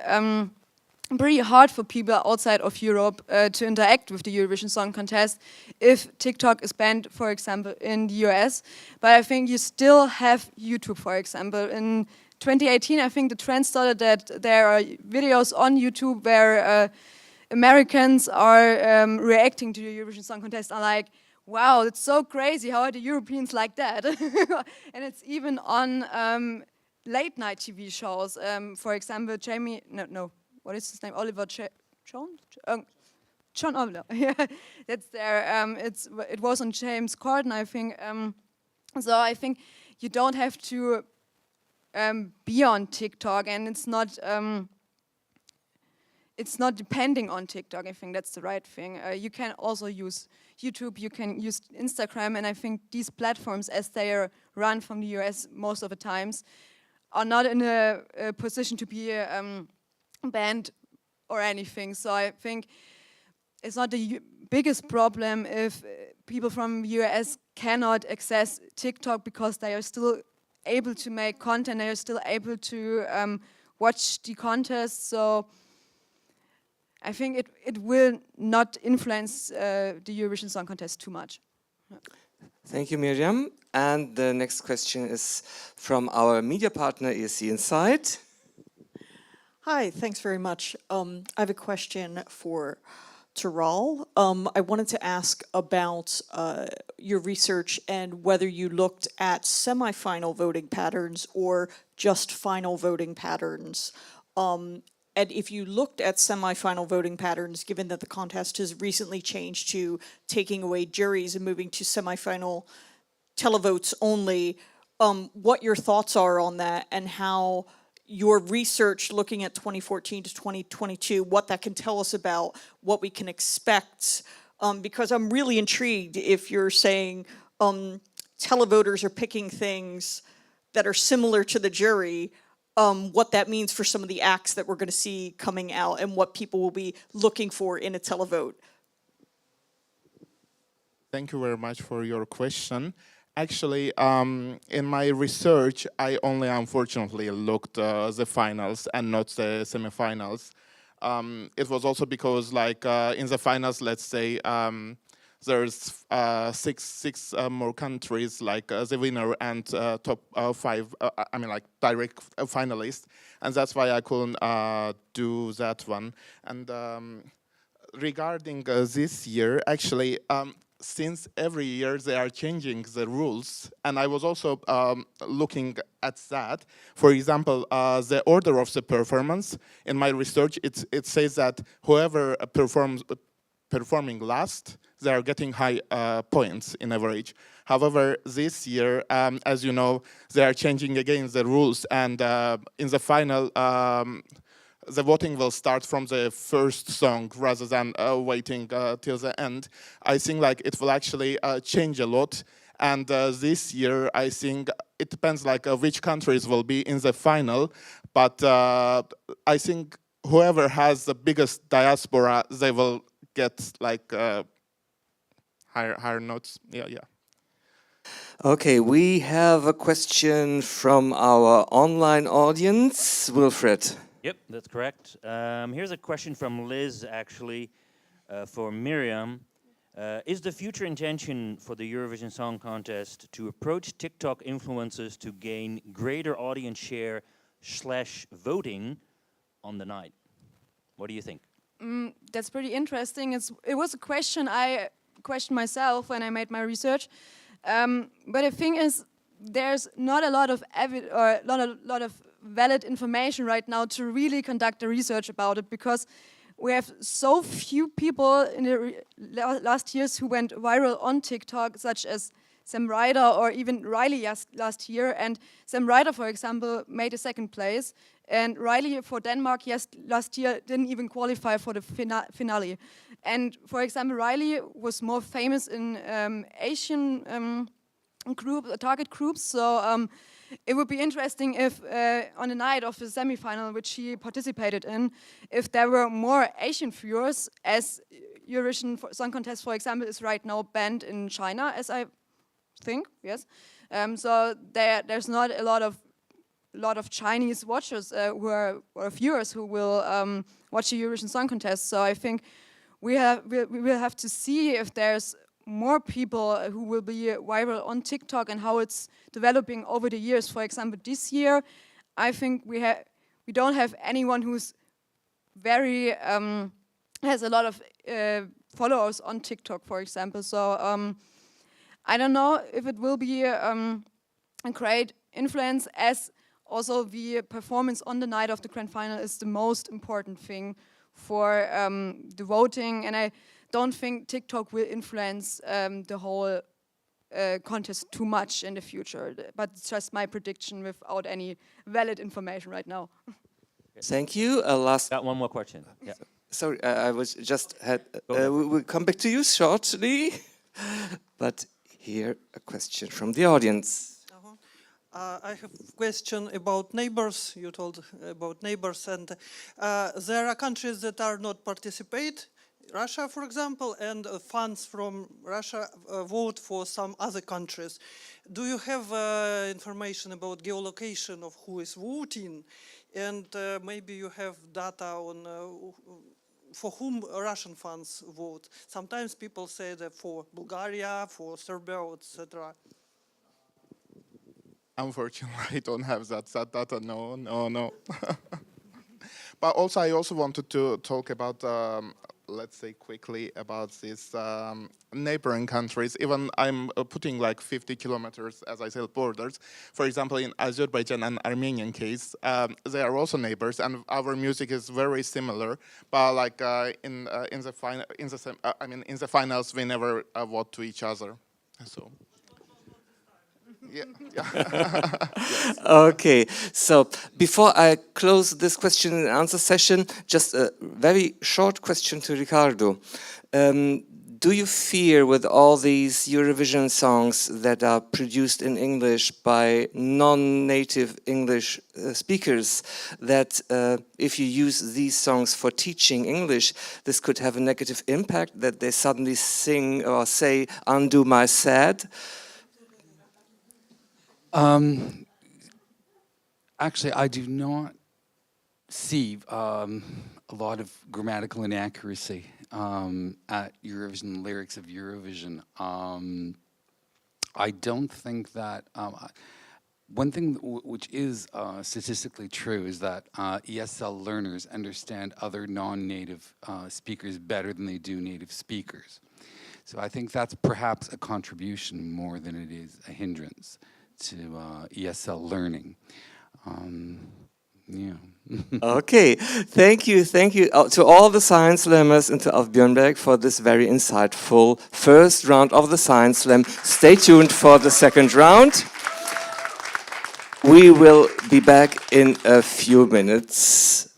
pretty hard for people outside of Europe to interact with the Eurovision Song Contest if TikTok is banned, for example, in the US. But I think you still have YouTube, for example. In 2018, I think the trend started that there are videos on YouTube where Americans are reacting to the Eurovision Song Contest and like, wow, it's so crazy, how are the Europeans like that? And it's even on late night TV shows. For example, what is his name? Oliver John Oliver. Yeah, that's there. It was on James Corden, I think. So I think you don't have to be on TikTok, and it's not. it's not depending on TikTok. I think that's the right thing. You can also use YouTube, you can use Instagram, and I think these platforms, as they are run from the US most of the times, are not in a position to be banned or anything. So I think it's not the biggest problem if people from the US cannot access TikTok because they are still able to make content, they are still able to watch the contest. So I think it will not influence the Eurovision Song Contest too much. Thank you, Miriam. And the next question is from our media partner, ESC Insight. Hi, thanks very much. I have a question for Taral. I wanted to ask about your research and whether you looked at semi-final voting patterns or just final voting patterns. And if you looked at semi-final voting patterns, given that the contest has recently changed to taking away juries and moving to semi-final televotes only, what your thoughts are on that and how your research looking at 2014 to 2022, what that can tell us about what we can expect. Because I'm really intrigued if you're saying televoters are picking things that are similar to the jury, what that means for some of the acts that we're going to see coming out and what people will be looking for in a televote. Thank you very much for your question. Actually, in my research, I only unfortunately looked the finals and not the semifinals. It was also because, like, in the finals, let's say, there's six more countries, like the winner and top 5, I mean, like, direct finalists, and that's why I couldn't do that one. And regarding this year, actually, since every year they are changing the rules, and I was also looking at that. For example, the order of the performance, in my research, it says that whoever performing last, they are getting high points in average. However, this year, as you know, they are changing again the rules, and in the final, the voting will start from the first song rather than waiting till the end. I think like it will actually change a lot. And this year, I think it depends like which countries will be in the final. But I think whoever has the biggest diaspora, they will get like higher notes. Yeah. Okay, we have a question from our online audience. Wilfred. Yep, that's correct. Here's a question from Liz, actually, for Miriam. Is the future intention for the Eurovision Song Contest to approach TikTok influencers to gain greater audience share / voting on the night? What do you think? That's pretty interesting. It was a question I questioned myself when I made my research. But the thing is, there's not a lot of lot of valid information right now to really conduct a research about it, because we have so few people in the last years who went viral on TikTok, such as Sam Ryder or even Riley last year. And Sam Ryder, for example, made a 2nd place, and Riley for Denmark last year didn't even qualify for the finale. And for example, Riley was more famous in Asian target groups, so it would be interesting if on the night of the semi-final, which he participated in, if there were more Asian viewers, as Eurovision Song Contest, for example, is right now banned in China, as I think, yes. So there's not a lot of Chinese watchers or viewers who will watch the Eurovision Song Contest. So I think we will have to see if there's more people who will be viral on TikTok and how it's developing over the years. For example, this year, I think we don't have anyone who's very has a lot of followers on TikTok, for example. So I don't know if it will be a great influence, as also the performance on the night of the grand final is the most important thing for the voting, and I don't think TikTok will influence the whole contest too much in the future, but it's just my prediction without any valid information right now. Thank you. Last. Got one more question. Yeah. Sorry, I was just had. We'll come back to you shortly, but here a question from the audience. I have a question about neighbors. You told about neighbors, and there are countries that are not participate. Russia, for example, and funds from Russia vote for some other countries. Do you have information about geolocation of who is voting? And maybe you have data on for whom Russian funds vote. Sometimes people say that for Bulgaria, for Serbia, etc. Unfortunately, I don't have that data. No. But also, I also wanted to talk about, let's say quickly about these neighboring countries. Even I'm putting like 50 kilometers, as I said, borders. For example, in Azerbaijan and Armenian case, they are also neighbors, and our music is very similar. But like in the finals, we never vote to each other. So. Yeah. Yes. Okay, so before I close this question and answer session, just a very short question to Ricardo. Do you fear with all these Eurovision songs that are produced in English by non-native English speakers that if you use these songs for teaching English, this could have a negative impact, that they suddenly sing or say, "Undo my sad"? Actually, I do not see a lot of grammatical inaccuracy at Eurovision, lyrics of Eurovision. I don't think that, one thing which is statistically true is that ESL learners understand other non-native speakers better than they do native speakers. So I think that's perhaps a contribution more than it is a hindrance to ESL learning. Yeah. Okay, thank you to all the Science Slammers and to Alf Björnberg for this very insightful first round of the Science Slam. Stay tuned for the second round. We will be back in a few minutes.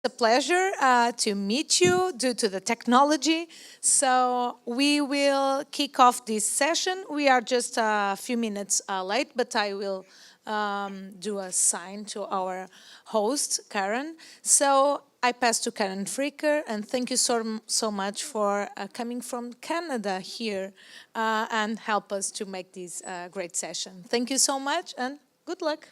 a pleasure to meet you due to the technology. So we will kick off this session. We are just a few minutes late, but I will do a sign to our host, Karen. So I pass to Karen Fricker, and thank you so much for coming from Canada here and help us to make this great session. Thank you so much, and good luck.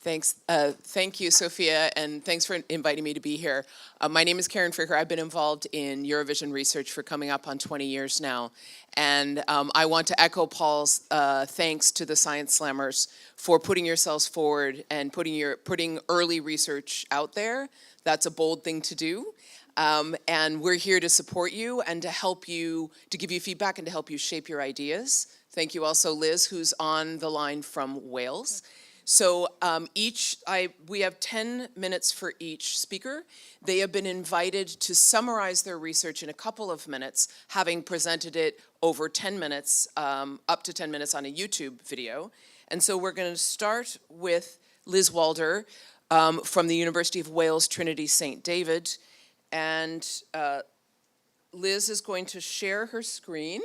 Thanks. Thank you, Sophia, and thanks for inviting me to be here. My name is Karen Fricker. I've been involved in Eurovision research for coming up on 20 years now. And I want to echo Paul's thanks to the Science Slammers for putting yourselves forward and putting early research out there. That's a bold thing to do. And we're here to support you and to help you, to give you feedback and to help you shape your ideas. Thank you also, Liz, who's on the line from Wales. So we have 10 minutes for each speaker. They have been invited to summarize their research in a couple of minutes, having presented it over 10 minutes, up to 10 minutes on a YouTube video. And so we're going to start with Liz Walder from the University of Wales, Trinity St. David. And Liz is going to share her screen.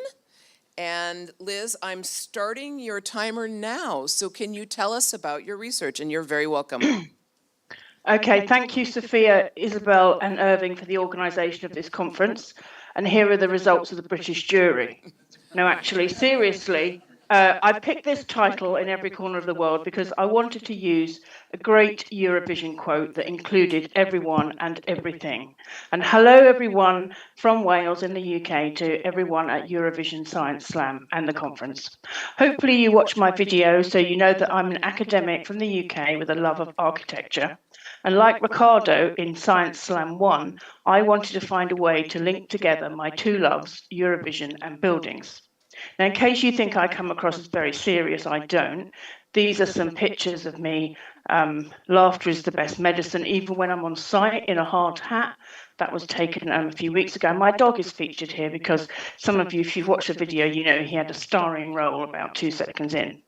And Liz, I'm starting your timer now. So can you tell us about your research? And you're very welcome. Okay, thank you, Sophia, Isabel, and Irving for the organisation of this conference. And here are the results of the British jury. No, actually, seriously, I picked this title in every corner of the world because I wanted to use a great Eurovision quote that included everyone and everything. And hello, everyone from Wales in the UK to everyone at Eurovision Science Slam and the conference. Hopefully you watched my video so you know that I'm an academic from the UK with a love of architecture. And like Ricardo in Science Slam 1, I wanted to find a way to link together my two loves, Eurovision and buildings. Now, in case you think I come across as very serious, I don't. These are some pictures of me. Laughter is the best medicine, even when I'm on site in a hard hat. That was taken a few weeks ago. My dog is featured here because some of you, if you've watched the video, you know he had a starring role about 2 seconds in.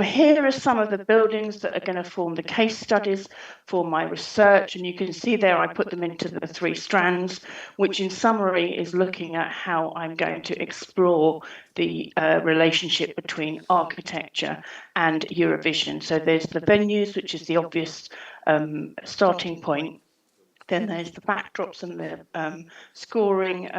Here are some of the buildings that are going to form the case studies for my research, and you can see there I put them into the 3 strands, which in summary is looking at how I'm going to explore the relationship between architecture and Eurovision. So there's the venues, which is the obvious starting point. Then there's the backdrops and the scoring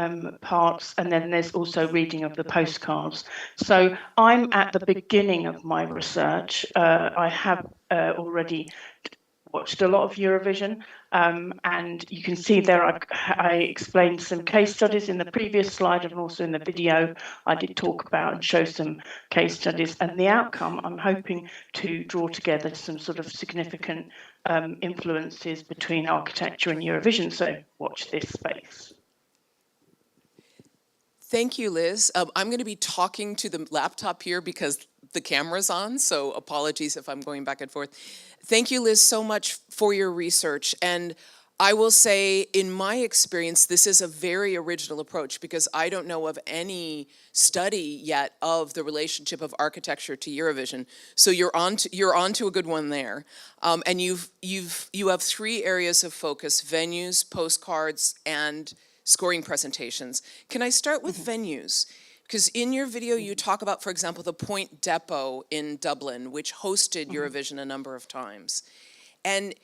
parts, and then there's also reading of the postcards. So I'm at the beginning of my research. I have already watched a lot of Eurovision, and you can see there I explained some case studies in the previous slide and also in the video I did talk about and show some case studies, and the outcome I'm hoping to draw together some sort of significant influences between architecture and Eurovision, so watch this space. Thank you, Liz. I'm going to be talking to the laptop here because the camera's on, so apologies if I'm going back and forth. Thank you, Liz, so much for your research. And I will say, in my experience, this is a very original approach because I don't know of any study yet of the relationship of architecture to Eurovision. So you're on to a good one there. And you have 3 areas of focus: venues, postcards, and scoring presentations. Can I start with venues? Because in your video, you talk about, for example, the Point Depot in Dublin, which hosted Eurovision a number of times. And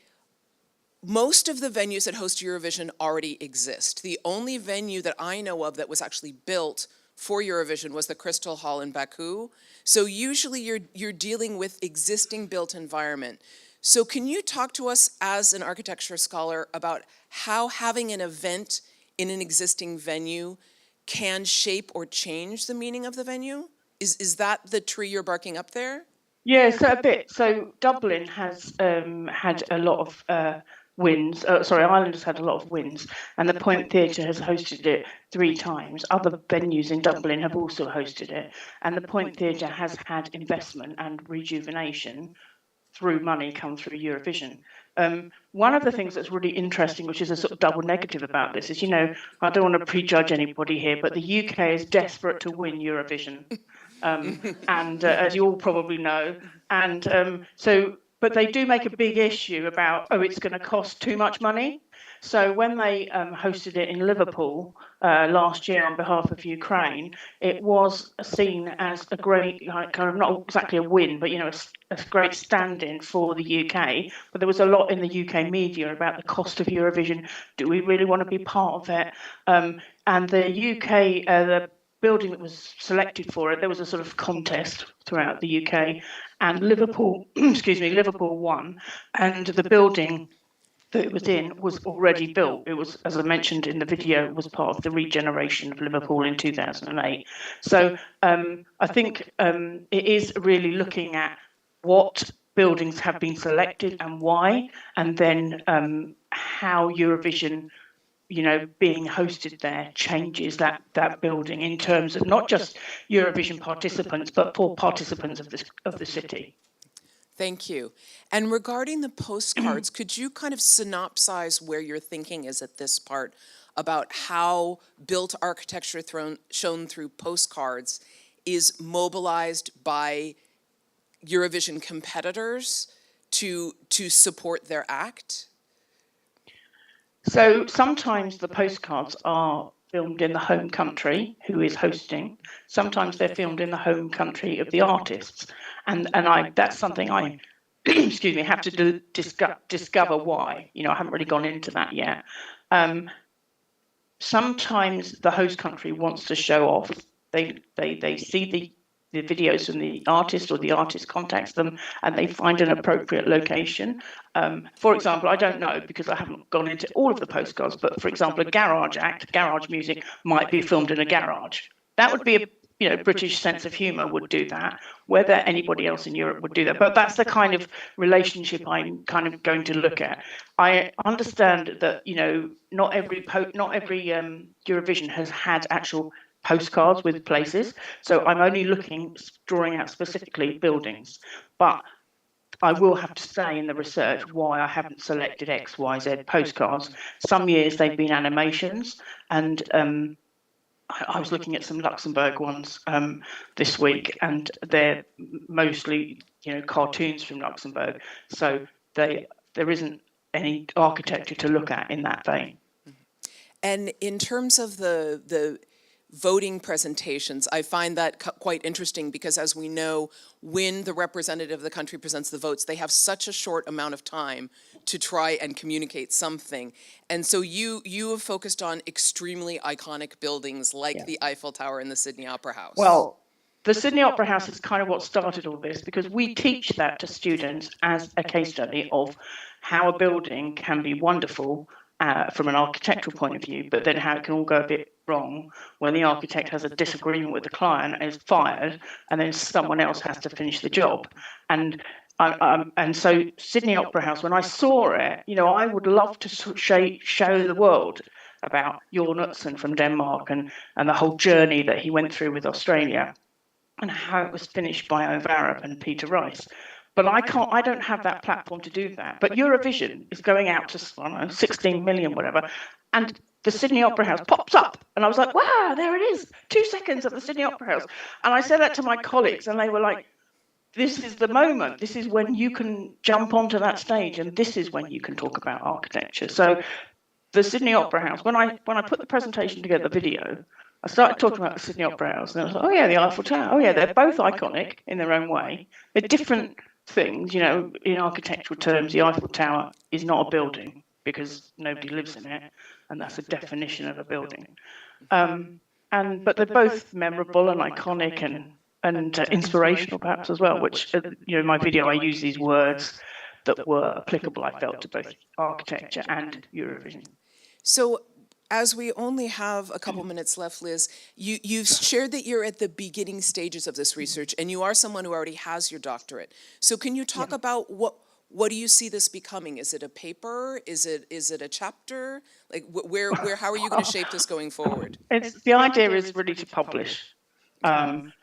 most of the venues that host Eurovision already exist. The only venue that I know of that was actually built for Eurovision was the Crystal Hall in Baku. So usually you're dealing with existing built environment. So can you talk to us as an architecture scholar about how having an event in an existing venue can shape or change the meaning of the venue? Is that the tree you're barking up there? Yeah, so a bit. So Dublin has had a lot of wins. Ireland has had a lot of wins, and the Point Theatre has hosted it 3 times. Other venues in Dublin have also hosted it, and the Point Theatre has had investment and rejuvenation through money come through Eurovision. One of the things that's really interesting, which is a sort of double negative about this, is, I don't want to prejudge anybody here, but the UK is desperate to win Eurovision, and as you all probably know. And so but they do make a big issue about, oh, it's going to cost too much money. So when they hosted it in Liverpool last year on behalf of Ukraine, it was seen as a great, like, kind of not exactly a win, but, you know, a great stand-in for the UK. But there was a lot in the UK media about the cost of Eurovision. Do we really want to be part of it? And the UK, the building that was selected for it, there was a sort of contest throughout the UK, and Liverpool, excuse me, Liverpool won, and the building that it was in was already built. It was, as I mentioned in the video, was part of the regeneration of Liverpool in 2008. So I think it is really looking at what buildings have been selected and why, and then how Eurovision, you know, being hosted there changes that building in terms of not just Eurovision participants, but for participants of the city. Thank you. And regarding the postcards, could you kind of synopsize where your thinking is at this part about how built architecture shown through postcards is mobilized by Eurovision competitors to support their act? So sometimes the postcards are filmed in the home country who is hosting. Sometimes they're filmed in the home country of the artists. And that's something I excuse me, have to discover why. You know, I haven't really gone into that yet. Sometimes the host country wants to show off. They see the videos from the artist, or the artist contacts them and they find an appropriate location. For example, I don't know because I haven't gone into all of the postcards, but for example, a garage act, garage music might be filmed in a garage. That would be a, you know, British sense of humour would do that. Whether anybody else in Europe would do that, but that's the kind of relationship I'm kind of going to look at. I understand that, you know, not every Eurovision has had actual postcards with places, so I'm only drawing out specifically buildings, but I will have to say in the research why I haven't selected X, Y, Z postcards. Some years they've been animations, and I was looking at some Luxembourg ones this week, and they're mostly, you know, cartoons from Luxembourg, so there isn't any architecture to look at in that vein. And in terms of the voting presentations, I find that quite interesting because, as we know, when the representative of the country presents the votes, they have such a short amount of time to try and communicate something. And so you have focused on extremely iconic buildings like the Eiffel Tower and the Sydney Opera House. Well, the Sydney Opera House is kind of what started all this, because we teach that to students as a case study of how a building can be wonderful from an architectural point of view, but then how it can all go a bit wrong when the architect has a disagreement with the client and is fired, and then someone else has to finish the job. And so Sydney Opera House, when I saw it, you know, I would love to show the world about Jørgen Utzon from Denmark and the whole journey that he went through with Australia and how it was finished by Ove Arup and Peter Rice. But I don't have that platform to do that. But Eurovision is going out to, I don't know, 16 million, whatever, and the Sydney Opera House pops up. And I was like, wow, there it is, 2 seconds of the Sydney Opera House. And I said that to my colleagues, and they were like, this is the moment. This is when you can jump onto that stage, and this is when you can talk about architecture. So the Sydney Opera House, when I put the presentation together, the video, I started talking about the Sydney Opera House, and I was like, oh yeah, the Eiffel Tower. Oh yeah, they're both iconic in their own way. They're different things, you know. In architectural terms, the Eiffel Tower is not a building because nobody lives in it, and that's a definition of a building. But they're both memorable and iconic and inspirational, perhaps, as well. Which, you know, in my video, I use these words that were applicable, I felt, to both architecture and Eurovision. So, as we only have a couple minutes left, Liz, you've shared that you're at the beginning stages of this research, and you are someone who already has your doctorate. So can you talk about what do you see this becoming? Is it a paper? Is it a chapter? Like how are you going to shape this going forward? The idea is really to publish.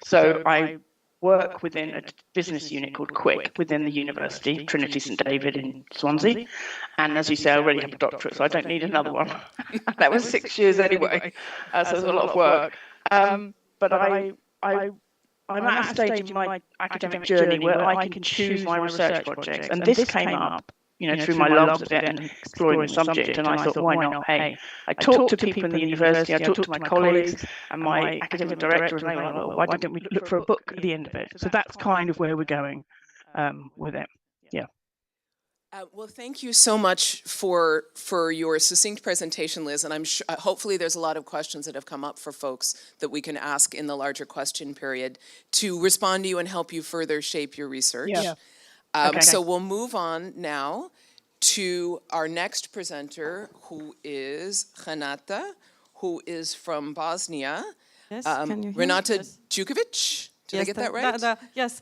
So I work within a business unit called Quick within the university, Trinity St David in Swansea. And as you say, I already have a doctorate, so I don't need another one. That was 6 years anyway, so there's a lot of work. But I I'm at a stage in my academic journey where I can choose my research projects, and this came up, through my loves of it and exploring the subject, and I thought, why not? Hey, I talked to people in the university, I talked to my colleagues and my academic director, and they were like, well, why don't we look for a book at the end of it? So that's kind of where we're going with it. Yeah. Well, thank you so much for your succinct presentation, Liz, and I'm sure, hopefully there's a lot of questions that have come up for folks that we can ask in the larger question period to respond to you and help you further shape your research. Yeah. So we'll move on now to our next presenter, who is Renata, who is from Bosnia. Yes, can you hear Renata me? Jukovic. Did I get that right? Yes.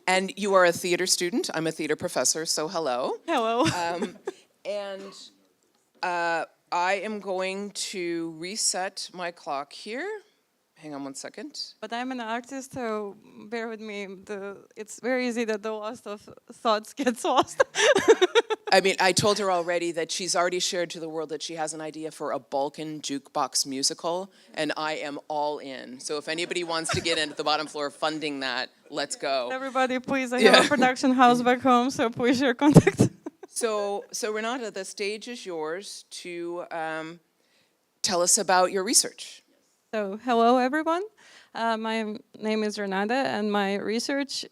And you are a theater student. I'm a theater professor, so hello. Hello. And I am going to reset my clock here. Hang on one second. But I'm an artist, so bear with me. It's very easy that the lost of thoughts gets lost. I mean, I told her already that she's already shared to the world that she has an idea for a Balkan jukebox musical, and I am all in. So if anybody wants to get into the bottom floor funding that, let's go. Everybody, please, I have a production house back home, so please share contact. So Renata, the stage is yours to tell us about your research. So, hello everyone. My name is Renata, and my research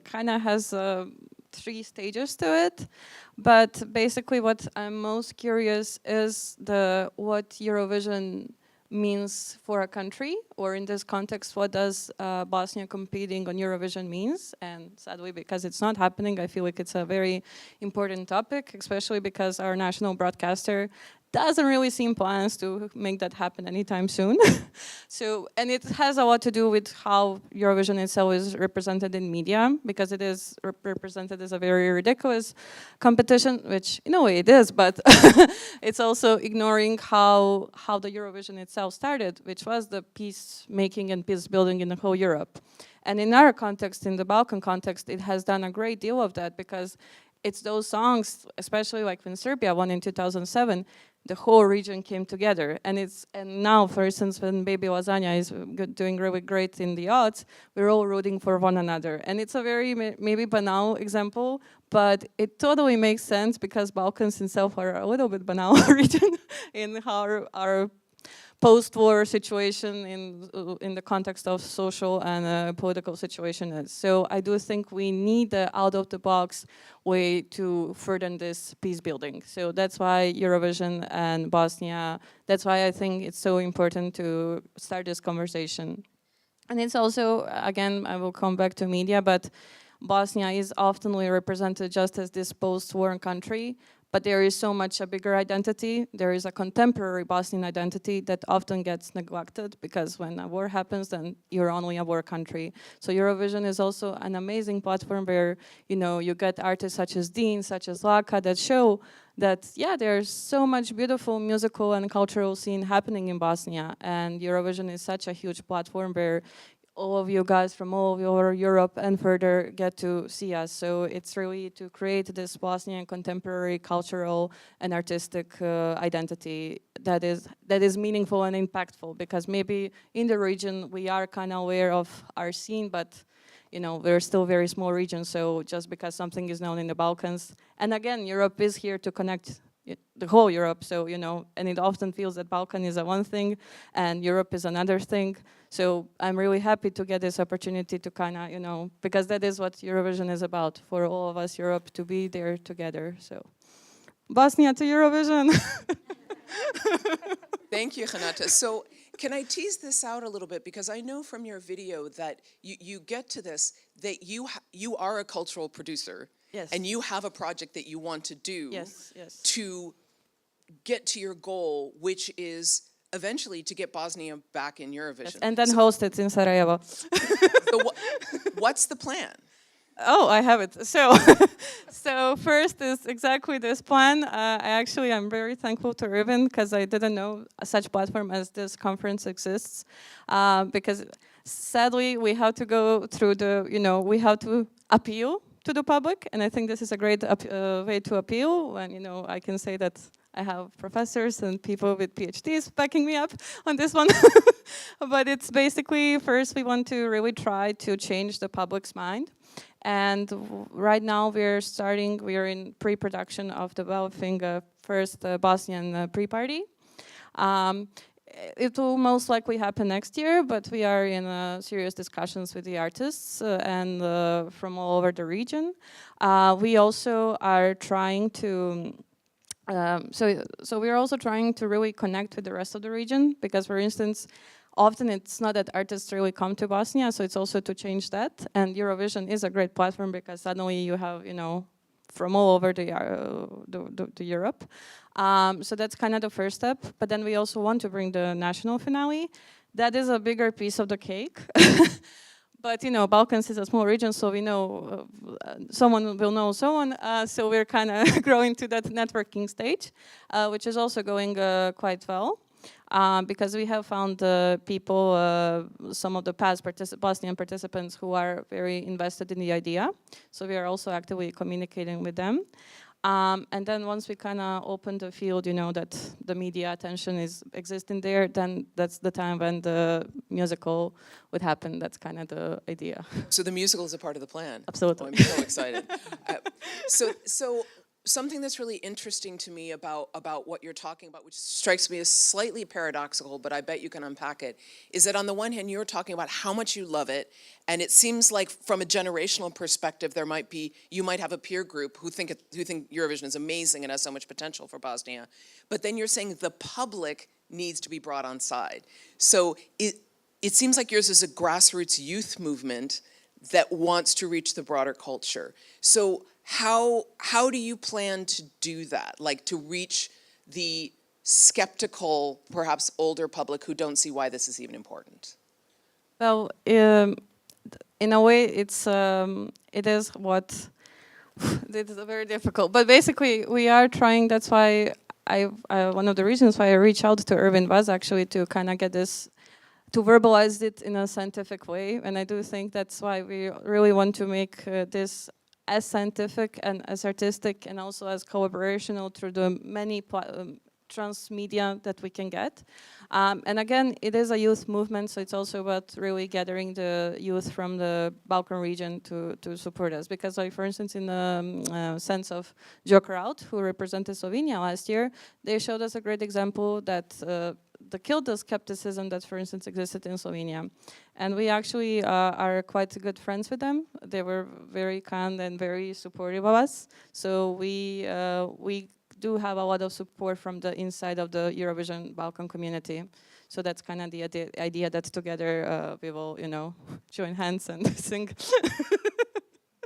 kind of has 3 stages to it. But basically, what I'm most curious is what Eurovision means for a country, or in this context, what does Bosnia competing on Eurovision means? And sadly, because it's not happening, I feel like it's a very important topic, especially because our national broadcaster doesn't really seem plans to make that happen anytime soon. And it has a lot to do with how Eurovision itself is represented in media, because it is represented as a very ridiculous competition, which in a way it is, but it's also ignoring how the Eurovision itself started, which was the peacemaking and peace building in the whole Europe. And in our context, in the Balkan context, it has done a great deal of that, because it's those songs, especially like when Serbia won in 2007, the whole region came together. And now, for instance, when Baby Lasagna is doing really great in the odds, we're all rooting for one another. And it's a very maybe banal example, but it totally makes sense, because Balkans itself are a little bit banal region in how our post-war situation in the context of social and political situation is. So I do think we need the out-of-the-box way to further this peace building. So that's why Eurovision and Bosnia, that's why I think it's so important to start this conversation. And it's also, again, I will come back to media, but Bosnia is often represented just as this post-war country, but there is so much a bigger identity. There is a contemporary Bosnian identity that often gets neglected, because when a war happens, then you're only a war country. So Eurovision is also an amazing platform where, you get artists such as Dean, such as Laka, that show that, yeah, there's so much beautiful musical and cultural scene happening in Bosnia. And Eurovision is such a huge platform where all of you guys from all over Europe and further get to see us. So it's really to create this Bosnian contemporary cultural and artistic identity that is meaningful and impactful, because maybe in the region we are kind of aware of our scene, but we're still a very small region. So just because something is known in the Balkans, and again, Europe is here to connect the whole Europe, so and it often feels that Balkan is one thing and Europe is another thing. So I'm really happy to get this opportunity to kind of, because that is what Eurovision is about, for all of us, Europe, to be there together. So Bosnia to Eurovision. Thank you, Renata. So can I tease this out a little bit? Because I know from your video that you get to this, that you are a cultural producer. Yes. And you have a project that you want to do to get to your goal, which is eventually to get Bosnia back in Eurovision. Yes, and then host it in Sarajevo. So what's the plan? Oh, I have it. So, so first is exactly this plan. I'm very thankful to Irvin, because I didn't know such platform as this conference exists. Because sadly, we have to go through we have to appeal to the public, and I think this is a great way to appeal when I can say that I have professors and people with PhDs backing me up on this one. But it's basically, first we want to really try to change the public's mind. And right now we're in pre-production of developing a first Bosnian pre-party. It will most likely happen next year, but we are in serious discussions with the artists and from all over the region. We also are trying to so we're also trying to really connect with the rest of the region, because, for instance, often it's not that artists really come to Bosnia, so it's also to change that. And Eurovision is a great platform, because suddenly you have, you know, from all over the Europe. So that's kind of the first step. But then we also want to bring the national finale. That is a bigger piece of the cake. But, you know, Balkans is a small region, so we know someone will know someone. So we're kind of growing to that networking stage, which is also going quite well. Because we have found people, some of the past Bosnian participants who are very invested in the idea. So we are also actively communicating with them. And then once we kind of open the field, you know, that the media attention is existing there, then that's the time when the musical would happen. That's kind of the idea. So the musical is a part of the plan. Absolutely. Oh, I'm so excited. So something that's really interesting to me about what you're talking about, which strikes me as slightly paradoxical, but I bet you can unpack it, is that on the one hand, you're talking about how much you love it, and it seems like from a generational perspective, you might have a peer group who think Eurovision is amazing and has so much potential for Bosnia, but then you're saying the public needs to be brought on side. So it seems like yours is a grassroots youth movement that wants to reach the broader culture. So how do you plan to do that? Like, to reach the skeptical, perhaps older public who don't see why this is even important? Well, in a way, it is what it is very difficult. But basically, we are trying. That's why one of the reasons why I reached out to Erwin was actually to kind of get this, to verbalize it in a scientific way. And I do think that's why we really want to make this as scientific and as artistic, and also as collaborational through the many transmedia that we can get. And again, it is a youth movement, so it's also about really gathering the youth from the Balkan region to support us. Because, like, for instance, in the sense of Joker Out, who represented Slovenia last year, they showed us a great example that killed the skepticism that, for instance, existed in Slovenia. And we actually are quite good friends with them. They were very kind and very supportive of us. So we do have a lot of support from the inside of the Eurovision Balkan community. So that's kind of the idea that together we will, you know, join hands and sing.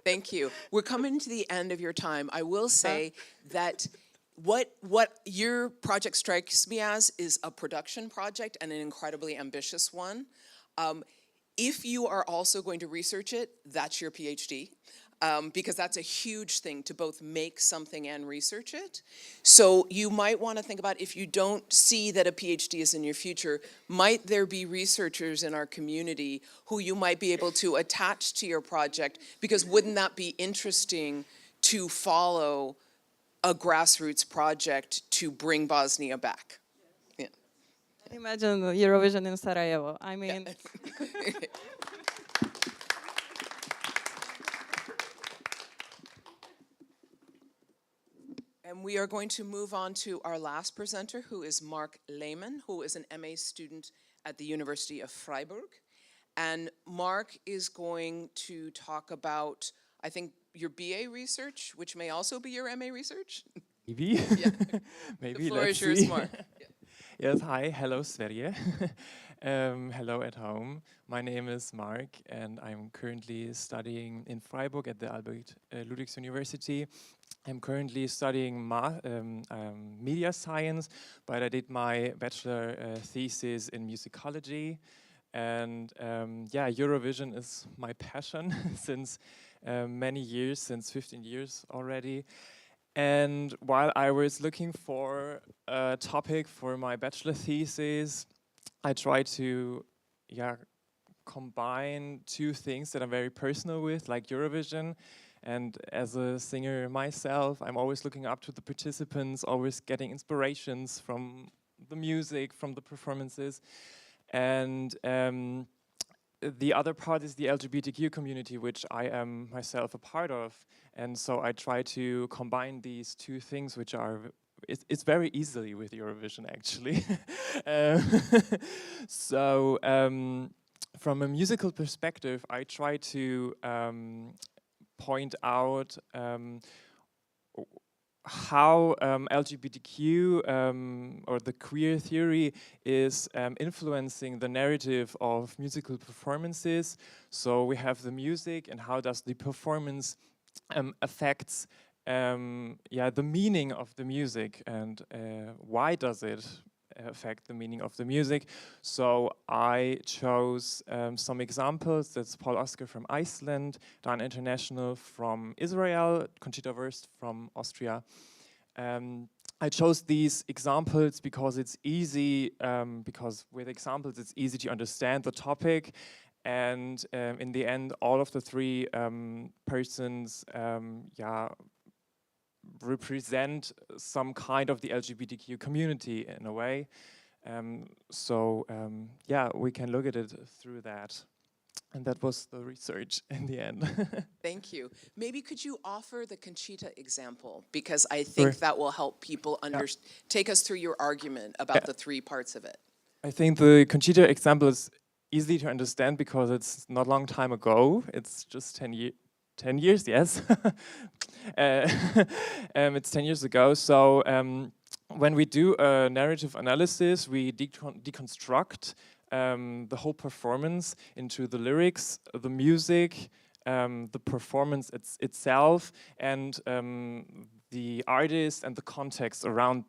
Thank you. We're coming to the end of your time. I will say that what your project strikes me as is a production project, and an incredibly ambitious one. If you are also going to research it, that's your PhD, because that's a huge thing to both make something and research it. So you might want to think about, if you don't see that a PhD is in your future, might there be researchers in our community who you might be able to attach to your project? Because wouldn't that be interesting to follow a grassroots project to bring Bosnia back? Yeah. Imagine Eurovision in Sarajevo. I mean... And we are going to move on to our last presenter, who is Mark Lehman, who is an MA student at the University of Freiburg. And Mark is going to talk about, I think, your BA research, which may also be your MA research. Maybe. Yeah. Maybe. The floor Let's is yours, see. Mark. Yeah. Yes, hi, hello Sverige. Hello at home. My name is Mark, and I'm currently studying in Freiburg at the Albert Ludwigs University. I'm currently studying media science, but I did my bachelor thesis in musicology. And yeah, Eurovision is my passion since many years, since 15 years already. And while I was looking for a topic for my bachelor thesis, I tried to combine two things that I'm very personal with, like Eurovision And as a singer myself, I'm always looking up to the participants, always getting inspirations from the music, from the performances. And the other part is the LGBTQ community, which I am myself a part of. And so I try to combine these two things, which are, it's very easily with Eurovision, actually. So from a musical perspective, I try to point out how LGBTQ or the queer theory is influencing the narrative of musical performances. So we have the music, and how does the performance affects the meaning of the music, and why does it affect the meaning of the music. So I chose some examples. That's Paul Oskar from Iceland, Dan International from Israel, Conchita Wurst from Austria. I chose these examples because it's easy, because with examples it's easy to understand the topic. And in the end, all of the three persons represent some kind of the LGBTQ community in a way. We can look at it through that. And that was the research in the end. Thank you. Maybe could you offer the Conchita example? Because I think that will help people take us through your argument about the three parts of it. I think the Conchita example is easy to understand because it's not a long time ago. It's just 10 years, yes. It's 10 years ago. So when we do a narrative analysis, we deconstruct the whole performance into the lyrics, the music, the performance itself, and the artist and the context around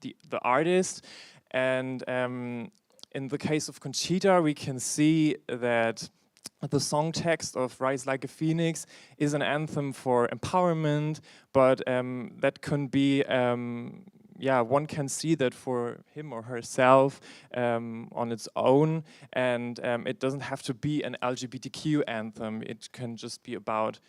the artist. And in the case of Conchita, we can see that the song text of Rise Like a Phoenix is an anthem for empowerment, but that can be, one can see that for him or herself on its own, and it doesn't have to be an LGBTQ anthem. It can just be about,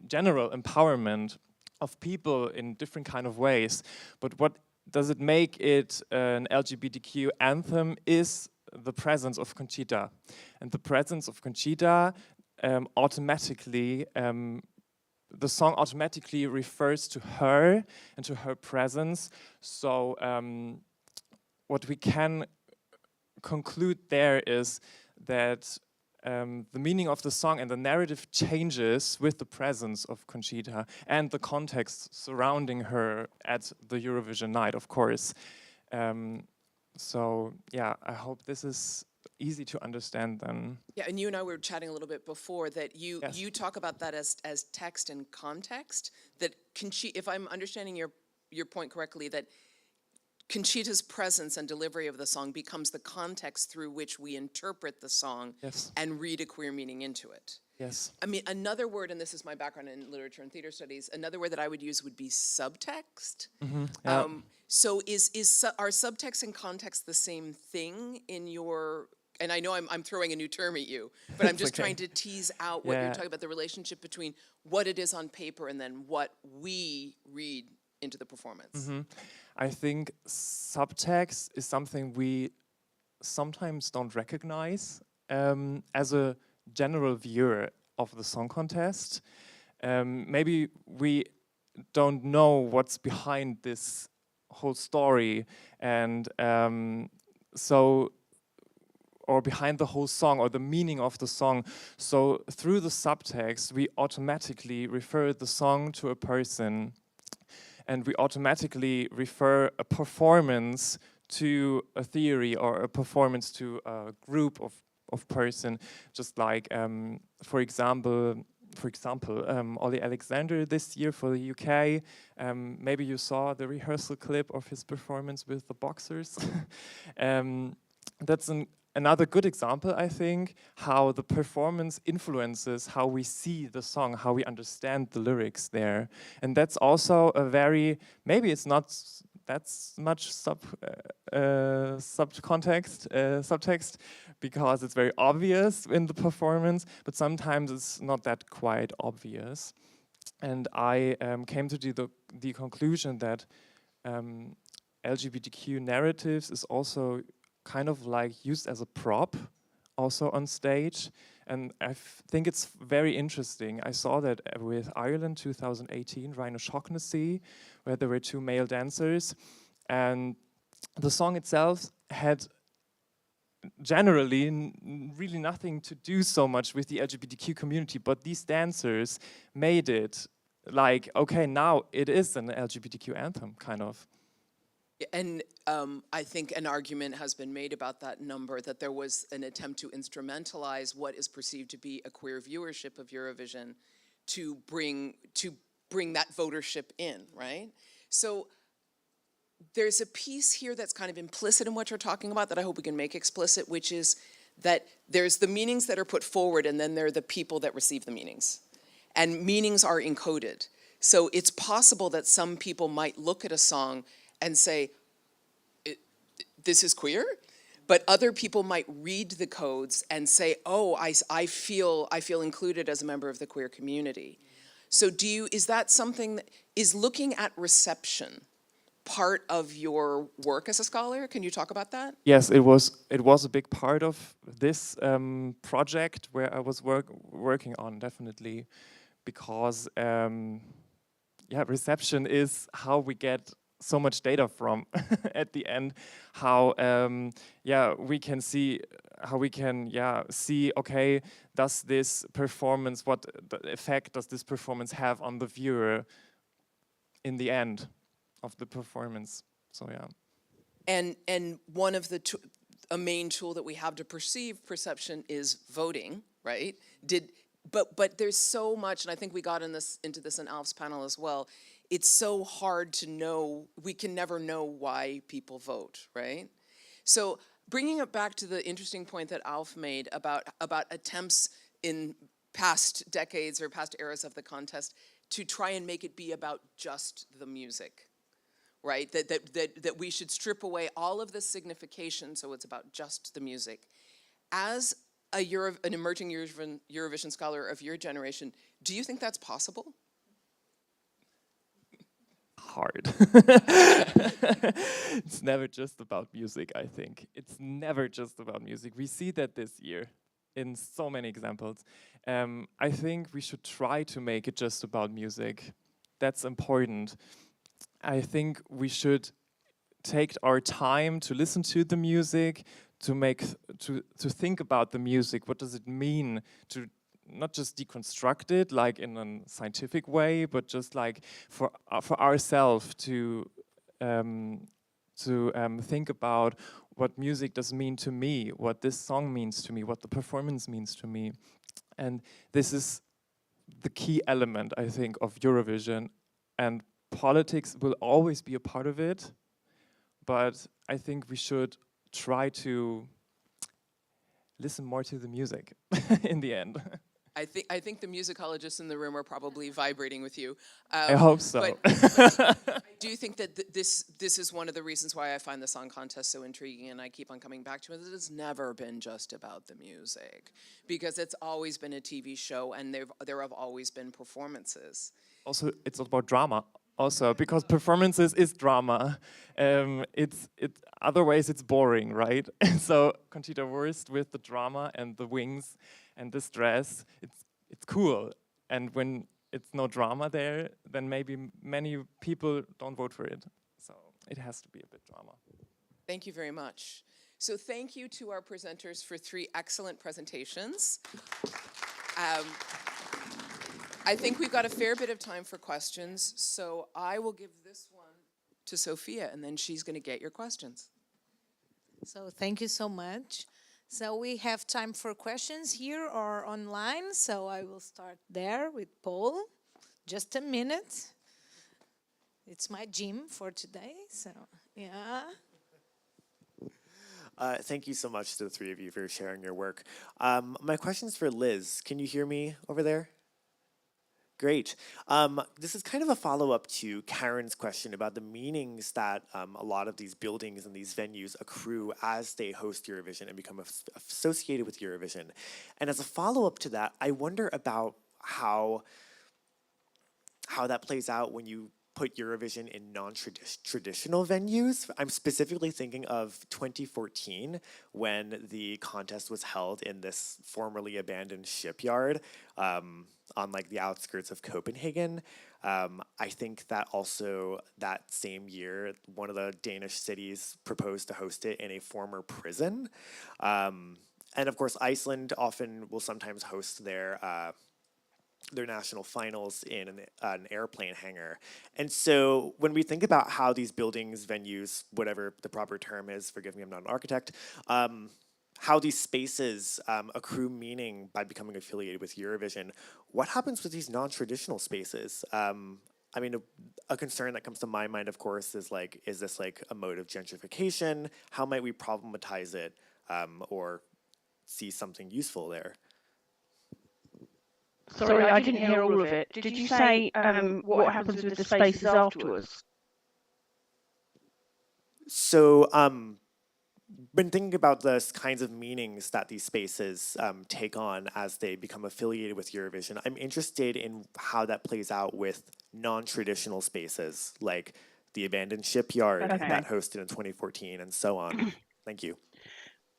general empowerment of people in different kind of ways. But what does it make it an LGBTQ anthem is the presence of Conchita. And the presence of Conchita automatically, the song automatically refers to her and to her presence. So what we can conclude there is that the meaning of the song and the narrative changes with the presence of Conchita and the context surrounding her at the Eurovision night, of course. I hope this is easy to understand then. Yeah, and you and I were chatting a little bit before that you talk about that as text and context, that Conchita, if I'm understanding your point correctly, that Conchita's presence and delivery of the song becomes the context through which we interpret the song and read a queer meaning into it. Yes. I mean, another word, and this is my background in literature and theater studies, another word that I would use would be subtext. So are subtext and context the same thing in your, and I know I'm throwing a new term at you, but I'm just trying to tease out what you're talking about, the relationship between what it is on paper and then what we read into the performance. I think subtext is something we sometimes don't recognize as a general viewer of the song contest. Maybe we don't know what's behind this whole story, and or behind the whole song or the meaning of the song. So through the subtext, we automatically refer the song to a person, and we automatically refer a performance to a theory or a performance to a group of person. Just like, for example, Ollie Alexander this year for the UK. Maybe you saw the rehearsal clip of his performance with the boxers. That's another good example, I think, how the performance influences how we see the song, how we understand the lyrics there. And that's also a very, maybe it's not much subtext, because it's very obvious in the performance, but sometimes it's not that quite obvious. And I came to the conclusion that LGBTQ narratives is also kind of like used as a prop also on stage. And I think it's very interesting. I saw that with Ireland 2018, Rhino Shaughnessy, where there were 2 male dancers. And the song itself had generally really nothing to do so much with the LGBTQ community, but these dancers made it like, okay, now it is an LGBTQ anthem, kind of. And I think an argument has been made about that number, that there was an attempt to instrumentalize what is perceived to be a queer viewership of Eurovision to bring that votership in, right? So there's a piece here that's kind of implicit in what you're talking about that I hope we can make explicit, which is that there's the meanings that are put forward, and then there are the people that receive the meanings. And meanings are encoded. So it's possible that some people might look at a song and say, this is queer, but other people might read the codes and say, oh, I feel included as a member of the queer community. So is that something that is looking at reception part of your work as a scholar? Can you talk about that? Yes, it was a big part of this project where I was working on, definitely, because reception is how we get so much data from at the end, how we can see okay, does this performance, what the effect does this performance have on the viewer in the end of the performance? So yeah. And one of a main tool that we have to perceive perception is voting, right? But there's so much, and I think we got into this in Alf's panel as well. It's so hard to know, we can never know why people vote, right? So bringing it back to the interesting point that Alf made about attempts in past decades or past eras of the contest to try and make it be about just the music, right? That we should strip away all of the signification so it's about just the music. As an emerging Eurovision scholar of your generation, do you think that's possible? Hard. It's never just about music, I think. It's never just about music. We see that this year in so many examples. I think we should try to make it just about music. That's important. I think we should take our time to listen to the music, to think about the music. What does it mean to not just deconstruct it like in a scientific way, but just like for ourselves to think about what music does mean to me, what this song means to me, what the performance means to me. And this is the key element, I think, of Eurovision. And politics will always be a part of it, but I think we should try to listen more to the music in the end. I think the musicologists in the room are probably vibrating with you. I hope so. But I do think that this is one of the reasons why I find the song contest so intriguing, and I keep on coming back to it. It's never been just about the music, because it's always been a TV show, and there have always been performances. Also, it's about drama. Also, because performances is drama. Otherwise it's boring, right? So Conchita Wurst with the drama and the wings and this dress, it's cool. And when it's no drama there, then maybe many people don't vote for it. So it has to be a bit drama. Thank you very much. So thank you to our presenters for 3 excellent presentations. I think we've got a fair bit of time for questions, so I will give this one to Sophia, and then she's going to get your questions. So thank you so much. So we have time for questions here or online, so I will start there with Paul. Just a minute. It's my gym for today, so yeah. Thank you so much to the 3 of you for sharing your work. My question's for Liz. Can you hear me over there? Great. This is kind of a follow-up to Karen's question about the meanings that a lot of these buildings and these venues accrue as they host Eurovision and become associated with Eurovision. And as a follow-up to that, I wonder about how that plays out when you put Eurovision in non-traditional venues. I'm specifically thinking of 2014 when the contest was held in this formerly abandoned shipyard on like the outskirts of Copenhagen. I think that also that same year, one of the Danish cities proposed to host it in a former prison. And of course, Iceland often will sometimes host their national finals in an airplane hangar. And so when we think about how these buildings, venues, whatever the proper term is, forgive me, I'm not an architect, how these spaces accrue meaning by becoming affiliated with Eurovision, what happens with these non-traditional spaces? I mean, a concern that comes to my mind, of course, is like, is this like a mode of gentrification? How might we problematize it or see something useful there? Sorry, I didn't hear all of it. Did you say what happens with the spaces afterwards? So, when thinking about the kinds of meanings that these spaces take on as they become affiliated with Eurovision, I'm interested in how that plays out with non-traditional spaces, like the abandoned shipyard that hosted in 2014 and so on. Thank you.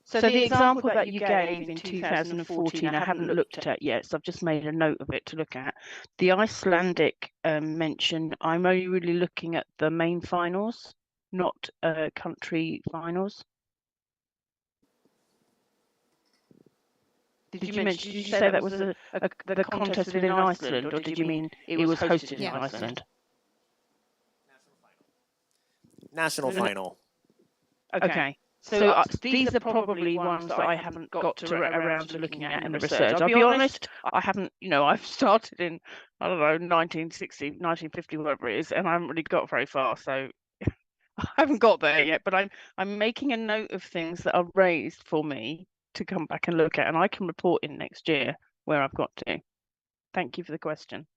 So the example that you gave in 2014, I haven't looked at yet, so I've just made a note of it to look at. The Icelandic mention, I'm only really looking at the main finals, not country finals. Did you say that was the contest within Iceland, or did you mean it was hosted in Iceland? National final. Okay. So these are probably ones that I haven't got around to looking at in the research. I'll be honest, I haven't, I've started in, I don't know, 1960, 1950, whatever it is, and I haven't really got very far, so I haven't got there yet, but I'm making a note of things that are raised for me to come back and look at, and I can report in next year where I've got to. Thank you for the question.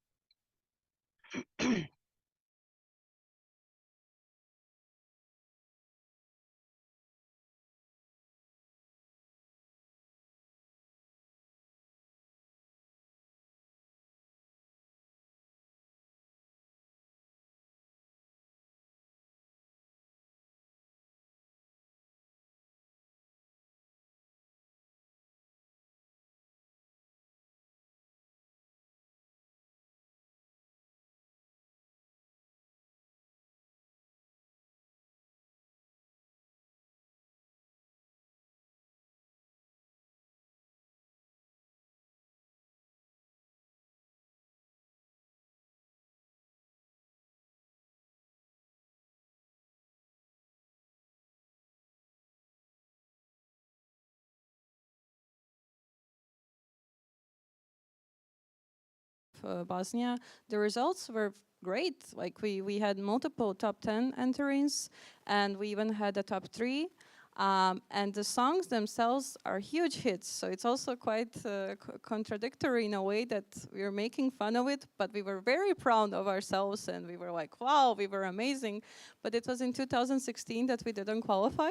Bosnia, the results were great. Like we had multiple top 10 entries, and we even had a top 3. And the songs themselves are huge hits, so it's also quite contradictory in a way that we were making fun of it, but we were very proud of ourselves, and we were like, wow, we were amazing. But it was in 2016 that we didn't qualify.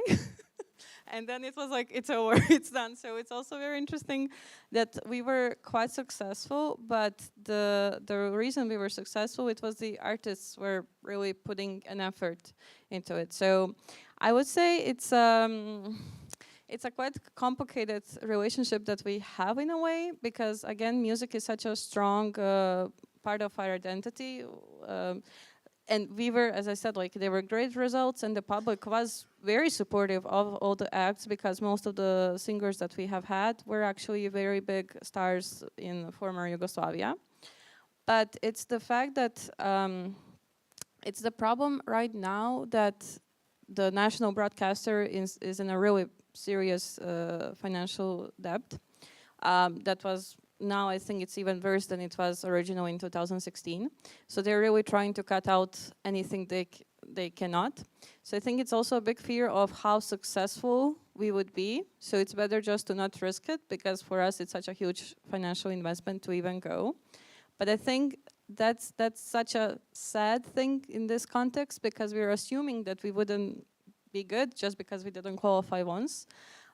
And then it was like, it's over, it's done. So it's also very interesting that we were quite successful, but the reason we were successful, it was the artists were really putting an effort into it. So I would say it's a quite complicated relationship that we have in a way, because again, music is such a strong part of our identity. And we were, as I said, like there were great results, and the public was very supportive of all the acts, because most of the singers that we have had were actually very big stars in former Yugoslavia. But it's the fact that it's the problem right now that the national broadcaster is in a really serious financial debt. That was now, I think it's even worse than it was originally in 2016. So they're really trying to cut out anything they cannot. So I think it's also a big fear of how successful we would be. So it's better just to not risk it, because for us it's such a huge financial investment to even go. But I think that's such a sad thing in this context, because we're assuming that we wouldn't be good just because we didn't qualify once.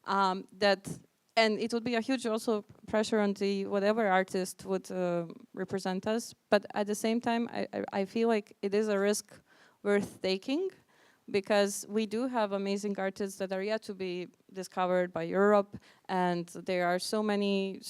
And it would be a huge also pressure on the whatever artist would represent us. But at the same time, I feel like it is a risk worth taking, because we do have amazing artists that are yet to be discovered by Europe, and there are so many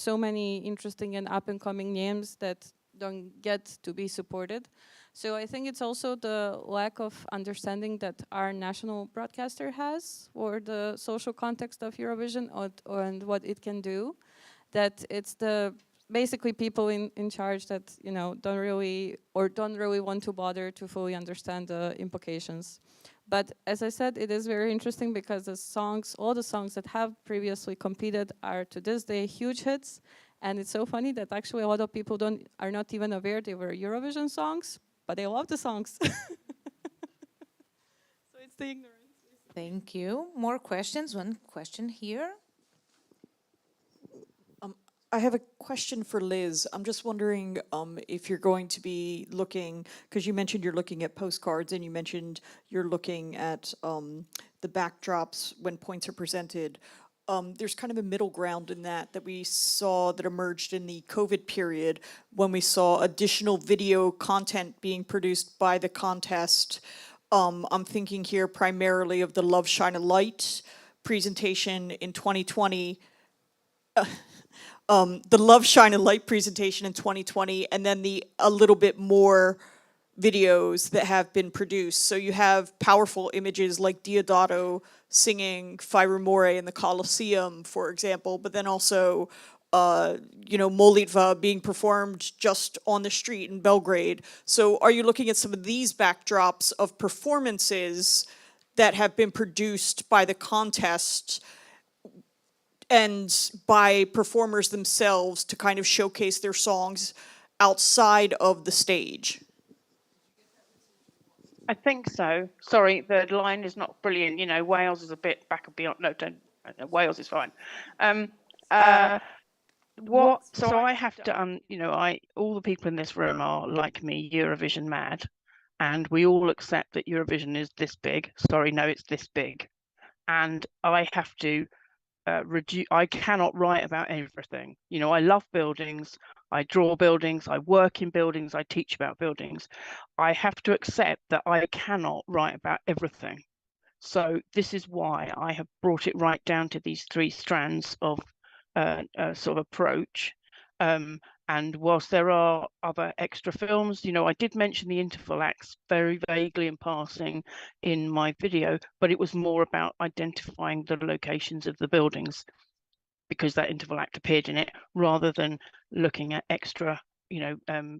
interesting and up-and-coming names that don't get to be supported. So I think it's also the lack of understanding that our national broadcaster has, or the social context of Eurovision, and what it can do, that it's the basically people in charge that don't really want to bother to fully understand the implications. But as I said, it is very interesting because all the songs that have previously competed are to this day huge hits. And it's so funny that actually a lot of people are not even aware they were Eurovision songs, but they love the songs. So it's the ignorance. Thank you. More questions? One question here. I have a question for Liz. I'm just wondering if you're going to be looking, because you mentioned you're looking at postcards, and you mentioned you're looking at the backdrops when points are presented. There's kind of a middle ground in that we saw that emerged in the COVID period, when we saw additional video content being produced by the contest. I'm thinking here primarily of the Love Shine a Light presentation in 2020. The Love Shine a Light presentation in 2020, and then a little bit more videos that have been produced. So you have powerful images like Diodato singing Fai Rumore in the Colosseum, for example, but then also, Molitva being performed just on the street in Belgrade. So are you looking at some of these backdrops of performances that have been produced by the contest and by performers themselves to kind of showcase their songs outside of the stage? I think so. Sorry, the line is not brilliant. Wales is a bit back and beyond. No, don't. Wales is fine. So I have to, all the people in this room are like me, Eurovision mad, and we all accept that Eurovision is this big. Sorry, no, it's this big, and I have to I cannot write about everything. I love buildings, I draw buildings, I work in buildings, I teach about buildings. I have to accept that I cannot write about everything. So this is why I have brought it right down to these three strands of sort of approach. And whilst there are other extra films, I did mention the interval acts very vaguely in passing in my video, but it was more about identifying the locations of the buildings, because that interval act appeared in it, rather than looking at extra,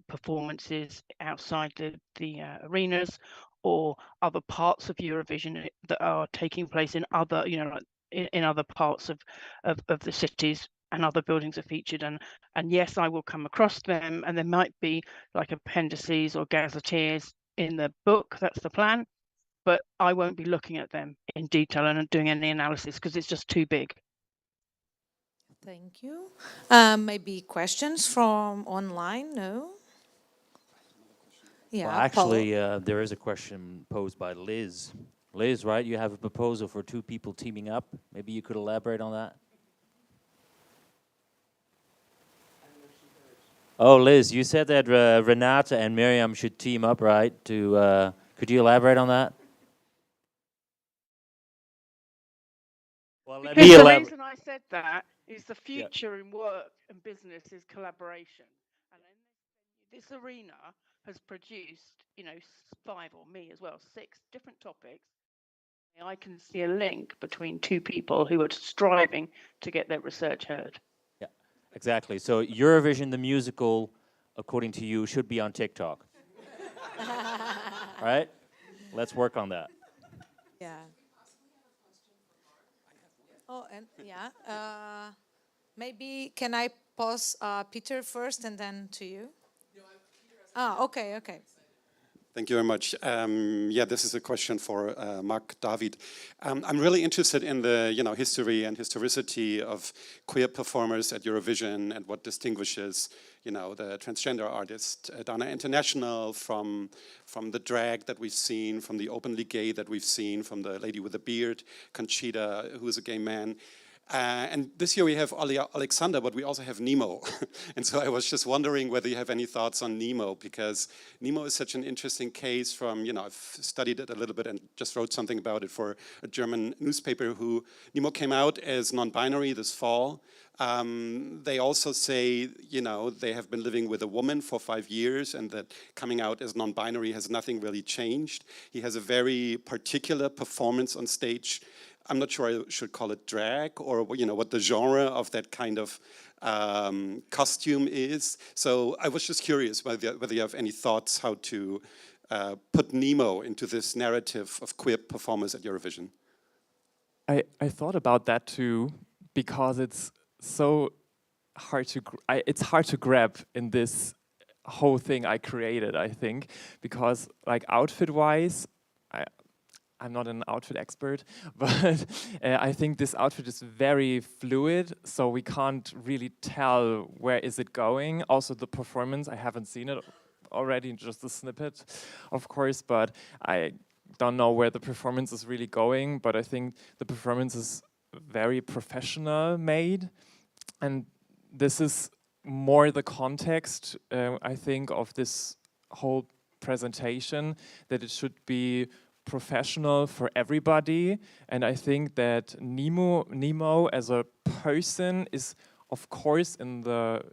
performances outside the arenas, or other parts of Eurovision that are taking place in other, in other parts of the cities, and other buildings are featured, and yes, I will come across them, and there might be like appendices or gazetteers in the book. That's the plan, but I won't be looking at them in detail and doing any analysis, because it's just too big. Thank you. Maybe questions from online? No? Yeah. Well, actually, there is a question posed by Liz. Liz, right? You have a proposal for two people teaming up. Maybe you could elaborate on that? Oh, Liz, you said that Renata and Miriam should team up, right? Could you elaborate on that? Well, let me elaborate. The reason I said that is the future in work and business is collaboration. And this arena has produced, 5, or me as well, 6 different topics. I can see a link between two people who are striving to get their research heard. Yeah, exactly. So Eurovision, the musical, according to you, should be on TikTok. Right? Let's work on that. Yeah. Oh, and yeah. Maybe can I pause Peter first and then to you? Okay. Thank you very much. Yeah, this is a question for Mark David. I'm really interested in the history and historicity of queer performers at Eurovision and what distinguishes the transgender artist Dana International from the drag that we've seen, from the openly gay that we've seen, from the lady with the beard, Conchita, who is a gay man. And this year we have Alexander, but we also have Nemo. And so I was just wondering whether you have any thoughts on Nemo, because Nemo is such an interesting case from, I've studied it a little bit and just wrote something about it for a German newspaper Nemo came out as non-binary this fall. They also say, they have been living with a woman for 5 years and that coming out as non-binary has nothing really changed. He has a very particular performance on stage. I'm not sure I should call it drag or what the genre of that kind of costume is. So I was just curious whether you have any thoughts how to put Nemo into this narrative of queer performers at Eurovision. I thought about that too, because it's so hard to it's hard to grab in this whole thing I created, I think, because like outfit-wise, I'm not an outfit expert, but I think this outfit is very fluid, so we can't really tell where is it going. Also the performance, I haven't seen it already, just a snippet, of course, but I don't know where the performance is really going, but I think the performance is very professional made, and this is more the context, I think, of this whole presentation, that it should be professional for everybody, and I think that Nemo as a person is of course in the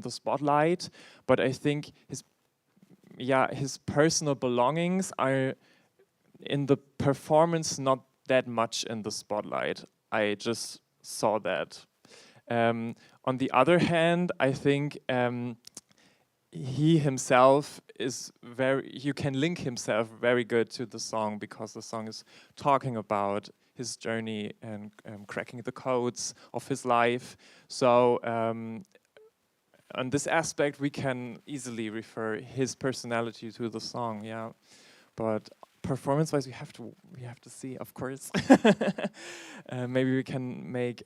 spotlight, but I think his personal belongings are in the performance not that much in the spotlight. I just saw that. On the other hand, I think he himself is you can link himself very good to the song, because the song is talking about his journey and cracking the codes of his life. So on this aspect, we can easily refer his personality to the song, yeah. But performance-wise, we have to see, of course. Maybe we can make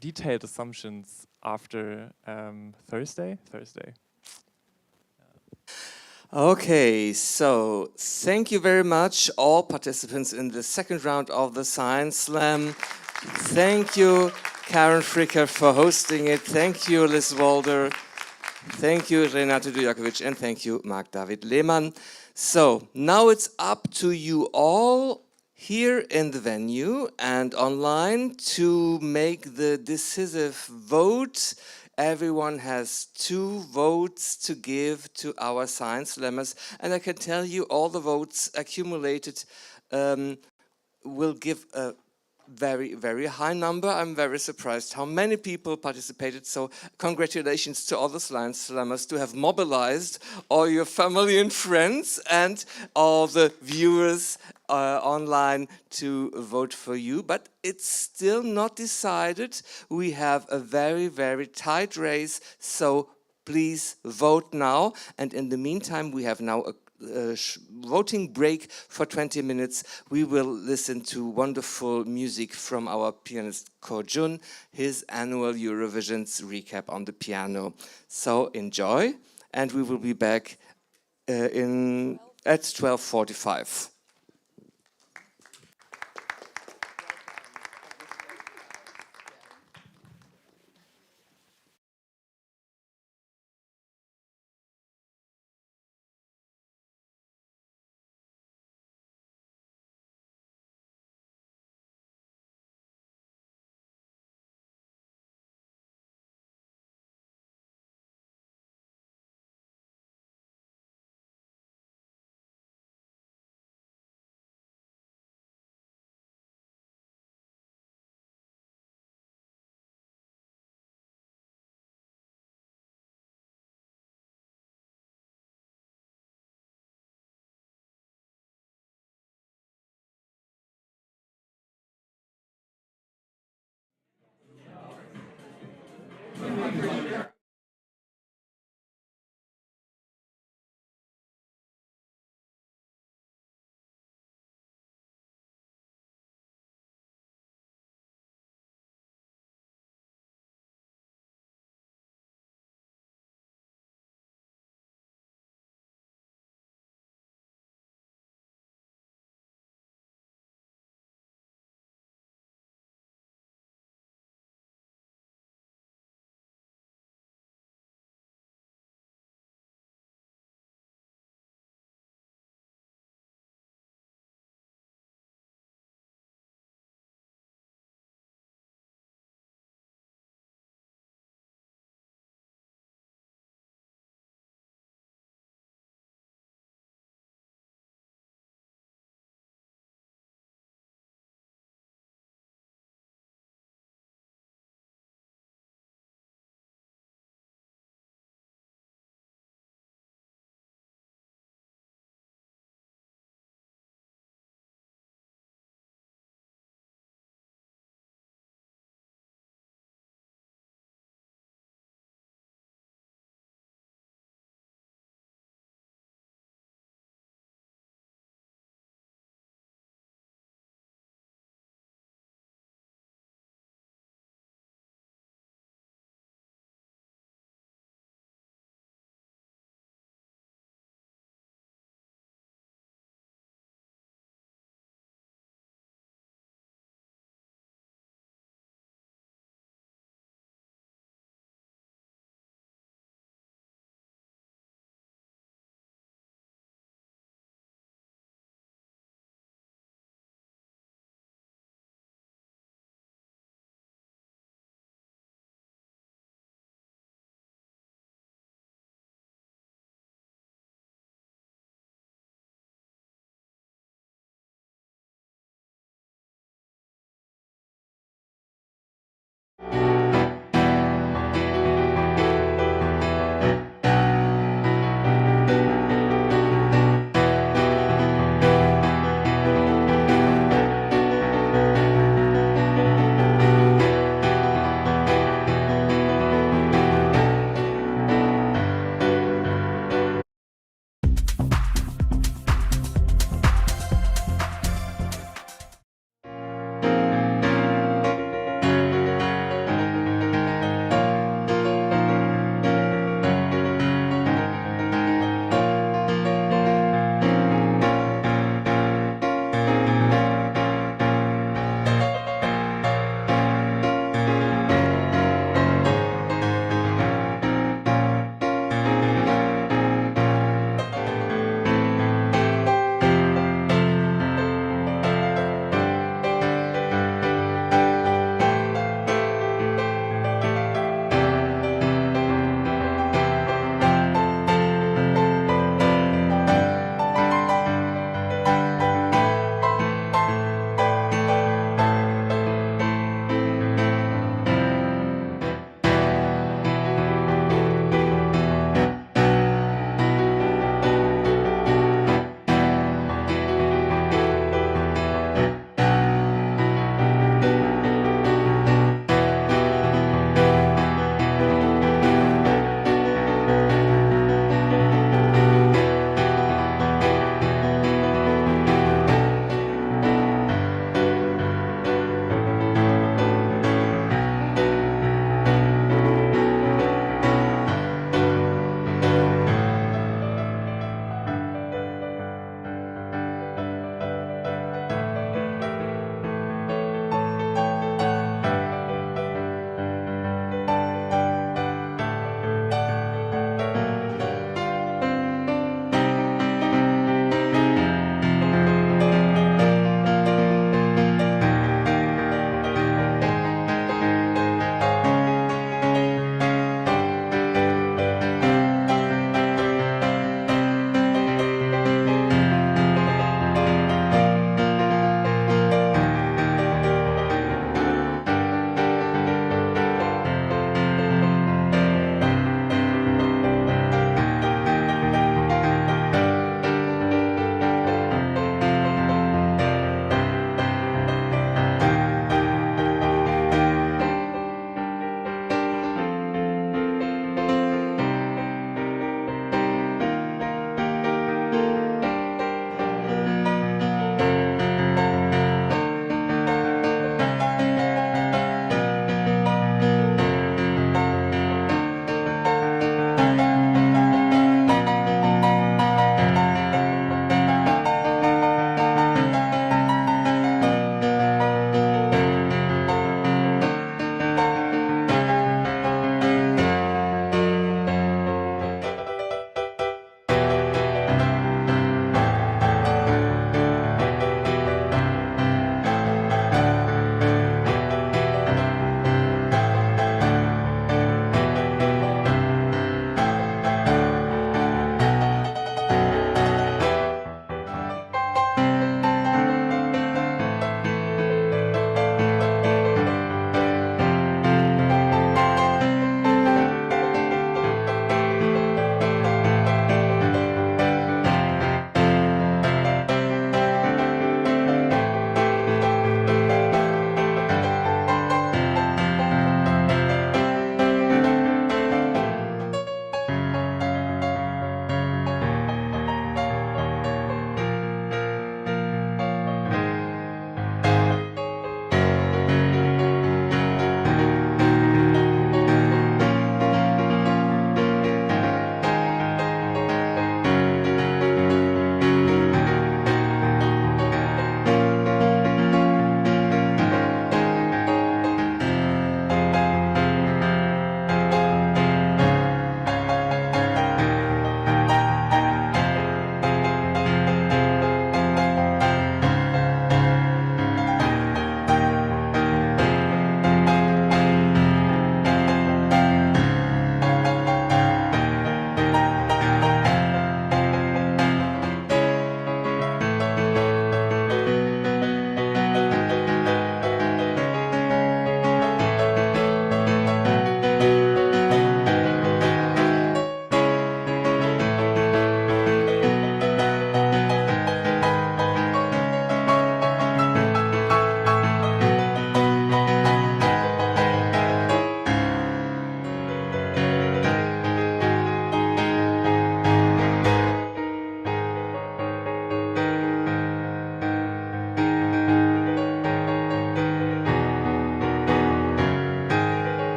detailed assumptions after Thursday. Okay, so thank you very much, all participants in the second round of the Science Slam. Thank you, Karen Fricker, for hosting it. Thank you, Liz Walder. Thank you, Renate Dujakovic, and thank you, Mark David Lehmann. So now it's up to you all here in the venue and online to make the decisive vote. Everyone has 2 votes to give to our Science Slammers, and I can tell you all the votes accumulated will give a very, very high number. I'm very surprised how many people participated, so congratulations to all the Science Slammers to have mobilized all your family and friends and all the viewers online to vote for you. But it's still not decided. We have a very, very tight race, so please vote now. And in the meantime, we have now a voting break for 20 minutes. We will listen to wonderful music from our pianist Ko Jun, his annual Eurovision's recap on the piano. So enjoy, and we will be back at 12:45.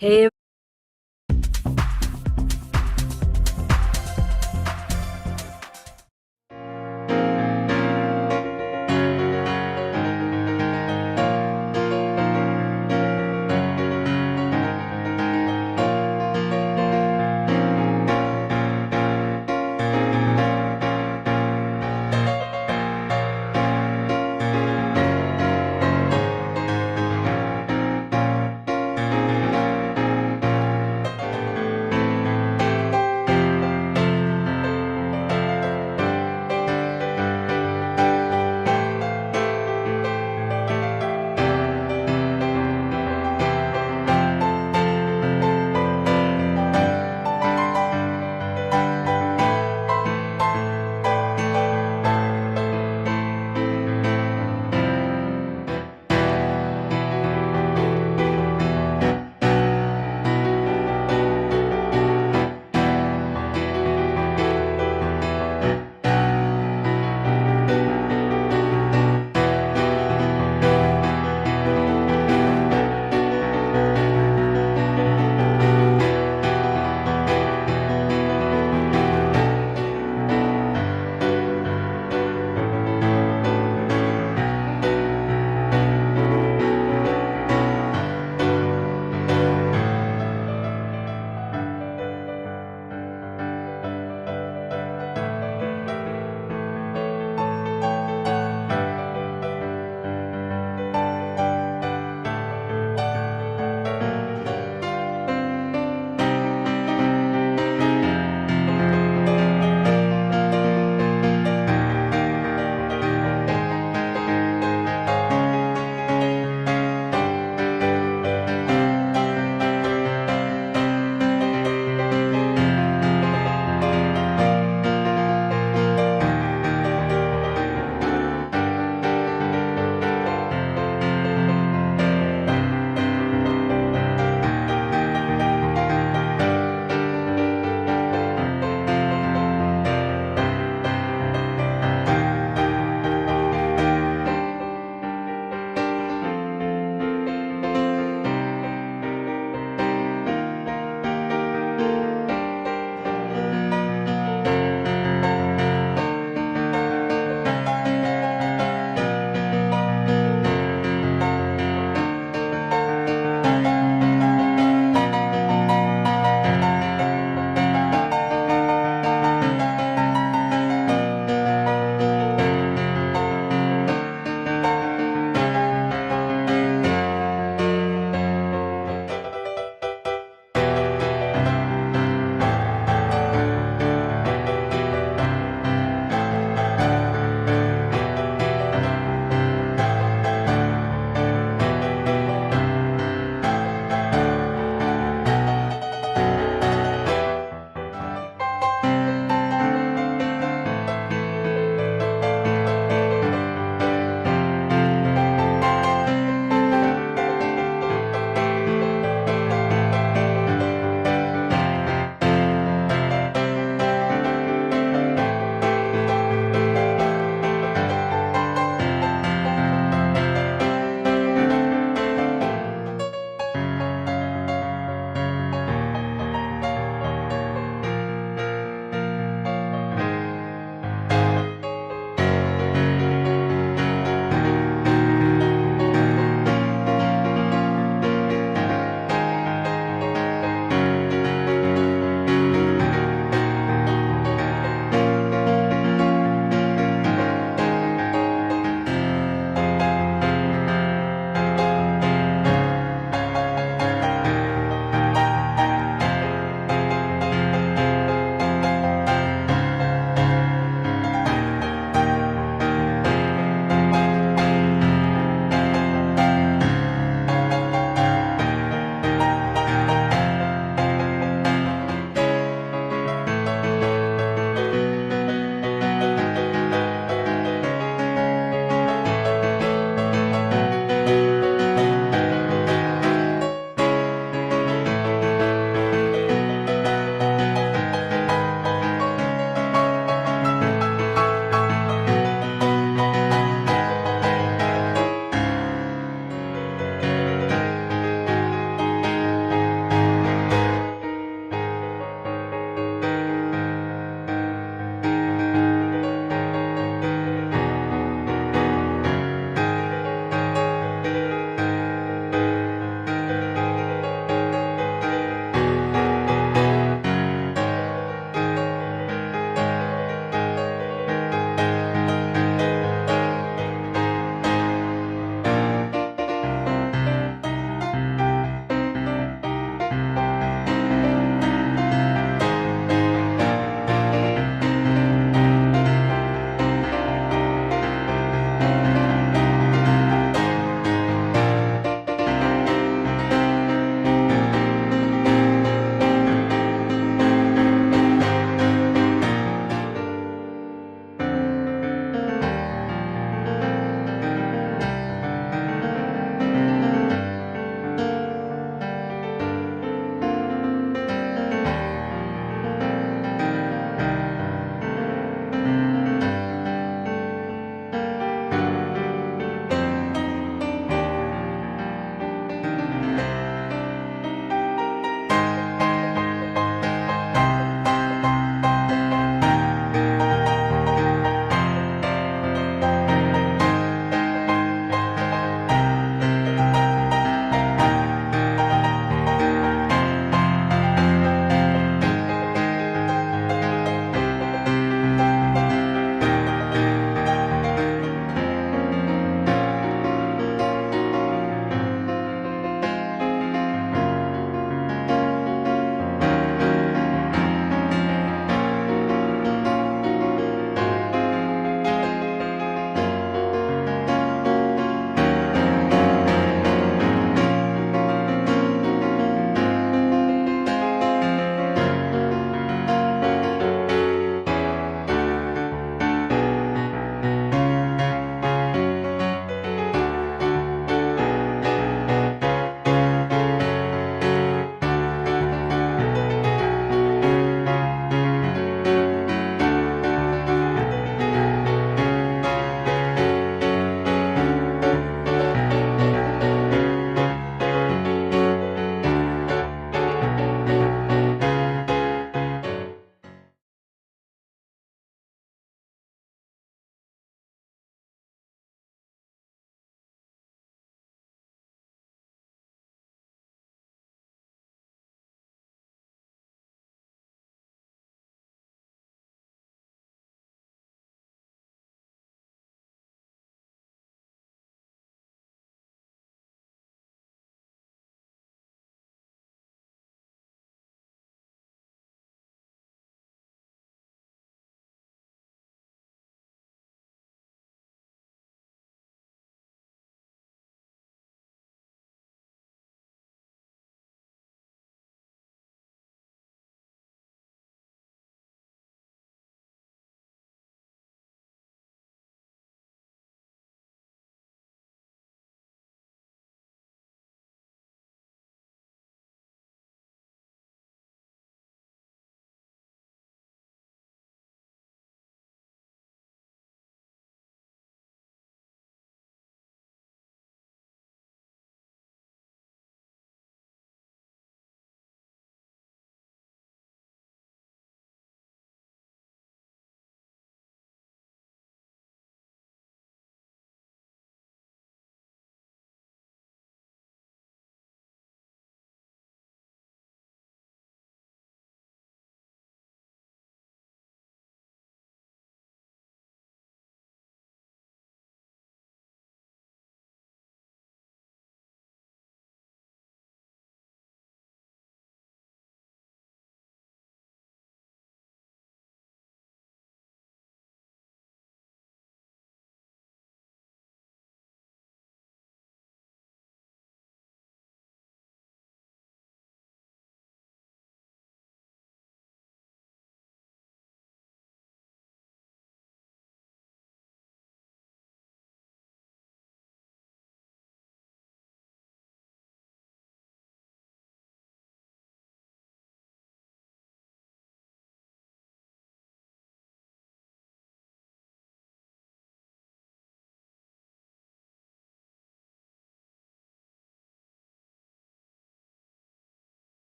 Hey.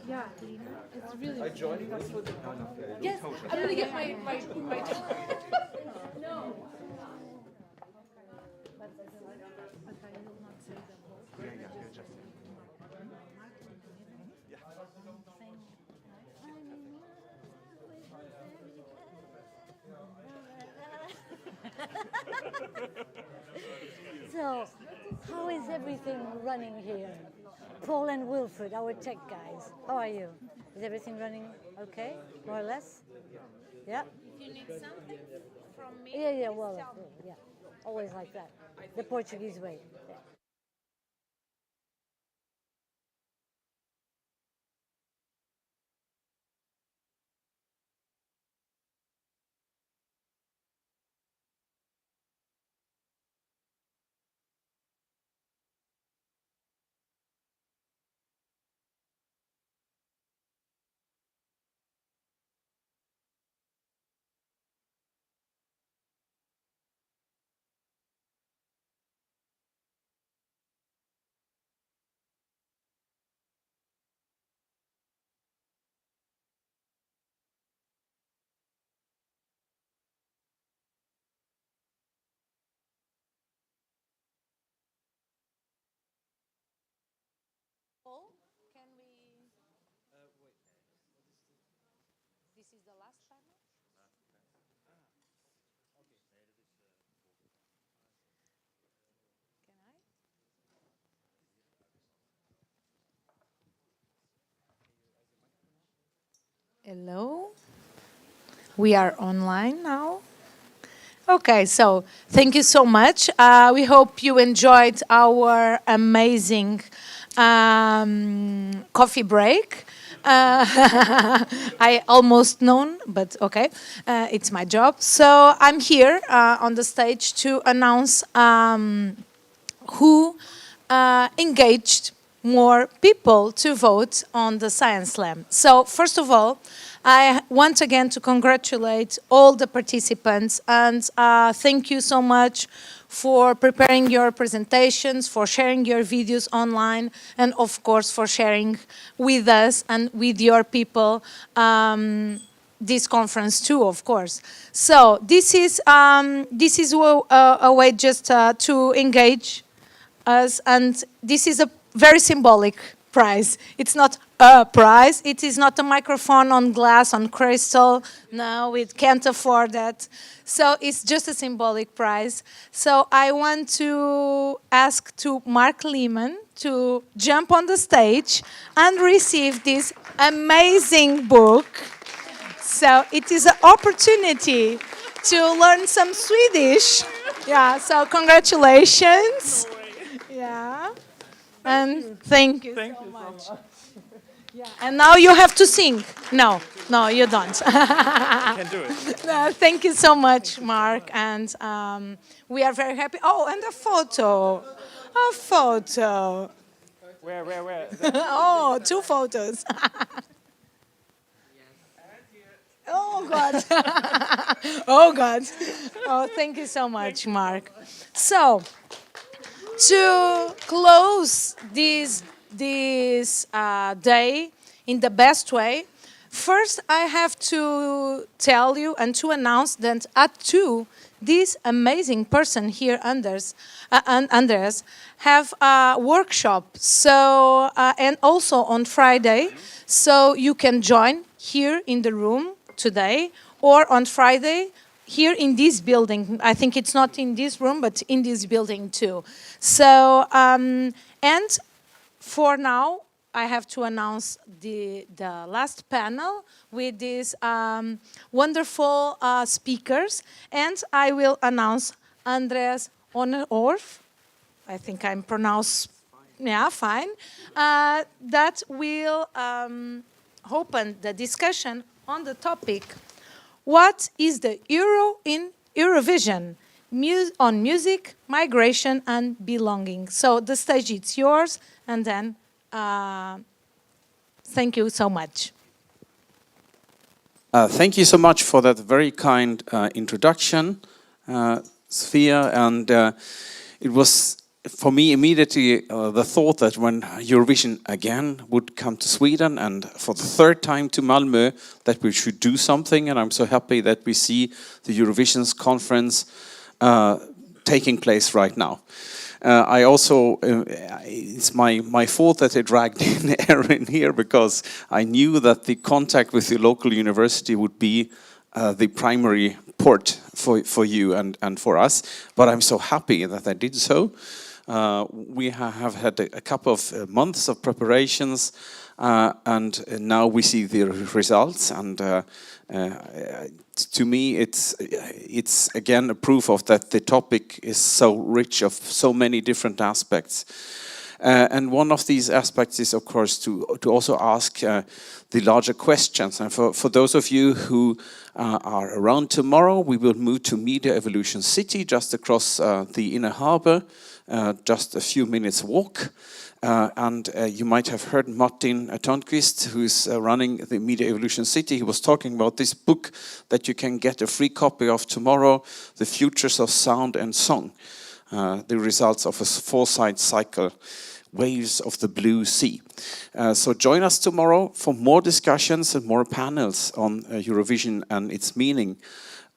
Yeah, it's really. I joining us for the. Yes, I'm gonna get my. No. So, how is everything running here? Paul and Wilfred, our tech guys, how are you? Is everything running okay, more or less? Yeah? If you need something from me, Yeah, well, yeah, always like that. The Portuguese way. Yeah. Can we? This is the last panel. Can I? Hello. We are online now. Okay, so thank you so much. We hope you enjoyed our amazing coffee break. I almost known, but okay, it's my job. So I'm here on the stage to announce who engaged more people to vote on the Science Slam. So first of all, I want again to congratulate all the participants and thank you so much for preparing your presentations, for sharing your videos online, and of course for sharing with us and with your people this conference too, of course. So this is a way just to engage us, and this is a very symbolic prize. It's not a prize. It is not a microphone on glass, on crystal. No, we can't afford that. So it's just a symbolic prize. So I want to ask to Mark Lehman to jump on the stage and receive this amazing book. So it is an opportunity to learn some Swedish. Yeah, so congratulations. Yeah. And thank you so much. Yeah. And now you have to sing. No, you don't. Can do it. No, thank you so much, Mark. And we are very happy. Oh, and a photo. A photo. Where? Oh, 2 photos. Oh, God. Oh, God. Oh, thank you so much, Mark. So, to close this day in the best way, first I have to tell you and to announce that at 2, this amazing person here, Anders, have a workshop. So and also on Friday, so you can join here in the room today, or on Friday here in this building. I think it's not in this room, but in this building too. So, and for now, I have to announce the last panel with these wonderful speakers, and I will announce Andreas Orff. I think I'm pronounced, yeah, fine. That will open the discussion on the topic, what is the Euro in Eurovision? On music, migration, and belonging. So the stage is yours, and then thank you so much. Thank you so much for that very kind introduction, Sophia, and it was for me, immediately the thought that when Eurovision again would come to Sweden and for the third time to Malmö, that we should do something. And I'm so happy that we see the Eurovisions conference taking place right now. I also, it's my fault that I dragged in Erin here, because I knew that the contact with the local university would be the primary port for you and for us. But I'm so happy that I did so. We have had a couple of months of preparations, and now we see the results. And to me, it's again a proof of that the topic is so rich of so many different aspects. And one of these aspects is, of course, to also ask the larger questions. And for those of you who are around tomorrow, we will move to Media Evolution City, just across the inner harbor, just a few minutes walk. And you might have heard Martin Törnqvist, who's running the Media Evolution City. He was talking about this book that you can get a free copy of tomorrow, The Futures of Sound and Song, the results of a 4-side cycle, Waves of the Blue Sea. So join us tomorrow for more discussions and more panels on Eurovision and its meaning.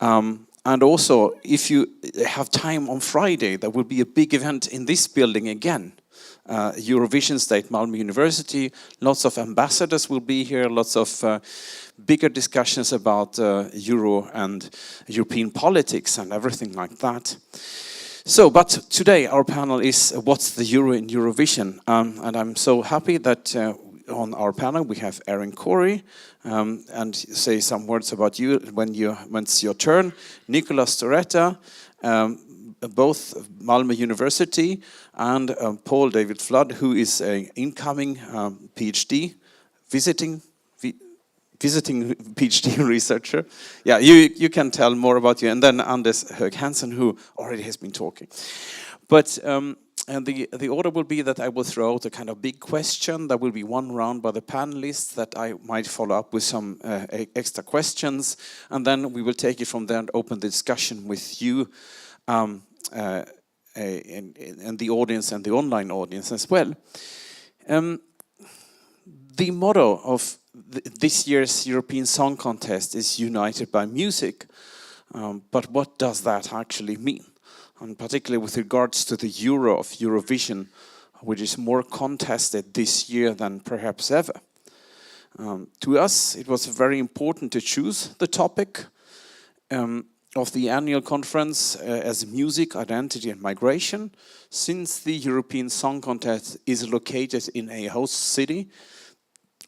And also, if you have time on Friday, there will be a big event in this building again. Eurovision State Malmö University, lots of ambassadors will be here, lots of bigger discussions about Euro and European politics and everything like that. So, but today our panel is What's the Euro in Eurovision? And I'm so happy that on our panel we have Erin Corey, and say some words about you when it's your turn. Nicolas Storetta, both Malmö University, and Paul David Flood, who is an incoming PhD, visiting PhD researcher. Yeah, you can tell more about you. And then Anders Hög Hansen, who already has been talking. But and the order will be that I will throw out a kind of big question. There will be one round by the panelists that I might follow up with some extra questions. And then we will take it from there and open the discussion with you and the audience and the online audience as well. The motto of this year's European Song Contest is United by Music. But what does that actually mean? And particularly with regards to the Euro of Eurovision, which is more contested this year than perhaps ever. To us, it was very important to choose the topic of the annual conference as music, identity and migration, since the European Song Contest is located in a host city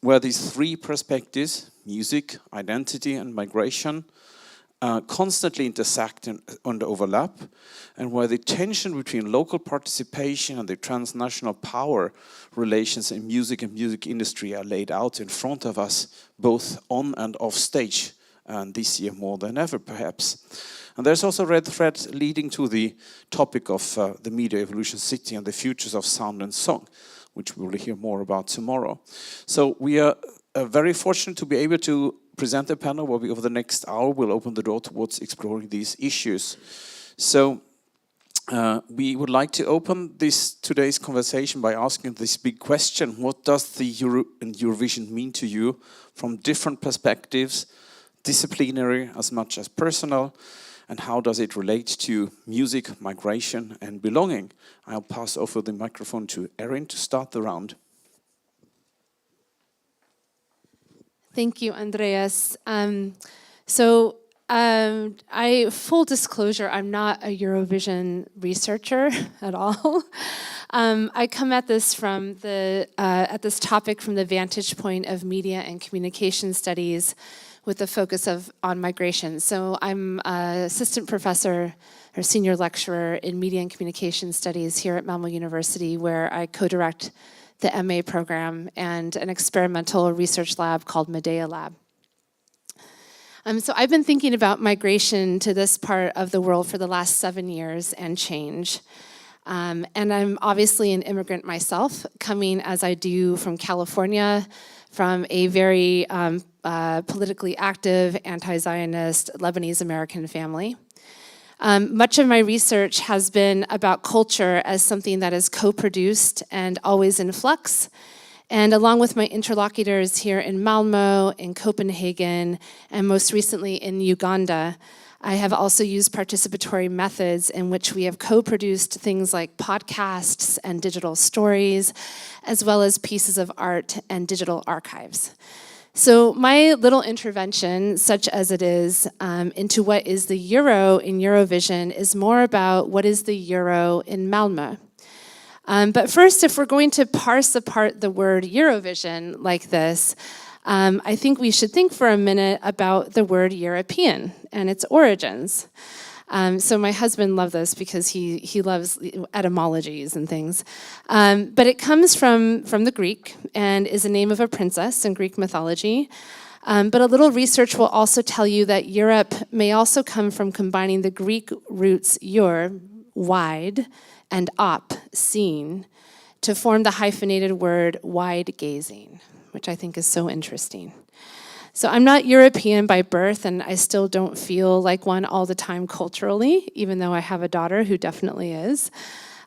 where these three perspectives, music, identity and migration, constantly intersect and overlap, and where the tension between local participation and the transnational power relations in music and music industry are laid out in front of us, both on and off stage, and this year more than ever perhaps. And there's also a red thread leading to the topic of the Media Evolution City and the futures of sound and song, which we will hear more about tomorrow. So we are very fortunate to be able to present a panel where we, over the next hour, will open the door towards exploring these issues. So we would like to open today's conversation by asking this big question: what does the Euro and Eurovision mean to you from different perspectives, disciplinary as much as personal, and how does it relate to music, migration, and belonging? I'll pass over the microphone to Erin to start the round. Thank you, Andreas. Full disclosure, I'm not a Eurovision researcher at all. I come at this from at this topic from the vantage point of media and communication studies, with a focus on migration. So I'm an assistant professor or senior lecturer in media and communication studies here at Malmö University, where I co-direct the MA program and an experimental research lab called Medea Lab. So I've been thinking about migration to this part of the world for the last 7 years and change. And I'm obviously an immigrant myself, coming as I do from California, from a very politically active, anti-Zionist Lebanese American family. Much of my research has been about culture as something that is co-produced and always in flux. And along with my interlocutors here in Malmö, in Copenhagen, and most recently in Uganda, I have also used participatory methods in which we have co-produced things like podcasts and digital stories, as well as pieces of art and digital archives. So my little intervention, such as it is, into what is the Euro in Eurovision is more about what is the Euro in Malmö. But first, if we're going to parse apart the word Eurovision like this, I think we should think for a minute about the word European and its origins. So my husband loved this because he loves etymologies and things. But it comes from the Greek and is a name of a princess in Greek mythology. But a little research will also tell you that Europe may also come from combining the Greek roots eur, wide, and op, seen, to form the hyphenated word wide-gazing, which I think is so interesting. So I'm not European by birth, and I still don't feel like one all the time culturally, even though I have a daughter who definitely is.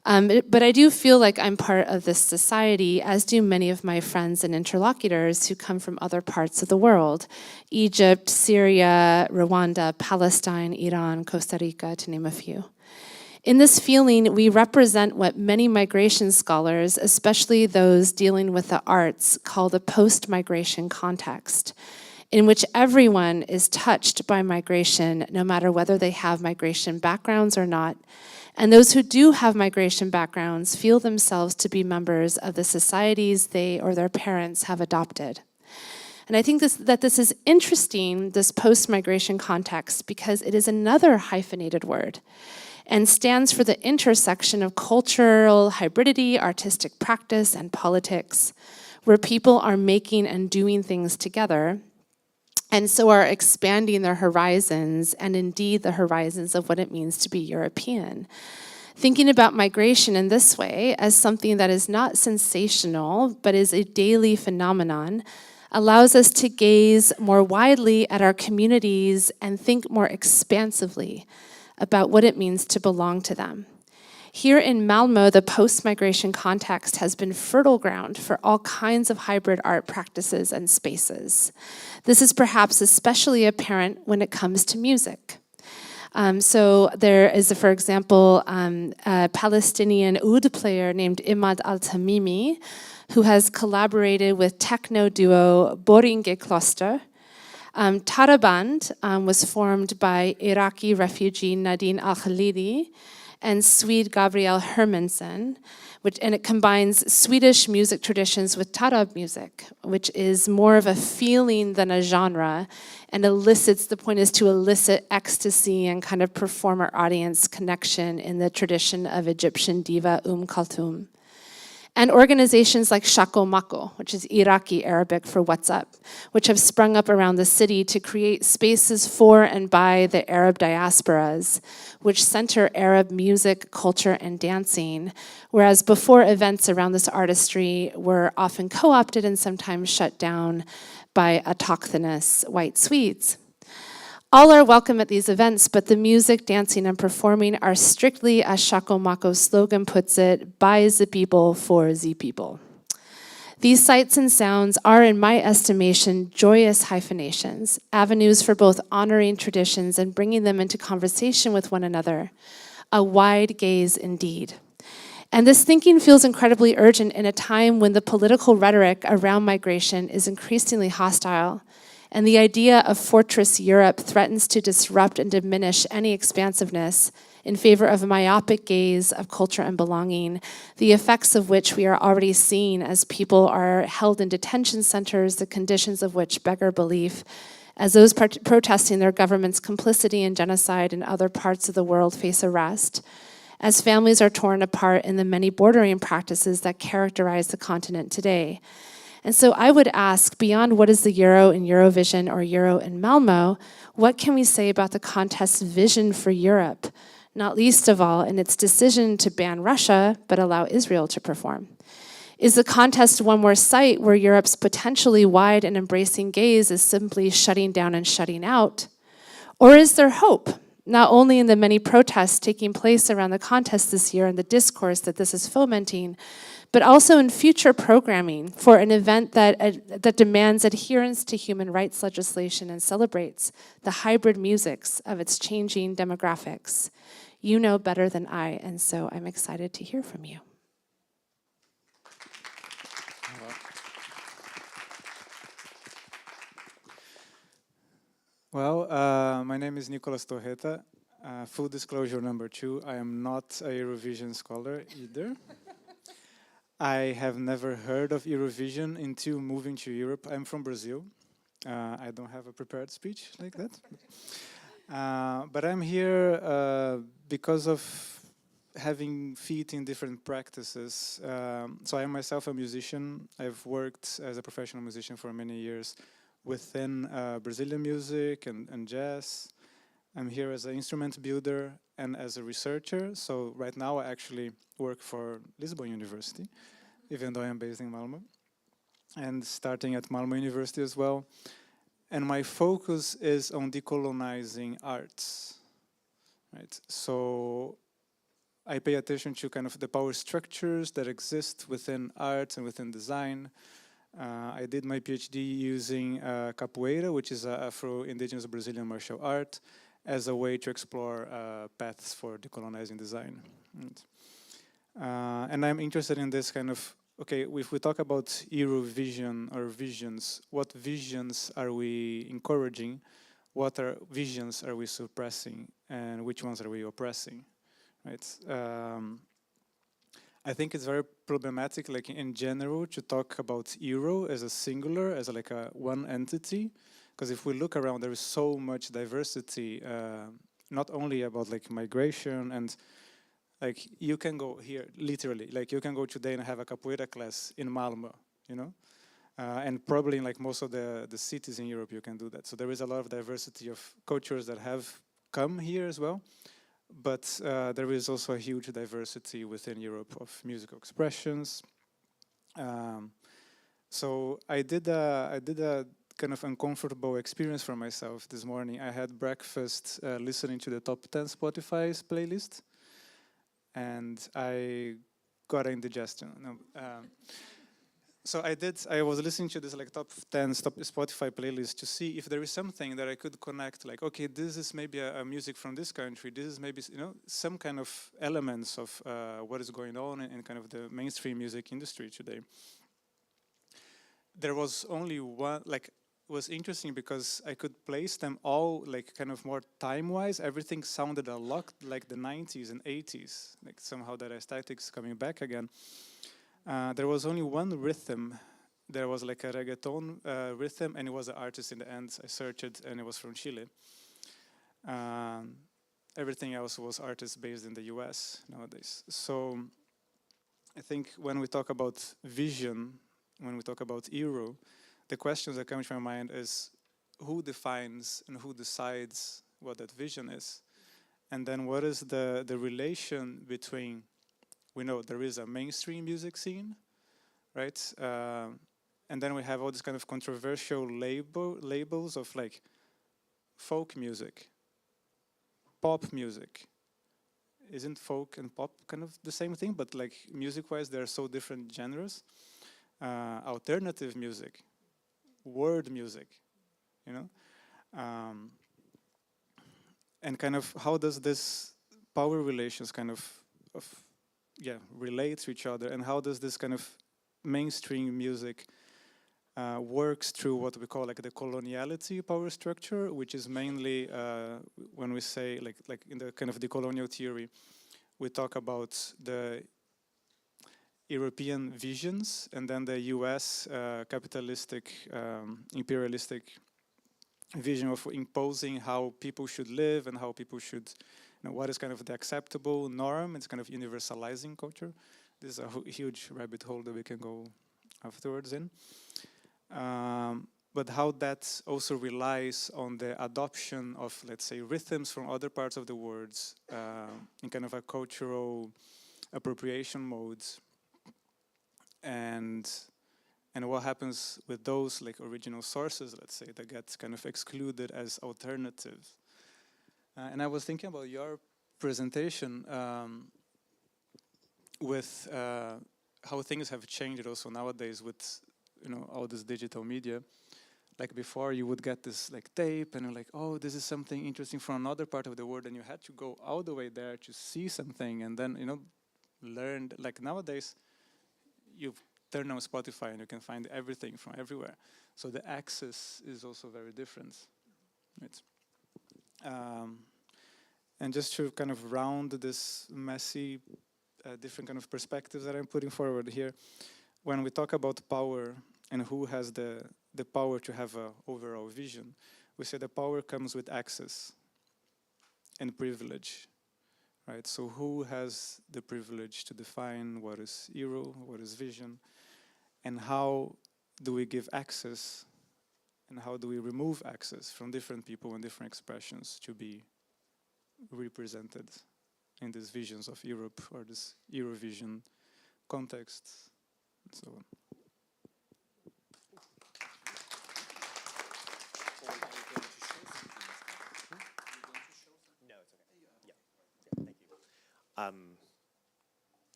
But I do feel like I'm part of this society, as do many of my friends and interlocutors who come from other parts of the world: Egypt, Syria, Rwanda, Palestine, Iran, Costa Rica, to name a few. In this feeling, we represent what many migration scholars, especially those dealing with the arts, call the post-migration context, in which everyone is touched by migration, no matter whether they have migration backgrounds or not. And those who do have migration backgrounds feel themselves to be members of the societies they or their parents have adopted. And I think that this is interesting, this post-migration context, because it is another hyphenated word and stands for the intersection of cultural hybridity, artistic practice, and politics, where people are making and doing things together, and so are expanding their horizons, and indeed the horizons of what it means to be European. Thinking about migration in this way as something that is not sensational, but is a daily phenomenon, allows us to gaze more widely at our communities and think more expansively about what it means to belong to them. Here in Malmö, the post-migration context has been fertile ground for all kinds of hybrid art practices and spaces. This is perhaps especially apparent when it comes to music. So there is, for example, a Palestinian oud player named Imad Al-Tamimi, who has collaborated with techno duo Boringe Kloster. Taraband was formed by Iraqi refugee Nadine Al-Khalidi and Swede Gabriel Hermansson, and it combines Swedish music traditions with Tarab music, which is more of a feeling than a genre, and the point is to elicit ecstasy and kind of performer audience connection in the tradition of Egyptian diva Kulthum. And organizations like Shako Mako, which is Iraqi Arabic for what's up, which have sprung up around the city to create spaces for and by the Arab diasporas, which center Arab music, culture, and dancing, whereas before events around this artistry were often co-opted and sometimes shut down by autochthonous white Swedes. All are welcome at these events, but the music, dancing, and performing are strictly, as Shako Mako's slogan puts it, by the people, for the people. These sights and sounds are, in my estimation, joyous hyphenations, avenues for both honoring traditions and bringing them into conversation with one another. A wide gaze indeed. And this thinking feels incredibly urgent in a time when the political rhetoric around migration is increasingly hostile, and the idea of Fortress Europe threatens to disrupt and diminish any expansiveness in favor of a myopic gaze of culture and belonging, the effects of which we are already seeing as people are held in detention centers, the conditions of which beggar belief, as those protesting their government's complicity in genocide in other parts of the world face arrest, as families are torn apart in the many bordering practices that characterize the continent today. And so I would ask, beyond what is the Euro in Eurovision or Euro in Malmö, what can we say about the contest's vision for Europe, not least of all in its decision to ban Russia, but allow Israel to perform? Is the contest one more site where Europe's potentially wide and embracing gaze is simply shutting down and shutting out? Or is there hope not only in the many protests taking place around the contest this year and the discourse that this is fomenting, but also in future programming for an event that demands adherence to human rights legislation and celebrates the hybrid musics of its changing demographics. You know better than I, and so I'm excited to hear from you. Well, my name is Nicolas Torreta. Full disclosure number 2, I am not a Eurovision scholar either. I have never heard of Eurovision until moving to Europe. I'm from Brazil. I don't have a prepared speech like that. But I'm here because of having feet in different practices. So I am myself a musician. I've worked as a professional musician for many years within Brazilian music and jazz. I'm here as an instrument builder and as a researcher. So right now I actually work for Lisbon University, even though I'm based in Malmö, and starting at Malmö University as well. And my focus is on decolonizing arts, right? So I pay attention to kind of the power structures that exist within art and within design. I did my PhD using capoeira, which is a Afro-Indigenous Brazilian martial art, as a way to explore paths for decolonizing design. And I'm interested in this kind of, okay, if we talk about Eurovision or visions, what visions are we encouraging? What visions are we suppressing? And which ones are we oppressing, right? I think it's very problematic, like in general, to talk about Euro as a singular, as like a one entity. Because if we look around, there is so much diversity, not only about like migration and like you can go here, literally, like you can go today and have a capoeira class in Malmö, you know? And probably in like most of the cities in Europe you can do that. So there is a lot of diversity of cultures that have come here as well. But there is also a huge diversity within Europe of musical expressions. So I did a kind of uncomfortable experience for myself this morning. I had breakfast listening to the top 10 Spotify's playlist, and I got indigestion. No, so I was listening to this like top 10 Spotify playlist to see if there is something that I could connect, like, okay, this is maybe a music from this country, this is maybe, you know, some kind of elements of what is going on in kind of the mainstream music industry today. There was only one, like, it was interesting because I could place them all like kind of more time-wise. Everything sounded a lot like the 90s and 80s, like somehow that aesthetics coming back again. There was only one rhythm. There was like a reggaeton rhythm, and it was an artist in the end. I searched it, and it was from Chile. Everything else was artists based in the US nowadays. So I think when we talk about vision, when we talk about Euro, the questions that come to my mind is who defines and who decides what that vision is? And then what is the relation between, we know there is a mainstream music scene, right? And then we have all these kind of controversial labels of like folk music, pop music. Isn't folk and pop kind of the same thing? But like music-wise, they're so different genres. Alternative music, world music, you know? And kind of how does this power relations kind of relate to each other, and how does this kind of mainstream music works through what we call like the coloniality power structure, which is mainly when we say like in the kind of decolonial theory, we talk about the European visions and then the US capitalistic, imperialistic vision of imposing how people should live and how people should, you know, what is kind of the acceptable norm. It's kind of universalizing culture. This is a huge rabbit hole that we can go afterwards in. But how that also relies on the adoption of, let's say, rhythms from other parts of the world in kind of a cultural appropriation modes. And what happens with those like original sources, let's say, that get kind of excluded as alternatives. And I was thinking about your presentation with how things have changed also nowadays with all this digital media. Like before, you would get this like tape, and you're like, oh, this is something interesting from another part of the world, and you had to go all the way there to see something, and then learn. Like nowadays, you turn on Spotify and you can find everything from everywhere. So the access is also very different. Right? And just to kind of round this messy, different kind of perspectives that I'm putting forward here, when we talk about power and who has the power to have an overall vision, we say the power comes with access and privilege, right? So who has the privilege to define what is Euro, what is vision, and how do we give access and how do we remove access from different people and different expressions to be represented in these visions of Europe or this Eurovision context and so on.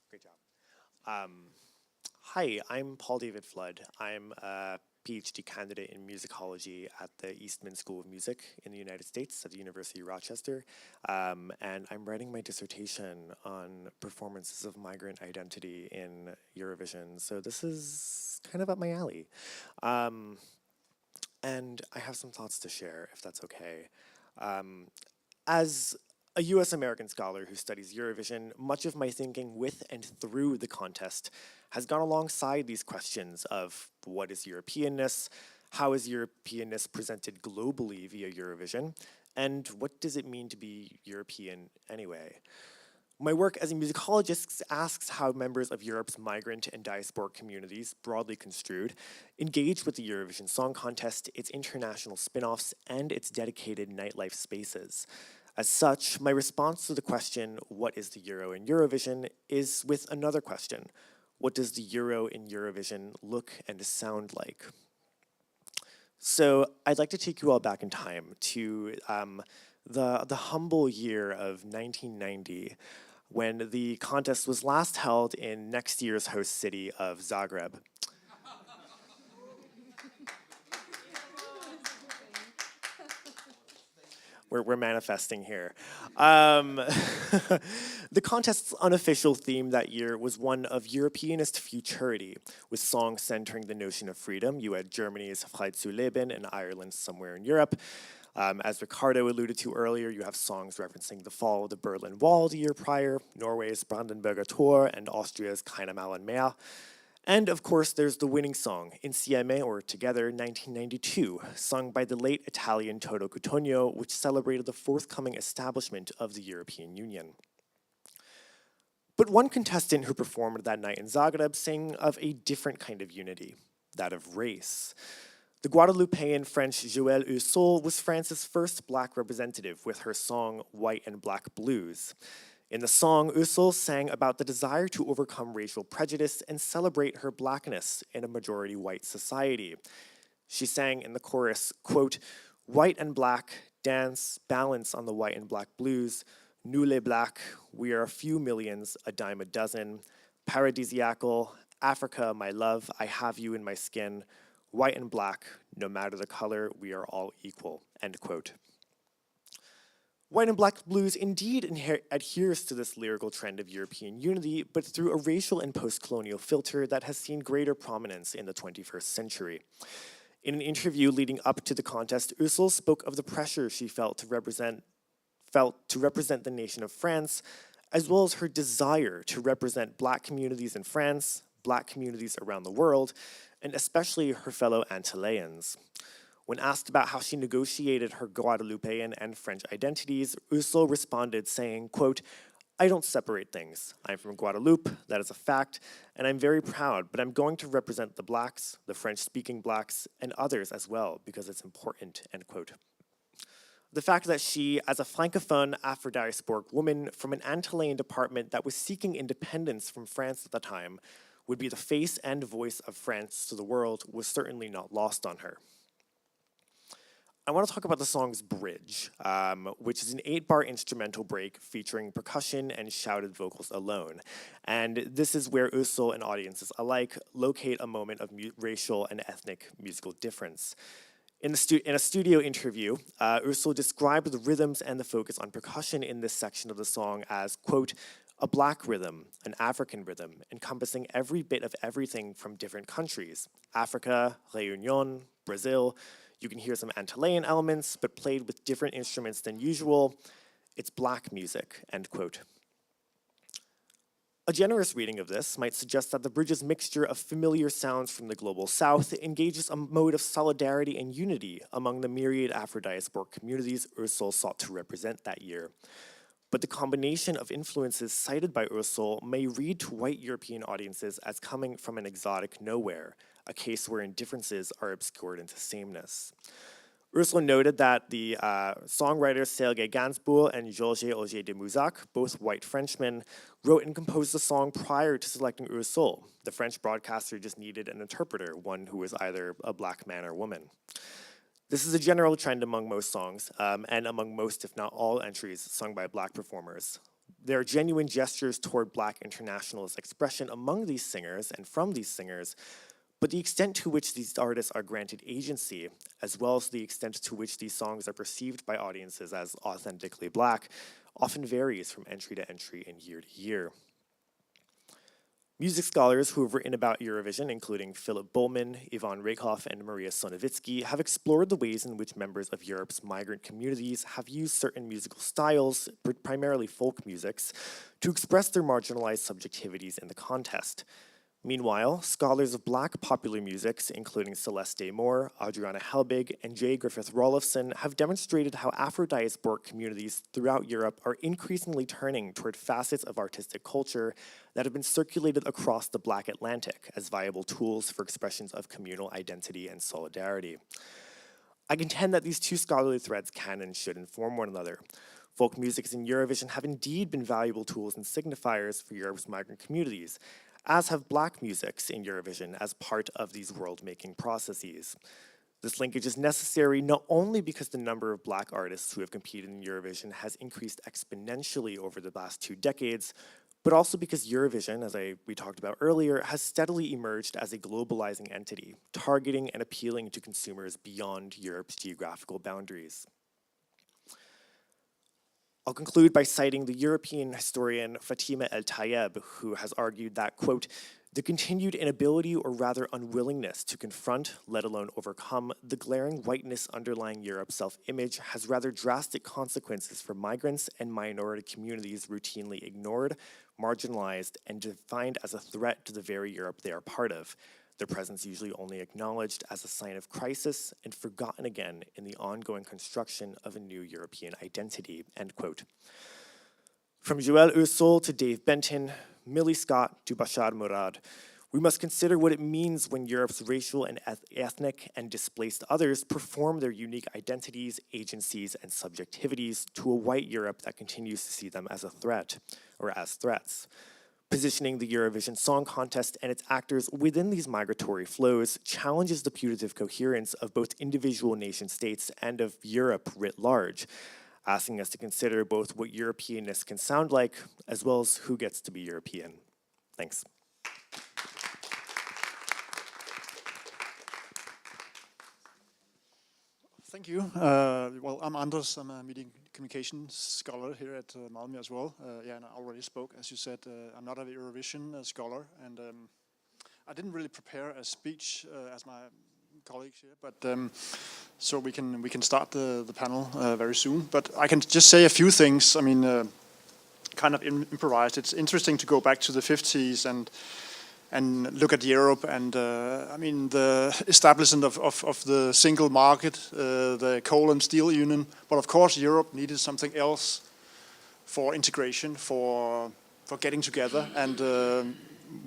Great job. Hi, I'm Paul David Flood. I'm a PhD candidate in musicology at the Eastman School of Music in the United States at the University of Rochester. And I'm writing my dissertation on performances of migrant identity in Eurovision. So this is kind of up my alley. And I have some thoughts to share, if that's okay. As a US American scholar who studies Eurovision, much of my thinking with and through the contest has gone alongside these questions of what is Europeanness, how is Europeanness presented globally via Eurovision, and what does it mean to be European anyway? My work as a musicologist asks how members of Europe's migrant and diasporic communities, broadly construed, engage with the Eurovision Song Contest, its international spin-offs, and its dedicated nightlife spaces. As such, my response to the question, what is the Euro in Eurovision, is with another question. What does the Euro in Eurovision look and sound like? So I'd like to take you all back in time to the humble year of 1990, when the contest was last held in next year's host city of Zagreb. We're manifesting here. The contest's unofficial theme that year was one of Europeanist futurity, with songs centering the notion of freedom. You had Germany's Frei zu leben and Ireland's Somewhere in Europe. As Ricardo alluded to earlier, you have songs referencing the fall of the Berlin Wall the year prior, Norway's Brandenburger Tor, and Austria's Keine Mauern mehr. And of course, there's the winning song, Insieme, or Together, 1992, sung by the late Italian Toto Cutugno, which celebrated the forthcoming establishment of the European Union. But one contestant who performed that night in Zagreb sang of a different kind of unity, that of race. The Guadeloupean French Joëlle Hussol was France's first black representative with her song White and Black Blues. In the song, Hussol sang about the desire to overcome racial prejudice and celebrate her blackness in a majority white society. She sang in the chorus, quote, "White and black, dance, balance on the white and black blues. Nous les blacks, we are a few millions, a dime a dozen. Paradisiacal, Africa, my love, I have you in my skin. White and black, no matter the color, we are all equal," end quote. White and Black Blues indeed adheres to this lyrical trend of European unity, but through a racial and post-colonial filter that has seen greater prominence in the 21st century. In an interview leading up to the contest, Hussol spoke of the pressure she felt to represent the nation of France, as well as her desire to represent black communities in France, black communities around the world, and especially her fellow Antilleans. When asked about how she negotiated her Guadeloupean and French identities, Hussol responded saying, quote, "I don't separate things. I'm from Guadeloupe, that is a fact, and I'm very proud, but I'm going to represent the blacks, the French-speaking blacks, and others as well, because it's important," end quote. The fact that she, as a francophone Afro-diasporic woman from an Antillean department that was seeking independence from France at the time, would be the face and voice of France to the world was certainly not lost on her. I want to talk about the song's bridge, which is an 8-bar instrumental break featuring percussion and shouted vocals alone. And this is where Ursel and audiences alike locate a moment of racial and ethnic musical difference. In a studio interview, Ursel described the rhythms and the focus on percussion in this section of the song as, quote, a black rhythm, an African rhythm, encompassing every bit of everything from different countries. Africa, Réunion, Brazil. You can hear some Antillean elements, but played with different instruments than usual. It's black music, end quote. A generous reading of this might suggest that the bridge's mixture of familiar sounds from the global south engages a mode of solidarity and unity among the myriad Afro-diasporic communities Ursel sought to represent that year. But the combination of influences cited by Ursel may read to white European audiences as coming from an exotic nowhere, a case wherein differences are obscured into sameness. Ursel noted that the songwriters Serge Gainsbourg and Georges Auger de Mouzac, both white Frenchmen, wrote and composed the song prior to selecting Ursel. The French broadcaster just needed an interpreter, one who was either a black man or woman. This is a general trend among most songs, and among most, if not all, entries sung by black performers. There are genuine gestures toward black internationalist expression among these singers and from these singers, but the extent to which these artists are granted agency, as well as the extent to which these songs are perceived by audiences as authentically black, often varies from entry to entry and year to year. Music scholars who have written about Eurovision, including Philip Bullman, Ivan Reikhoff, and Maria Sonovitsky, have explored the ways in which members of Europe's migrant communities have used certain musical styles, primarily folk musics, to express their marginalized subjectivities in the contest. Meanwhile, scholars of black popular musics, including Celeste Moore, Adriana Helbig, and J. Griffith Rolifson, have demonstrated how Afro-diasporic communities throughout Europe are increasingly turning toward facets of artistic culture that have been circulated across the Black Atlantic as viable tools for expressions of communal identity and solidarity. I contend that these two scholarly threads can and should inform one another. Folk musics in Eurovision have indeed been valuable tools and signifiers for Europe's migrant communities, as have black musics in Eurovision as part of these world-making processes. This linkage is necessary not only because the number of black artists who have competed in Eurovision has increased exponentially over the last 2 decades, but also because Eurovision, as we talked about earlier, has steadily emerged as a globalizing entity, targeting and appealing to consumers beyond Europe's geographical boundaries. I'll conclude by citing the European historian Fatima El-Tayeb, who has argued that, quote, the continued inability or rather unwillingness to confront, let alone overcome, the glaring whiteness underlying Europe's self-image has rather drastic consequences for migrants and minority communities routinely ignored, marginalized, and defined as a threat to the very Europe they are part of, their presence usually only acknowledged as a sign of crisis and forgotten again in the ongoing construction of a new European identity, end quote. From Joël Ursel to Dave Benton, Millie Scott to Bashar Murad, we must consider what it means when Europe's racial and ethnic and displaced others perform their unique identities, agencies, and subjectivities to a white Europe that continues to see them as a threat, or as threats. Positioning the Eurovision Song Contest and its actors within these migratory flows challenges the putative coherence of both individual nation states and of Europe writ large, asking us to consider both what Europeanness can sound like, as well as who gets to be European. Thanks. Thank you. Well, I'm Anders. I'm a media communications scholar here at Malmö as well. Yeah, and I already spoke, as you said. I'm not a Eurovision scholar, and I didn't really prepare a speech as my colleagues here, but so we can start the panel very soon. But I can just say a few things. I mean, kind of improvised. It's interesting to go back to the 50s and look at Europe and I mean the establishment of the single market, the coal and steel union. But of course, Europe needed something else for integration, for getting together. And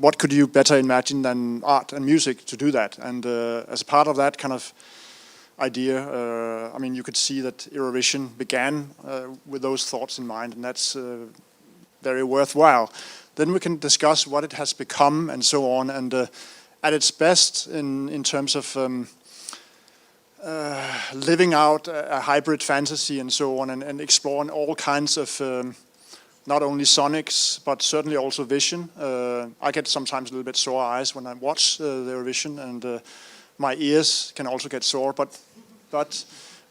what could you better imagine than art and music to do that? And as a part of that kind of idea, I mean, you could see that Eurovision began with those thoughts in mind, and that's very worthwhile. Then we can discuss what it has become and so on. And at its best, in terms of living out a hybrid fantasy and so on, and exploring all kinds of not only sonics but certainly also vision. I get sometimes a little bit sore eyes when I watch the Eurovision, and my ears can also get sore. But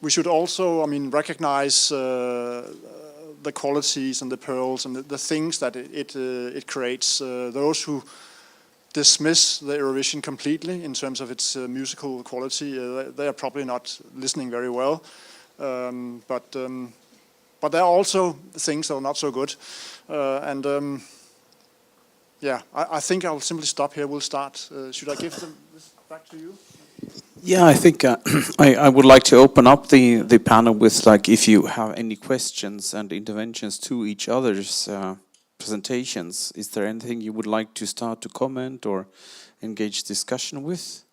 we should also, I mean, recognize the qualities and the pearls and the things that it creates. Those who dismiss the Eurovision completely in terms of its musical quality, they are probably not listening very well. But there are also things that are not so good. Yeah, I think I'll simply stop here. We'll start. Should I give this back to you? Yeah, I think I would like to open up the panel with, like, if you have any questions and interventions to each other's presentations. Is there anything you would like to start to comment or engage discussion with?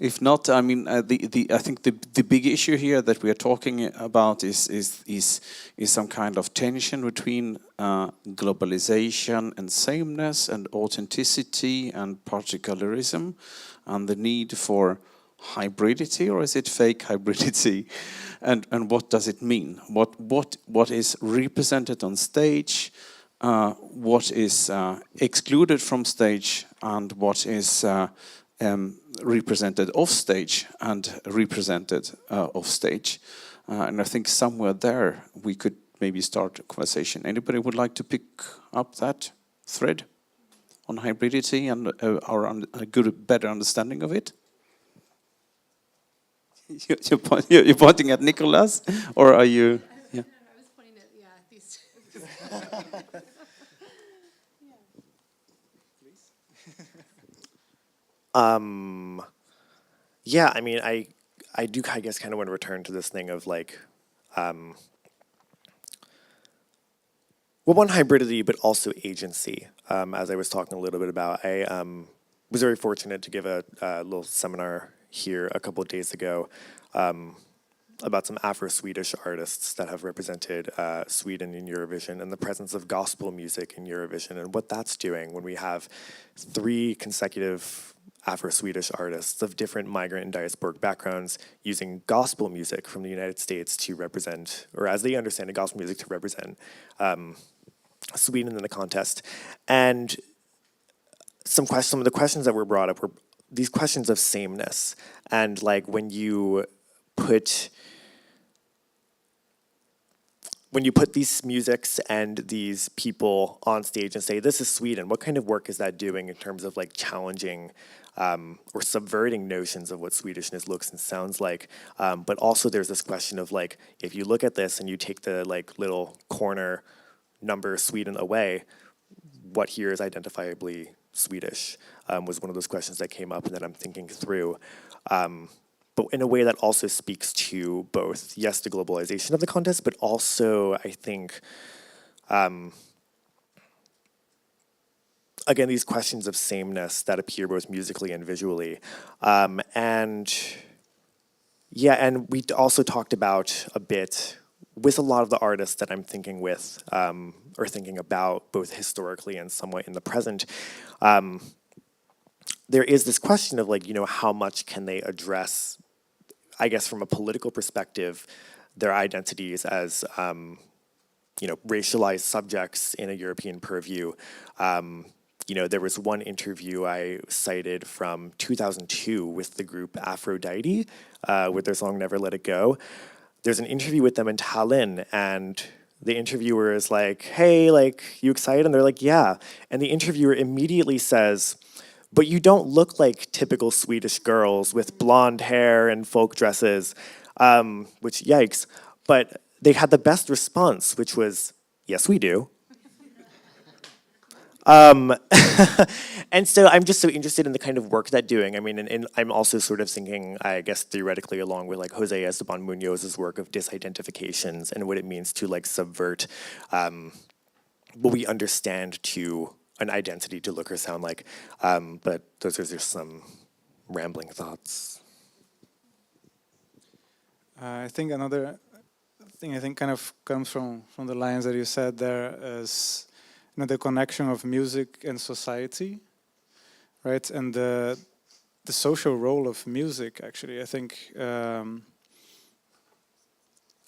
If not, I mean, I think the big issue here that we are talking about is some kind of tension between globalization and sameness and authenticity and particularism, and the need for hybridity, or is it fake hybridity? And what does it mean? What is represented on stage? What is excluded from stage, and what is represented off stage and represented off stage? And I think somewhere there we could maybe start a conversation. Anybody would like to pick up that thread on hybridity and a better understanding of it? You're pointing at Nicholas, or are you? Yeah. I was pointing at these. Yeah, I mean, I do, I guess, kind of want to return to this thing of like, well, one, hybridity, but also agency. As I was talking a little bit about, I was very fortunate to give a little seminar here a couple of days ago about some Afro-Swedish artists that have represented Sweden in Eurovision, and the presence of gospel music in Eurovision, and what that's doing when we have 3 consecutive Afro-Swedish artists of different migrant and diasporic backgrounds using gospel music from the United States to represent, or as they understand it, gospel music to represent Sweden in the contest. And some of the questions that were brought up were these questions of sameness, and like when you put these musics and these people on stage and say, this is Sweden, what kind of work is that doing in terms of like challenging or subverting notions of what Swedishness looks and sounds like? But also there's this question of like, if you look at this and you take the like little corner number Sweden away, what here is identifiably Swedish? Was one of those questions that came up and that I'm thinking through. But in a way that also speaks to both, yes, the globalization of the contest, but also, I think, again, these questions of sameness that appear both musically and visually. And we also talked about a bit with a lot of the artists that I'm thinking with, or thinking about both historically and somewhat in the present. There is this question of like, how much can they address, I guess from a political perspective, their identities as, racialized subjects in a European purview. There was one interview I cited from 2002 with the group Aphrodite, with their song Never Let It Go. There's an interview with them in Tallinn, and the interviewer is like, hey, like, you excited? And they're like, yeah. And the interviewer immediately says, but you don't look like typical Swedish girls with blonde hair and folk dresses, which, yikes. But they had the best response, which was, yes, we do. And so I'm just so interested in the kind of work that doing. I mean, and I'm also sort of thinking, I guess, theoretically along with like Jose Esteban Munoz's work of disidentifications and what it means to like subvert what we understand to an identity to look or sound like. But those are just some rambling thoughts. I think another thing kind of comes from the lines that you said there is the connection of music and society, right? And the social role of music. Actually, I think, and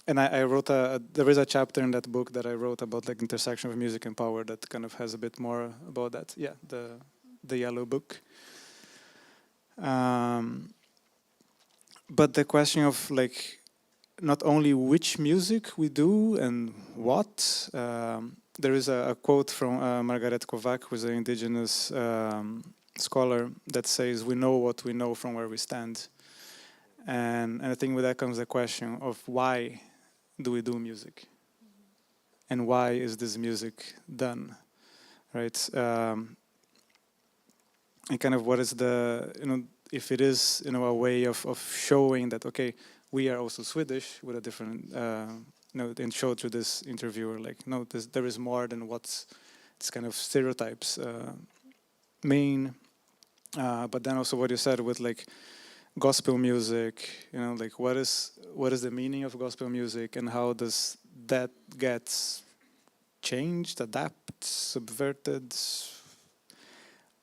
I wrote there is a chapter in that book that I wrote about like intersection of music and power that kind of has a bit more about that. Yeah, the yellow book. But the question of like not only which music we do and what. There is a quote from Margaret Kovac, who's an indigenous scholar, that says, "We know what we know from where we stand." And I think with that comes the question of why do we do music? And why is this music done? Right? And kind of what is the, if it is, a way of showing that, okay, we are also Swedish with a different, and show through this interviewer, like, no, there is more than what's this kind of stereotypes mean. But then also what you said with like gospel music, like what is the meaning of gospel music and how does that get changed, adapted, subverted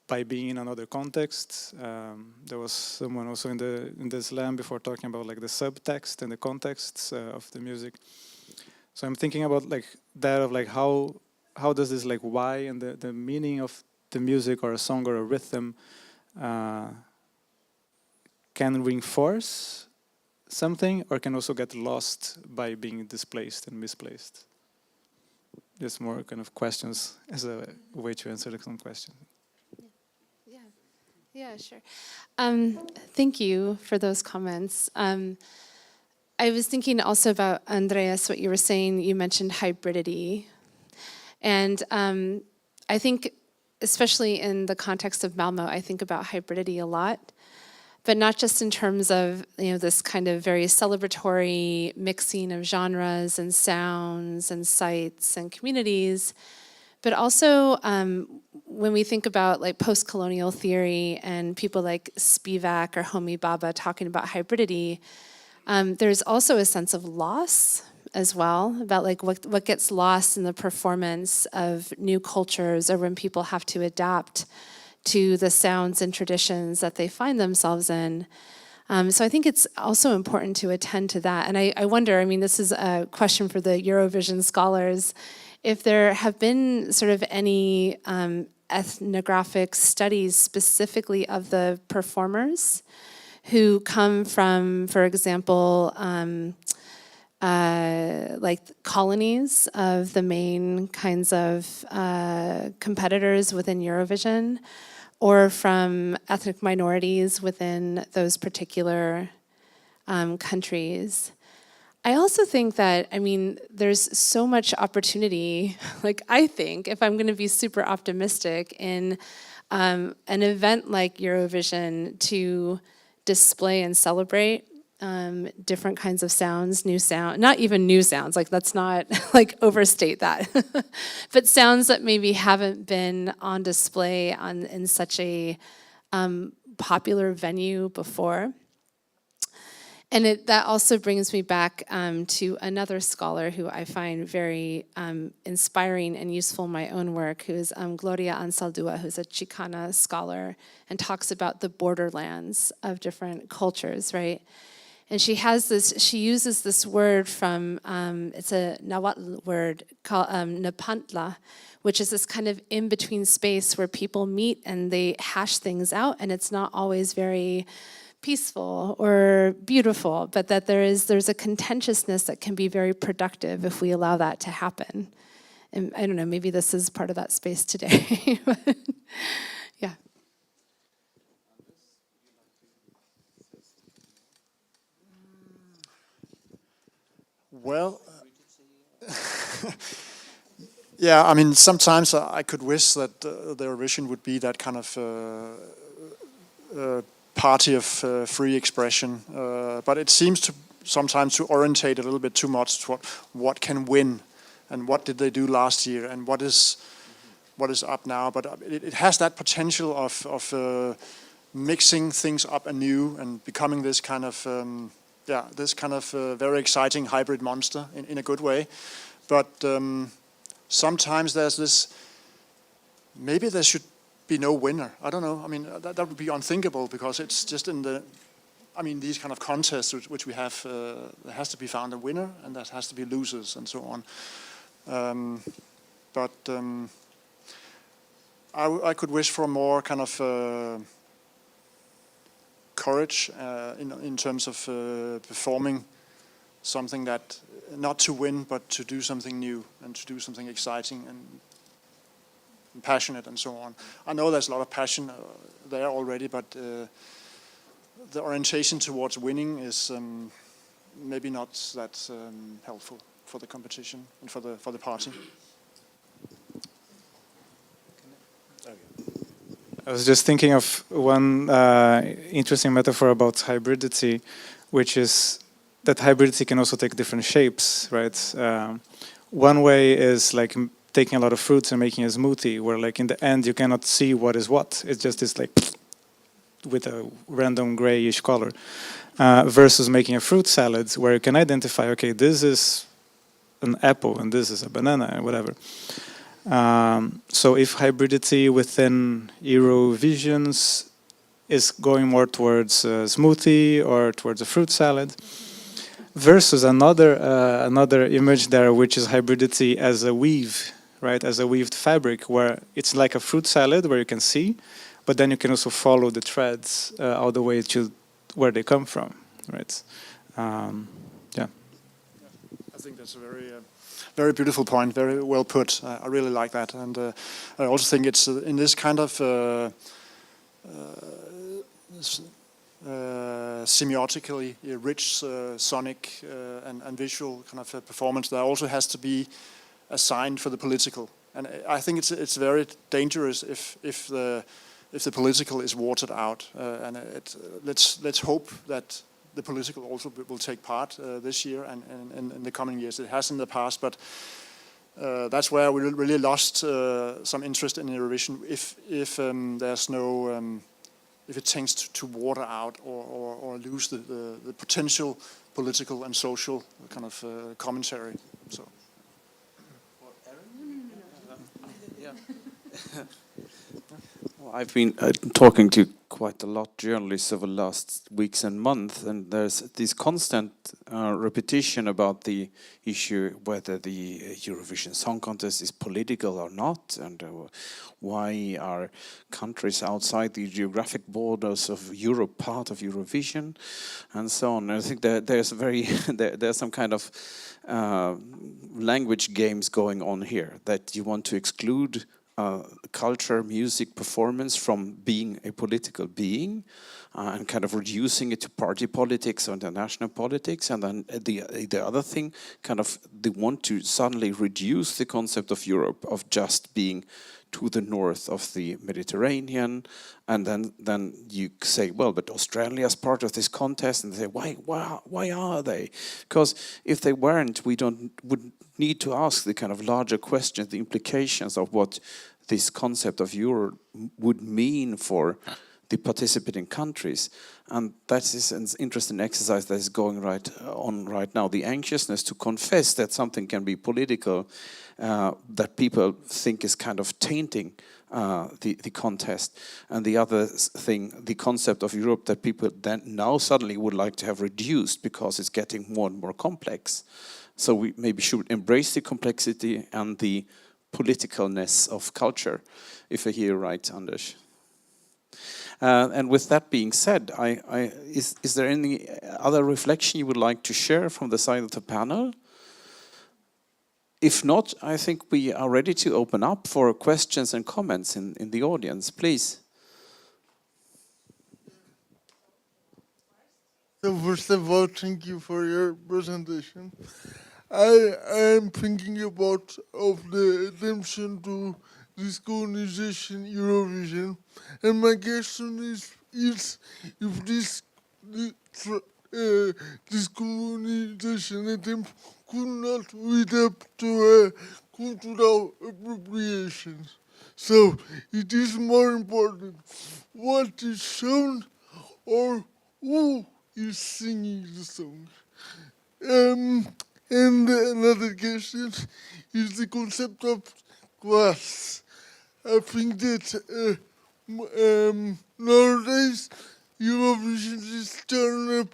by being in another context? There was someone also in the slam before talking about like the subtext and the contexts of the music. So I'm thinking about like that of like how does this like why and the meaning of the music or a song or a rhythm can reinforce something or can also get lost by being displaced and misplaced. Just more kind of questions as a way to answer some question. Yeah, sure. Thank you for those comments. I was thinking also about, Andreas, what you were saying. You mentioned hybridity. And I think, especially in the context of Malmö, I think about hybridity a lot. But not just in terms of this kind of very celebratory mixing of genres and sounds and sites and communities, but also when we think about like post-colonial theory and people like Spivak or Homi Bhabha talking about hybridity, there's also a sense of loss as well, about like what gets lost in the performance of new cultures or when people have to adapt to the sounds and traditions that they find themselves in. So I think it's also important to attend to that. And I wonder, this is a question for the Eurovision scholars, if there have been sort of any ethnographic studies specifically of the performers who come from, for example, like colonies of the main kinds of competitors within Eurovision, or from ethnic minorities within those particular countries. I also think that, there's so much opportunity, like I think, if I'm gonna be super optimistic, in an event like Eurovision to display and celebrate different kinds of sounds, not even new sounds, like let's not like overstate that, but sounds that maybe haven't been on display in such a popular venue before. And that also brings me back to another scholar who I find very inspiring and useful in my own work, who is Gloria Ansaldúa, who's a Chicana scholar and talks about the borderlands of different cultures, right? And she uses this word from, it's a Nahuatl word called Nepantla, which is this kind of in-between space where people meet and they hash things out, and it's not always very peaceful or beautiful, but that there's a contentiousness that can be very productive if we allow that to happen. And I don't know, maybe this is part of that space today. Yeah. Well, yeah, sometimes I could wish that the Eurovision would be that kind of party of free expression, but it seems to sometimes to orientate a little bit too much to what can win, and what did they do last year, and what is up now. But it has that potential of mixing things up anew and becoming this kind of very exciting hybrid monster in a good way. But sometimes there's this, maybe there should be no winner. I don't know. I mean, that would be unthinkable because it's just in the, I mean, these kind of contests which we have, there has to be found a winner and there has to be losers and so on. I could wish for more kind of courage in terms of performing something that, not to win, but to do something new and to do something exciting and passionate and so on. I know there's a lot of passion there already, but the orientation towards winning is maybe not that helpful for the competition and for the party. I was just thinking of one interesting metaphor about hybridity, which is that hybridity can also take different shapes, right? One way is like taking a lot of fruits and making a smoothie, where like in the end you cannot see what is what. It's just this like with a random grayish color, versus making a fruit salad where you can identify, okay, this is an apple and this is a banana and whatever. So if hybridity within Eurovisions is going more towards a smoothie or towards a fruit salad, versus another image there, which is hybridity as a weave, right? As a weaved fabric, where it's like a fruit salad where you can see, but then you can also follow the threads all the way to where they come from, right? Yeah. I think that's a very beautiful point, very well put. I really like that, and I also think it's in this kind of semiotically rich sonic and visual kind of performance. There also has to be a sign for the political, and I think it's very dangerous if the political is watered out. And let's hope that the political also will take part this year and in the coming years. It has in the past, but that's where we really lost some interest in Eurovision. If there's no if it tends to water out or lose the potential political and social kind of commentary. So. Well, I've been talking to quite a lot of journalists over the last weeks and months, and there's this constant repetition about the issue whether the Eurovision Song Contest is political or not, and why are countries outside the geographic borders of Europe part of Eurovision, and so on. And I think that there's there's some kind of language games going on here, that you want to exclude culture, music, performance from being a political being, and kind of reducing it to party politics or international politics. And then the other thing, kind of they want to suddenly reduce the concept of Europe of just being to the north of the Mediterranean, and then you say, well, but Australia is part of this contest, and they say, why are they? Because if they weren't, would need to ask the kind of larger questions, the implications of what this concept of Europe would mean for the participating countries. And that is an interesting exercise that is going on right now. The anxiousness to confess that something can be political, that people think is kind of tainting the contest. And the other thing, the concept of Europe that people then now suddenly would like to have reduced because it's getting more and more complex. So we maybe should embrace the complexity and the politicalness of culture, if I hear right, Anders. And with that being said, is there any other reflection you would like to share from the side of the panel? If not, I think we are ready to open up for questions and comments in the audience, please. So first of all, thank you for your presentation. I am thinking about the attention to decolonization Eurovision, and my question is if this decolonization attempt could not lead up to cultural appropriation. So it is more important what is shown or who is singing the song. And another question is the concept of class. I think that nowadays Eurovision is turned up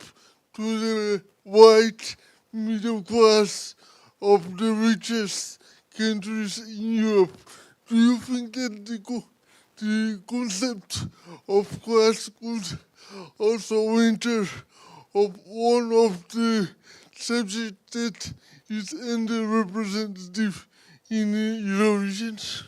to the white middle class of the richest countries in Europe. Do you think that the concept of class could also enter of one of the subjects that is underrepresented in Eurovision?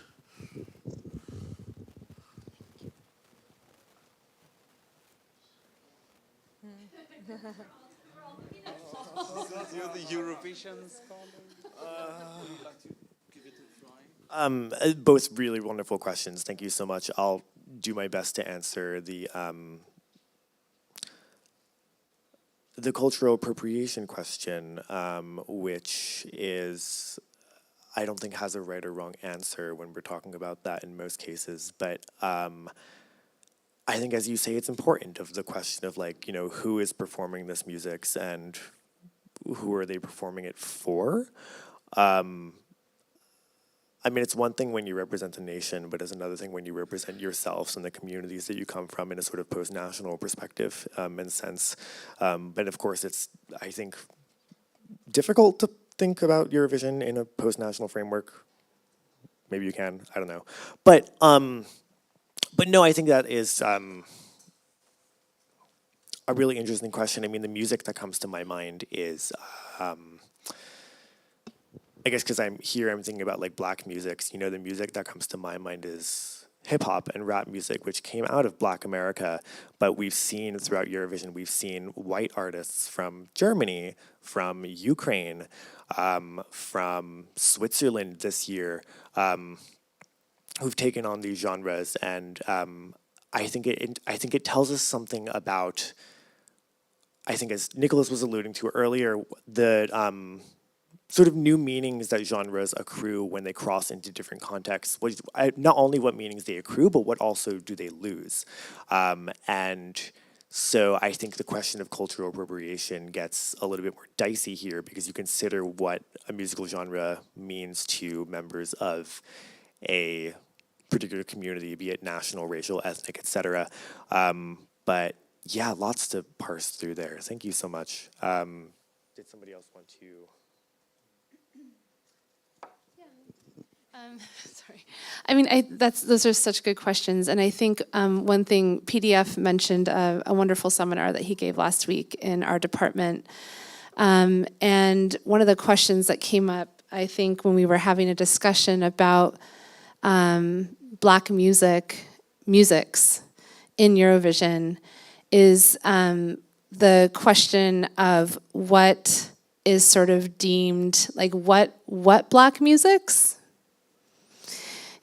You're the Eurovision scholar. Both really wonderful questions. Thank you so much. I'll do my best to answer the cultural appropriation question, which is, I don't think has a right or wrong answer when we're talking about that in most cases, but I think, as you say, it's important of the question of, like, you know, who is performing this music and who are they performing it for? I mean, it's one thing when you represent a nation, but it's another thing when you represent yourselves and the communities that you come from in a sort of post-national perspective and sense. But of course, it's, I think, difficult to think about Eurovision in a post-national framework. Maybe you can, I don't know. But no, I think that is a really interesting question. I mean, the music that comes to my mind is, I guess because I'm here, I'm thinking about like black music. You know, the music that comes to my mind is hip hop and rap music, which came out of Black America. But we've seen throughout Eurovision, we've seen white artists from Germany, from Ukraine, from Switzerland this year, who've taken on these genres, and I think it tells us something about, I think, as Nicholas was alluding to earlier, the sort of new meanings that genres accrue when they cross into different contexts. Not only what meanings they accrue, but what also do they lose. And so I think the question of cultural appropriation gets a little bit more dicey here, because you consider what a musical genre means to members of a particular community, be it national, racial, ethnic, etc. But yeah, lots to parse through there. Thank you so much. Did somebody else want to? Sorry. I mean, those are such good questions. And I think one thing, PDF mentioned a wonderful seminar that he gave last week in our department. And one of the questions that came up, I think, when we were having a discussion about Black musics in Eurovision is the question of what is sort of deemed, like what Black musics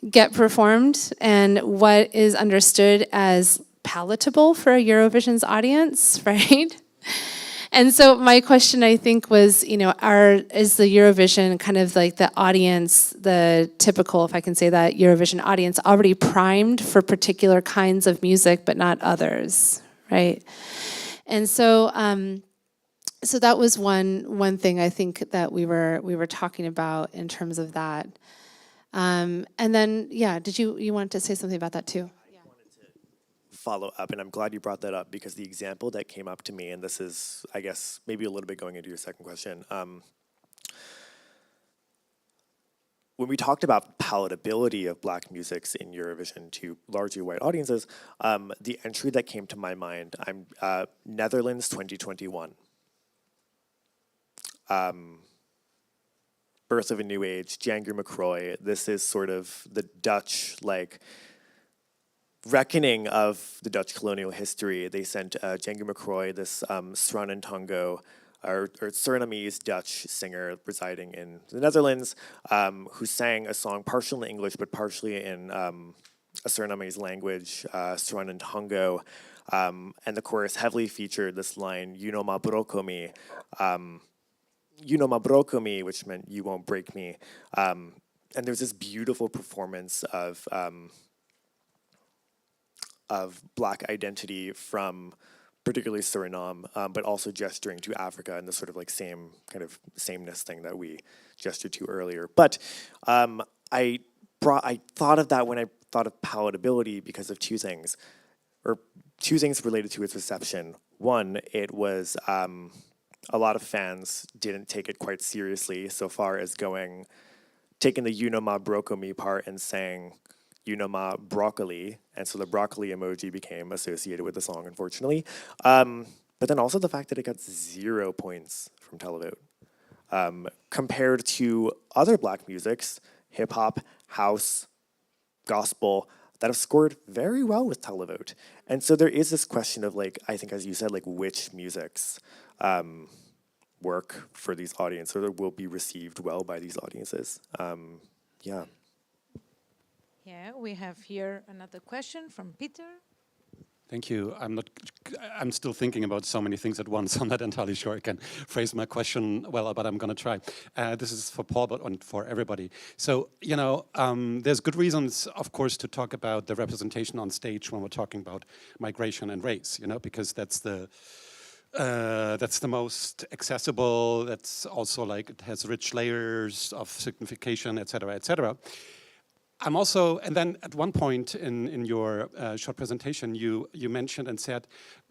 get performed and what is understood as palatable for a Eurovision's audience, right? And so my question, I think, was, you know, is the Eurovision kind of like the audience, the typical, if I can say that, Eurovision audience already primed for particular kinds of music, but not others, right? And so, so that was one thing I think that we were talking about in terms of that. And then, yeah, did you want to say something about that too? Follow up, and I'm glad you brought that up, because the example that came up to me, and this is, I guess, maybe a little bit going into your second question. When we talked about palatability of Black musics in Eurovision to largely white audiences, the entry that came to my mind, Netherlands 2021. Birth of a New Age, Django McCroy. This is sort of the Dutch, like, reckoning of the Dutch colonial history. They sent Django McCroy, this Sranan Tango, or Surinamese Dutch singer residing in the Netherlands, who sang a song partially in English but partially in a Surinamese language, Sranan Tango, and the chorus heavily featured this line, "You know ma broko me," which meant "you won't break me," and there's this beautiful performance of Black identity from particularly Suriname, but also gesturing to Africa and the sort of like same kind of sameness thing that we gestured to earlier. But I thought of that when I thought of palatability because of two things, or two things related to its reception. One, it was a lot of fans didn't take it quite seriously so far as taking the Unoma Brokomi part and saying Unoma broccoli, and so the broccoli emoji became associated with the song, unfortunately. But then also the fact that it got 0 points from televote. Compared to other black musics, hip hop, house, gospel, that have scored very well with televote. And so there is this question of, like, I think as you said, like, which musics work for these audiences or will be received well by these audiences. Yeah. Yeah, we have here another question from Peter. Thank you. I'm still thinking about so many things at once. I'm not entirely sure I can phrase my question well, but I'm going to try. This is for Paul, but for everybody. So, you know, there's good reasons, of course, to talk about the representation on stage when we're talking about migration and race, you know, because that's the most accessible. That's also, like, it has rich layers of signification, et cetera, et cetera. I'm also, and then at one point in your short presentation, you mentioned and said,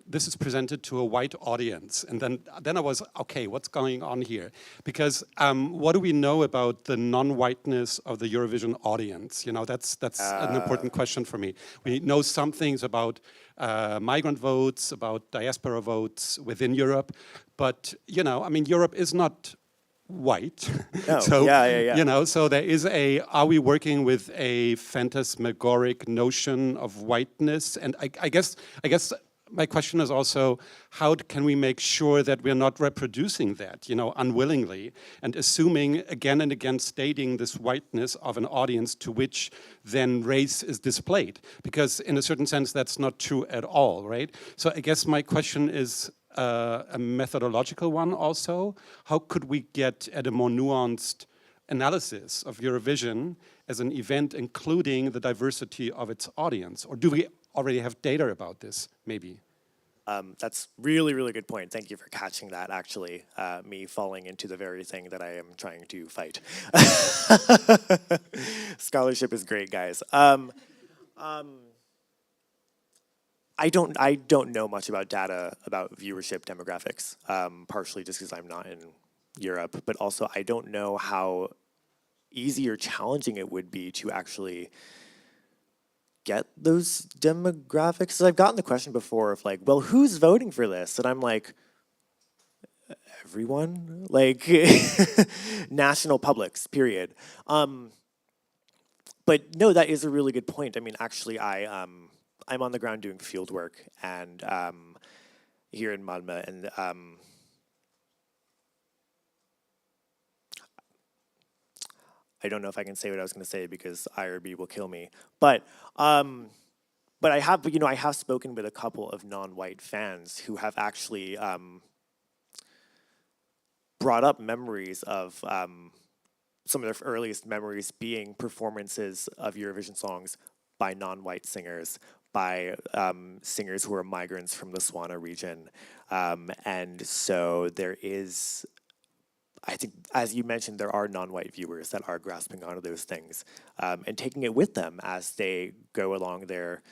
this is presented to a white audience. And then I was, okay, what's going on here? Because what do we know about the non-whiteness of the Eurovision audience? You know, that's an important question for me. We know some things about migrant votes, about diaspora votes within Europe. But, you know, I mean, Europe is not white. No. So, yeah. you know, so there is are we working with a phantasmagoric notion of whiteness? And I guess my question is also, how can we make sure that we're not reproducing that, you know, unwillingly, and assuming again and again stating this whiteness of an audience to which then race is displayed? Because in a certain sense, that's not true at all, right? So I guess my question is, a methodological one also. How could we get at a more nuanced analysis of Eurovision as an event including the diversity of its audience? Or do we already have data about this, maybe? That's really, really good point. Thank you for catching that, actually. Me falling into the very thing that I am trying to fight. Scholarship is great, guys. I don't know much about data about viewership demographics, partially just because I'm not in Europe, but also I don't know how easy or challenging it would be to actually get those demographics. So I've gotten the question before of, like, well, who's voting for this? And I'm like, everyone? Like, national publics, period. But no, that is a really good point. I mean, actually, I'm on the ground doing field work and here in Malmö, and I don't know if I can say what I was going to say because IRB will kill me. But I have, you know, I have spoken with a couple of non-white fans who have actually brought up memories of some of their earliest memories being performances of Eurovision songs by non-white singers, by singers who are migrants from the Swana region. And so there is, I think, as you mentioned, there are non-white viewers that are grasping onto those things and taking it with them as they go along their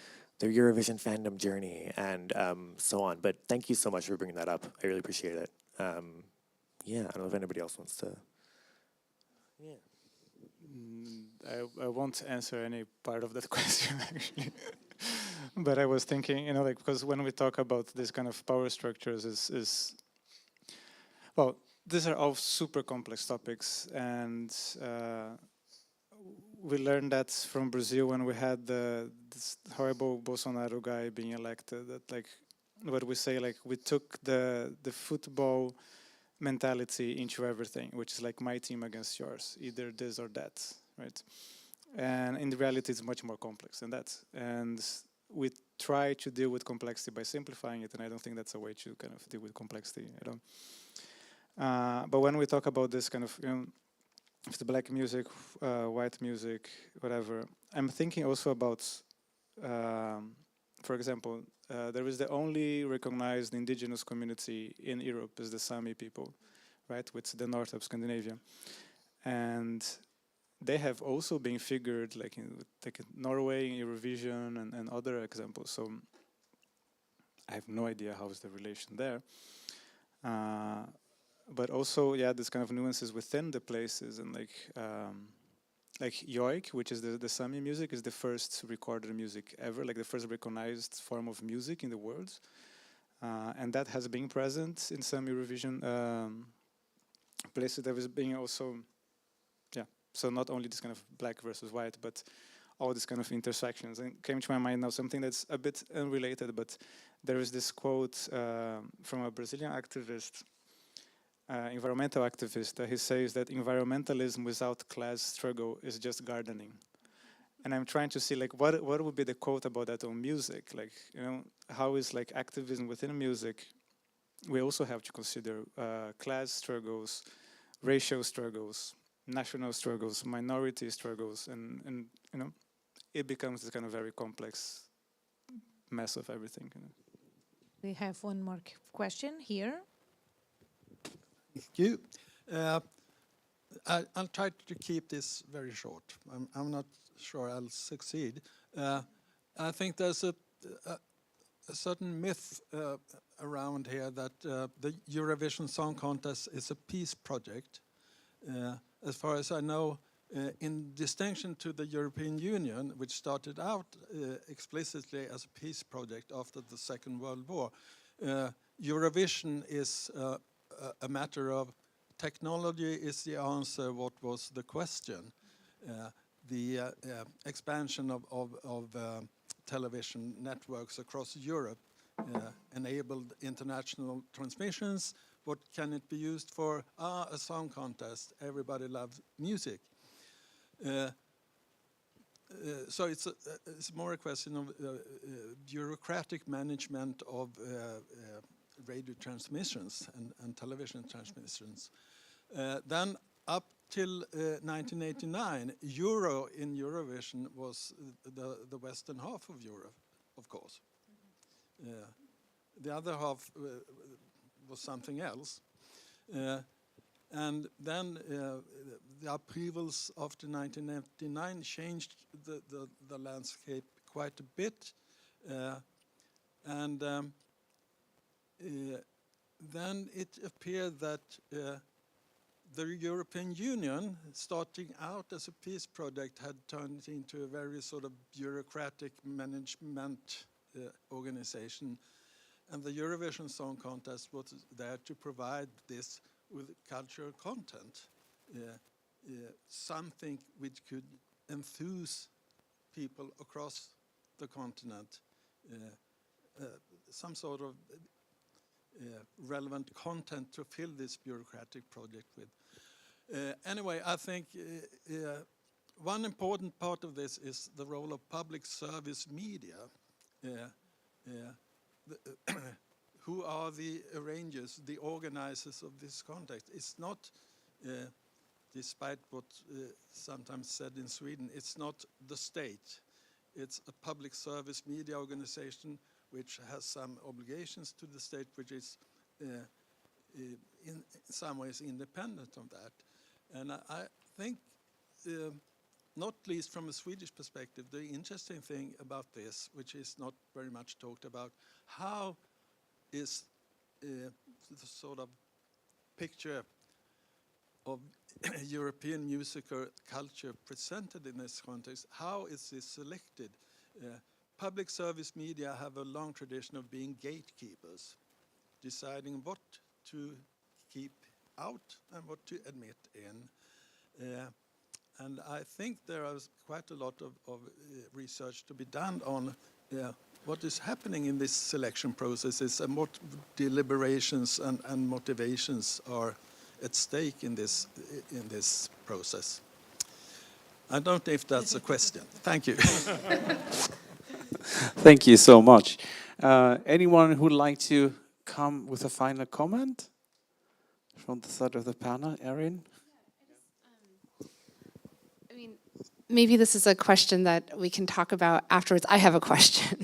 Eurovision fandom journey and so on. But thank you so much for bringing that up. I really appreciate it. Yeah, I don't know if anybody else wants to. Yeah. I won't answer any part of that question, actually. But I was thinking, you know, like, because when we talk about this kind of power structures well, these are all super complex topics, and we learned that from Brazil when we had this horrible Bolsonaro guy being elected, that, like, what we say, like, we took the football mentality into everything, which is like my team against yours, either this or that, right? And in reality, it's much more complex than that. And we try to deal with complexity by simplifying it, and I don't think that's a way to kind of deal with complexity at all. But when we talk about this kind of, you know, if the black music, white music, whatever, I'm thinking also about, for example, there is the only recognized indigenous community in Europe is the Sami people, right, which is the north of Scandinavia. And they have also been figured like in Norway, Eurovision, and other examples. So I have no idea how is the relation there. But also, yeah, this kind of nuances within the places, and like Joik, which is the Sami music, is the first recorded music ever, like the first recognized form of music in the world. And that has been present in some Eurovision places. There was being also, yeah, so not only this kind of black versus white, but all these kind of intersections. And it came to my mind now something that's a bit unrelated, but there is this quote from a Brazilian activist, environmental activist, he says that environmentalism without class struggle is just gardening. And I'm trying to see like what would be the quote about that on music? Like, you know, how is like activism within music? We also have to consider class struggles, racial struggles, national struggles, minority struggles, and you know, it becomes this kind of very complex mess of everything. You know. We have one more question here. Thank you. I'll try to keep this very short. I'm not sure I'll succeed. I think there's a certain myth around here that the Eurovision Song Contest is a peace project. As far as I know, in distinction to the European Union, which started out explicitly as a peace project after the Second World War, Eurovision is a matter of technology is the answer, what was the question. The expansion of television networks across Europe enabled international transmissions. What can it be used for? A song contest. Everybody loves music. So it's more a question of bureaucratic management of radio transmissions and television transmissions. Then up till 1989, Euro in Eurovision was the western half of Europe, of course. The other half was something else. And then the upheavals after 1989 changed the landscape quite a bit. And then it appeared that the European Union, starting out as a peace project, had turned into a very sort of bureaucratic management organization. And the Eurovision Song Contest was there to provide this with cultural content, something which could enthuse people across the continent, some sort of relevant content to fill this bureaucratic project with. Anyway, I think one important part of this is the role of public service media. Who are the arrangers, the organizers of this contest? It's not, despite what sometimes said in Sweden, it's not the state. It's a public service media organization which has some obligations to the state, which is in some ways independent of that. And I think, not least from a Swedish perspective, the interesting thing about this, which is not very much talked about, how is the sort of picture of European music or culture presented in this context? How is this selected? Public service media have a long tradition of being gatekeepers, deciding what to keep out and what to admit in. And I think there is quite a lot of research to be done on what is happening in this selection processes and what deliberations and motivations are at stake in this process. I don't know if that's a question. Thank you. Thank you so much. Anyone who'd like to come with a final comment from the side of the panel? Erin? Maybe this is a question that we can talk about afterwards. I have a question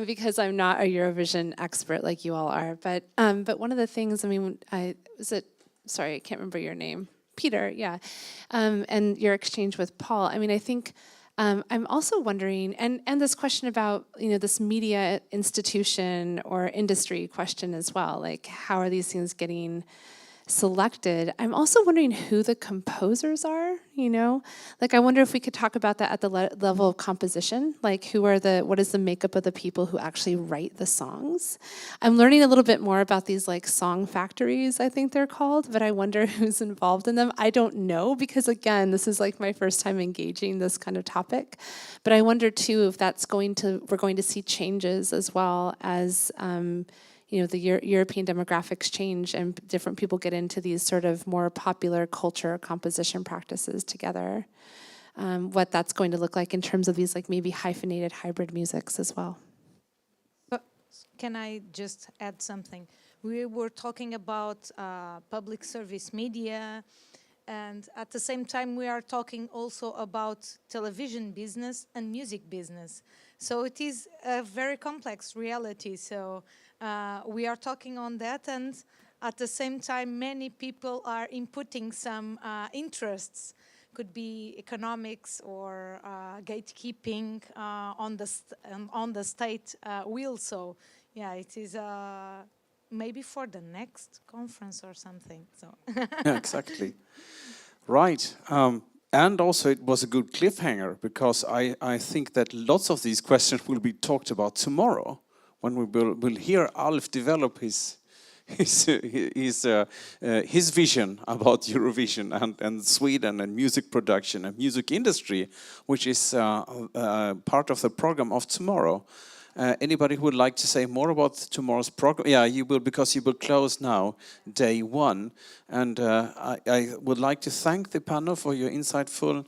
because I'm not a Eurovision expert like you all are. But one of the things, sorry, I can't remember your name. Peter, yeah. And your exchange with Paul. I mean, I think I'm also wondering, and this question about, this media institution or industry question as well, like how are these things getting selected? I'm also wondering who the composers are, Like I wonder if we could talk about that at the level of composition, like what is the makeup of the people who actually write the songs? I'm learning a little bit more about these like song factories, I think they're called, but I wonder who's involved in them. I don't know, because again, this is like my first time engaging this kind of topic. But I wonder too if we're going to see changes as well as the European demographics change and different people get into these sort of more popular culture composition practices together. What that's going to look like in terms of these like maybe hyphenated hybrid musics as well. Can I just add something? We were talking about public service media, and at the same time we are talking also about television business and music business. So it is a very complex reality. So we are talking on that, and at the same time many people are inputting some interests, could be economics or gatekeeping on the state will. So yeah, it is maybe for the next conference or something. So Yeah, exactly. Right. And also it was a good cliffhanger, because I think that lots of these questions will be talked about tomorrow, when we will hear Alf develop his vision about Eurovision and Sweden and music production and music industry, which is part of the program of tomorrow. Anybody who would like to say more about tomorrow's program? Yeah, you will, because you will close now day one. And I would like to thank the panel for your insightful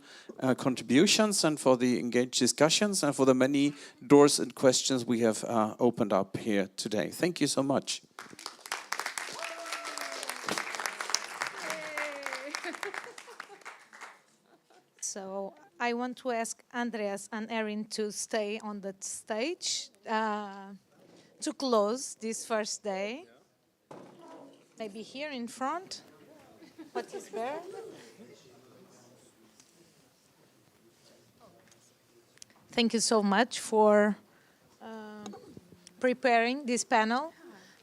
contributions and for the engaged discussions and for the many doors and questions we have opened up here today. Thank you so much. So I want to ask Andreas and Erin to stay on the stage to close this first day. Maybe here in front. What is there? Thank you so much for preparing this panel,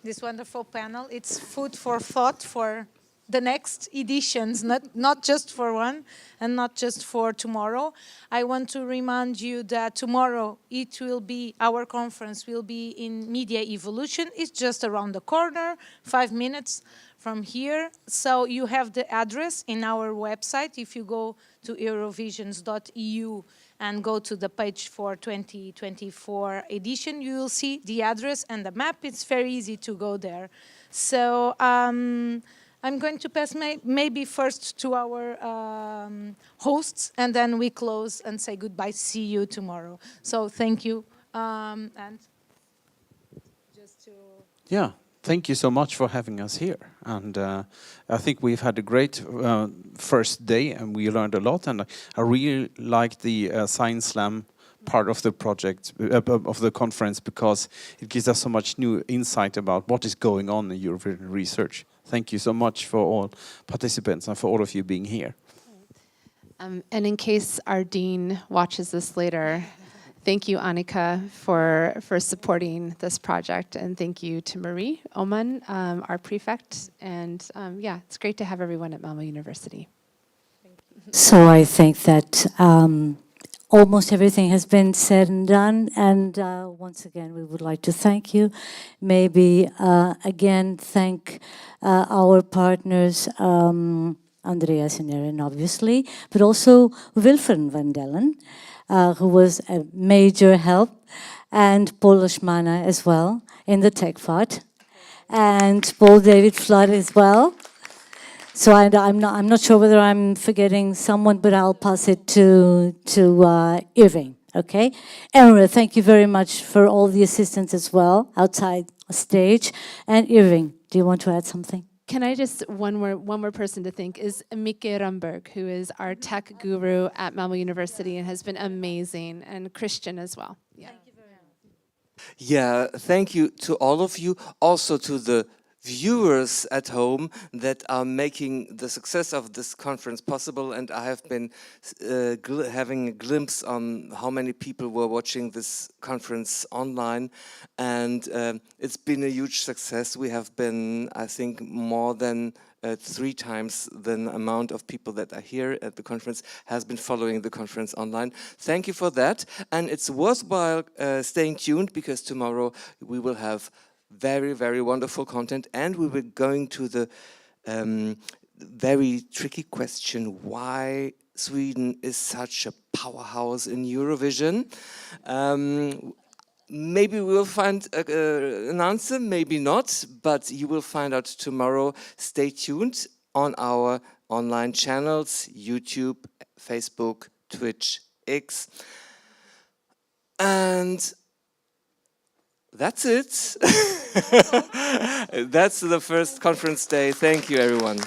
this wonderful panel. It's food for thought for the next editions, not just for one and not just for tomorrow. I want to remind you that tomorrow our conference will be in Media Evolution. It's just around the corner, 5 minutes from here. So you have the address in our website. If you go to eurovisions.eu and go to the page for 2024 edition, you will see the address and the map. It's very easy to go there. So I'm going to pass maybe first to our hosts, and then we close and say goodbye. See you tomorrow. So thank you. And just to... Yeah, thank you so much for having us here. And I think we've had a great first day, and we learned a lot. And I really liked the Science Slam part of the project, of the conference, because it gives us so much new insight about what is going on in Eurovision research. Thank you so much for all participants and for all of you being here. And in case our dean watches this later, thank you, Annika, for supporting this project. And thank you to Marie Oman, our prefect. And yeah, it's great to have everyone at Malmö University. So I think that almost everything has been said and done, and once again we would like to thank you. Maybe again thank our partners, Andreas and Erin obviously, but also Wilfred van Dellen, who was a major help, and Paul Oshmana as well in the tech part, and Paul David Flood as well. So I'm not sure whether I'm forgetting someone, but I'll pass it to Irving. Okay, Emre, thank you very much for all the assistance as well outside stage. And Irving, do you want to add something? Can I just one more person to thank is Micke Ramberg, who is our tech guru at Malmö University and has been amazing, and Christian as well. Yeah. Yeah, thank you to all of you, also to the viewers at home that are making the success of this conference possible, and I have been having a glimpse on how many people were watching this conference online, and it's been a huge success. We have been, I think, more than 3 times the amount of people that are here at the conference has been following the conference online. Thank you for that, and it's worthwhile staying tuned, because tomorrow we will have very, very wonderful content, and we were going to the very tricky question why Sweden is such a powerhouse in Eurovision. Maybe we'll find an answer, maybe not, but you will find out tomorrow. Stay tuned on our online channels, YouTube, Facebook, Twitch, X. And that's it. That's the first conference day. Thank you, everyone.